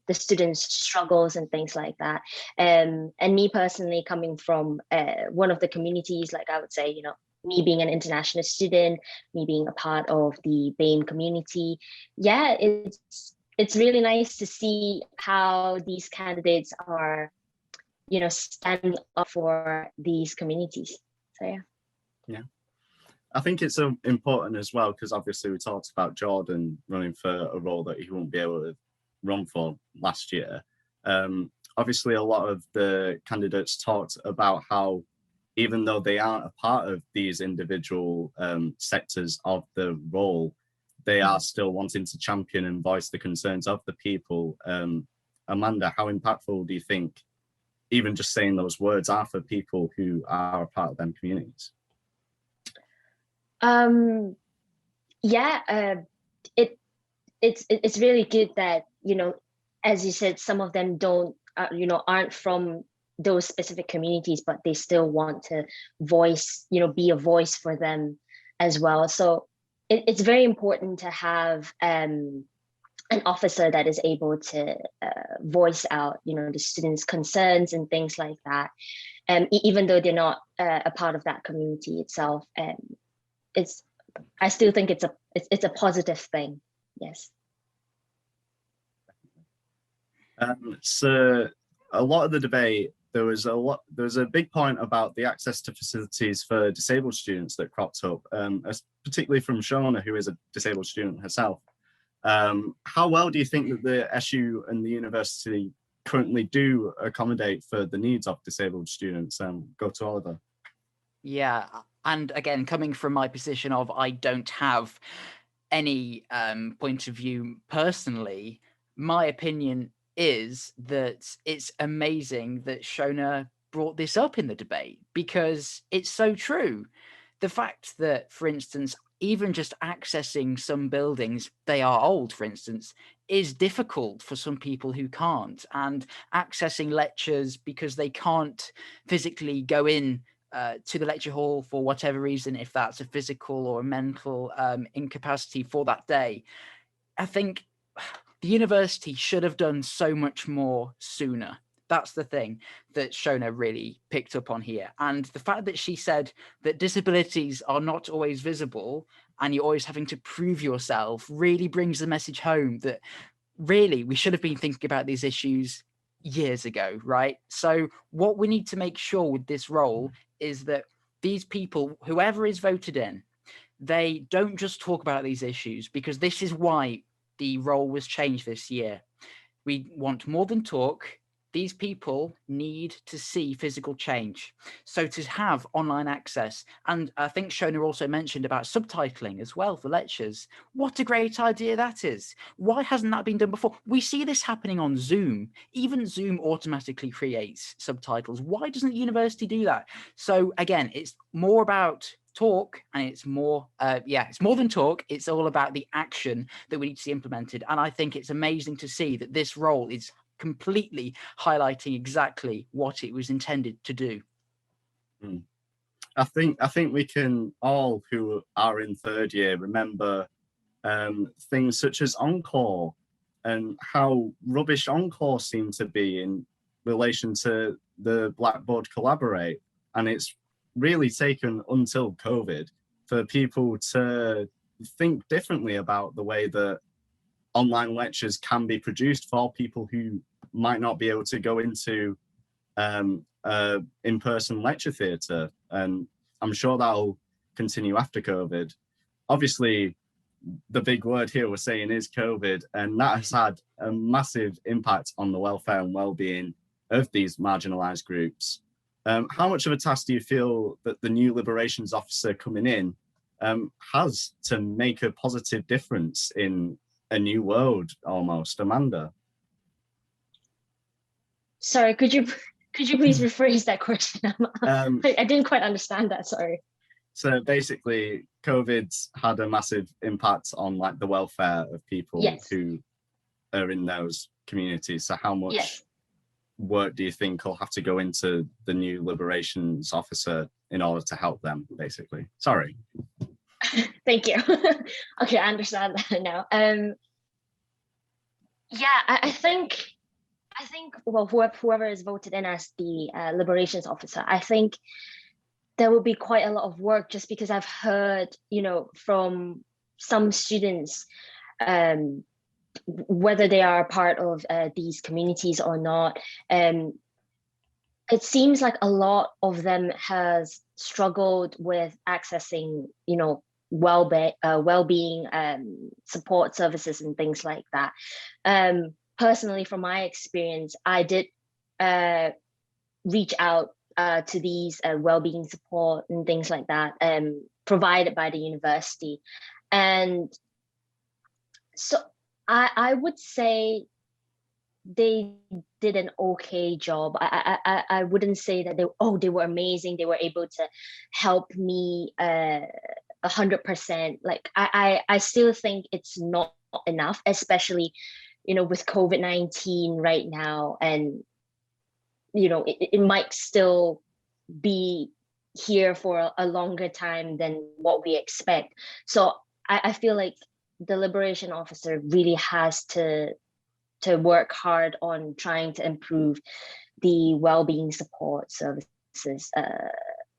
Speaker 8: the students' struggles and things like that. And me personally, coming from one of the communities, like I would say, me being an international student, me being a part of the BAME community, it's really nice to see how these candidates are, standing up for these communities. So
Speaker 5: yeah. I think it's important as well, because obviously we talked about Jordan running for a role that he won't be able to run for last year. Obviously, a lot of the candidates talked about how, even though they aren't a part of these individual sectors of the role, they are still wanting to champion and voice the concerns of the people. Amanda, how impactful do you think even just saying those words are for people who are a part of them communities?
Speaker 8: It's really good that, as you said, some of them aren't from those specific communities, but they still want to voice, be a voice for them as well. So it's very important to have an officer that is able to voice out, the students' concerns and things like that. Even though they're not a part of that community itself. It's I still think it's a positive thing. Yes.
Speaker 5: So a lot of the debate, there was a big point about the access to facilities for disabled students that cropped up, particularly from Shona, who is a disabled student herself. How well do you think that the SU and the university currently do accommodate for the needs of disabled students? Go to Oliver.
Speaker 7: Yeah, and again, coming from my position of I don't have any point of view personally, my opinion is that it's amazing that Shona brought this up in the debate, because it's so true. The fact that, for instance, even just accessing some buildings, they are old, for instance, is difficult for some people who can't, and accessing lectures because they can't physically go in to the lecture hall for whatever reason, if that's a physical or a mental incapacity for that day. I think the university should have done so much more sooner. That's the thing that Shona really picked up on here. And the fact that she said that disabilities are not always visible and you're always having to prove yourself really brings the message home that really we should have been thinking about these issues years ago, right? So what we need to make sure with this role is that these people, whoever is voted in, they don't just talk about these issues, because this is why the role was changed this year. We want more than talk. These people need to see physical change. So to have online access, and I think Shona also mentioned about subtitling as well for lectures. What a great idea that is. Why hasn't that been done before? We see this happening on Zoom. Even Zoom automatically creates subtitles. Why doesn't the university do that? So again, it's more about talk, and it's more it's more than talk. It's all about the action that we need to see implemented. And I think it's amazing to see that this role is completely highlighting exactly what it was intended to do.
Speaker 5: I think we can all, who are in third year, remember things such as Encore and how rubbish Encore seemed to be in relation to the Blackboard Collaborate. And it's really taken until COVID for people to think differently about the way that online lectures can be produced for people who might not be able to go into in-person lecture theatre. And I'm sure that'll continue after COVID. Obviously, the big word here we're saying is COVID, and that has had a massive impact on the welfare and well-being of these marginalised groups. How much of a task do you feel that the new Liberations Officer coming in has to make a positive difference in a new world almost? Amanda?
Speaker 8: Sorry, could you please rephrase that question? I didn't quite understand that, sorry.
Speaker 5: So basically, COVID's had a massive impact on like the welfare of people who are in those communities. So how much work do you think will have to go into the new Liberations Officer in order to help them, basically? Sorry.
Speaker 8: Thank you. Okay, I understand that now. I think well, whoever is voted in as the Liberations Officer, I think there will be quite a lot of work, just because I've heard, from some students, whether they are part of these communities or not, it seems like a lot of them has struggled with accessing, well-being support services and things like that. Personally, from my experience, I did reach out to these well-being support and things like that provided by the university. And so I would say they did an okay job. I wouldn't say that they were amazing. They were able to help me 100%. Like I still think it's not enough, especially with COVID-19 right now, and it might still be here for a longer time than what we expect. So I feel like the Liberation Officer really has to work hard on trying to improve the well-being support services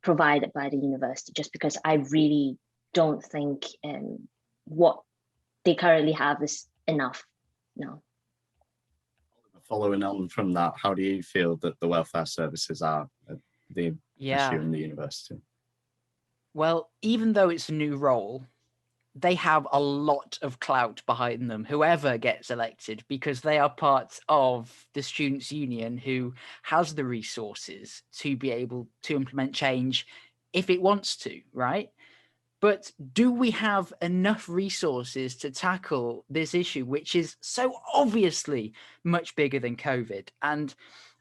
Speaker 8: provided by the university, just because I really don't think what they currently have is enough. No.
Speaker 5: Following on from that, how do you feel that the welfare services are at the issue in the university?
Speaker 7: Well, even though it's a new role, they have a lot of clout behind them, whoever gets elected, because they are part of the students' union who has the resources to be able to implement change if it wants to, right? But do we have enough resources to tackle this issue, which is so obviously much bigger than COVID? And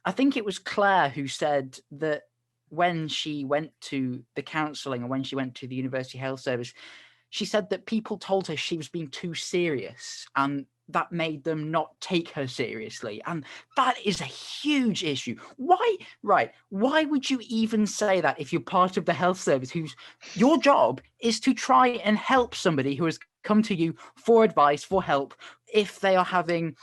Speaker 7: I think it was Clare who said that when she went to the counselling and when she went to the University Health Service, she said that people told her she was being too serious and that made them not take her seriously. And that is a huge issue. Why would you even say that if you're part of the health service whose your job is to try and help somebody who has come to you for advice, for help, if they are having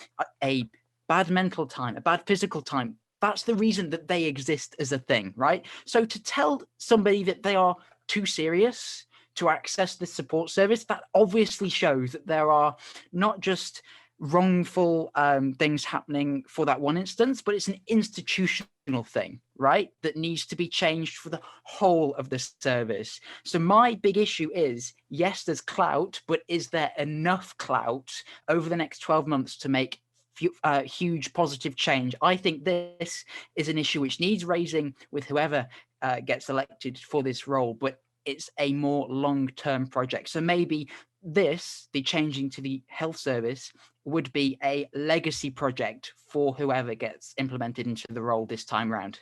Speaker 7: a bad mental time, a bad physical time? That's the reason that they exist as a thing, right? So to tell somebody that they are too serious to access this support service, that obviously shows that there are not just wrongful things happening for that one instance, but it's an institutional thing, right? That needs to be changed for the whole of the service. So my big issue is, yes, there's clout, but is there enough clout over the next 12 months to make huge positive change? I think this is an issue which needs raising with whoever gets elected for this role, but it's a more long-term project. So maybe the changing to the health service would be a legacy project for whoever gets implemented into the role this time round.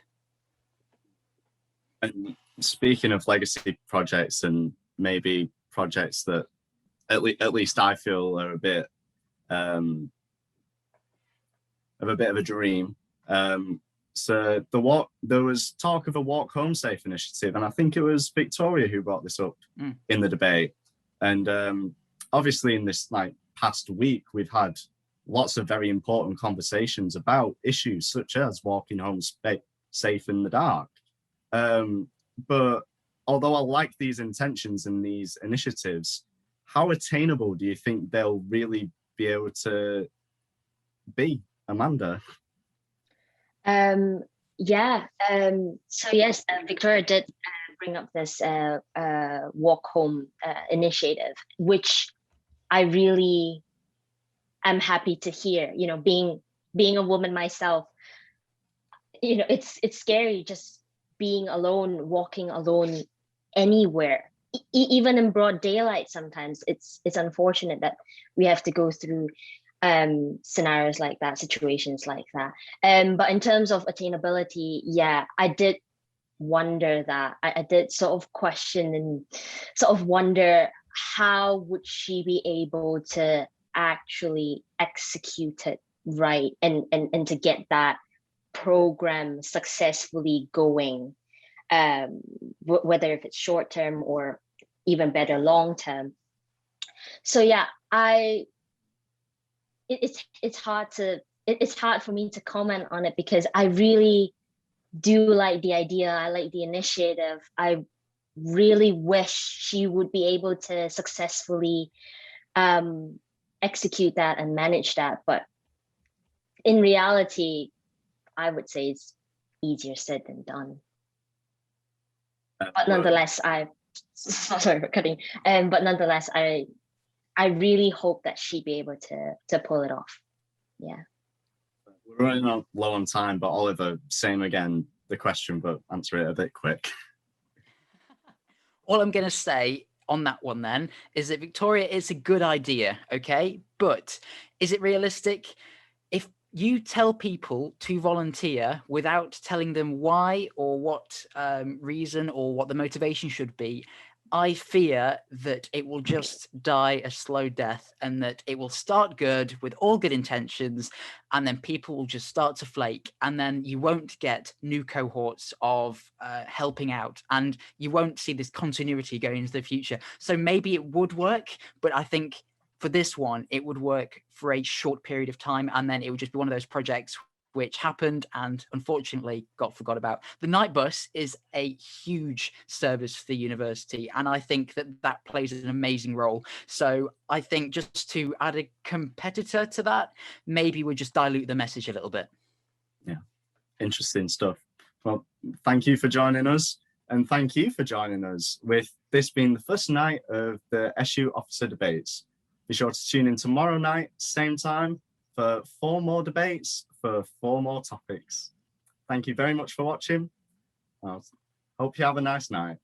Speaker 5: And speaking of legacy projects and maybe projects that at least I feel are a bit of a dream. So there was talk of a Walk Home Safe initiative, and I think it was Wiktoria who brought this up in the debate. And obviously in this past week, we've had lots of very important conversations about issues such as walking home safe in the dark. But although I like these intentions and these initiatives, how attainable do you think they'll really be able to be, Amanda?
Speaker 8: So yes, Wiktoria did bring up this walk home initiative, which I really am happy to hear. You know, being a woman myself, you know, it's scary just being alone, walking alone anywhere, even in broad daylight. Sometimes it's unfortunate that we have to go through scenarios like that, situations like that. But in terms of attainability, yeah, I did wonder that. I did sort of question and sort of wonder, how would she be able to actually execute it right and to get that program successfully going, whether if it's short term or even better long term. So yeah, it's hard for me to comment on it, because I really do like the idea. I like the initiative. I really wish she would be able to successfully execute that and manage that. But in reality, I would say it's easier said than done. But nonetheless, sorry for cutting. But nonetheless, I really hope that she'd be able to pull it off. Yeah.
Speaker 5: We're running low on time, but Oliver, same again, the question, but answer it a bit quick.
Speaker 7: All I'm going to say on that one then is that Wiktoria is a good idea, okay? But is it realistic? If you tell people to volunteer without telling them why or what reason or what the motivation should be, I fear that it will just die a slow death, and that it will start good with all good intentions, and then people will just start to flake, and then you won't get new cohorts of helping out, and you won't see this continuity going into the future. So maybe it would work, but I think for this one, it would work for a short period of time, and then it would just be one of those projects which happened and unfortunately got forgot about. The night bus is a huge service for the university, and I think that that plays an amazing role. So I think just to add a competitor to that, maybe we just dilute the message a little bit.
Speaker 5: Yeah, interesting stuff. Well, thank you for joining us, and thank you for joining us with this being the first night of the SU officer debates. Be sure to tune in tomorrow night, same time, for 4 more debates, for 4 more topics. Thank you very much for watching. I hope you have a nice night.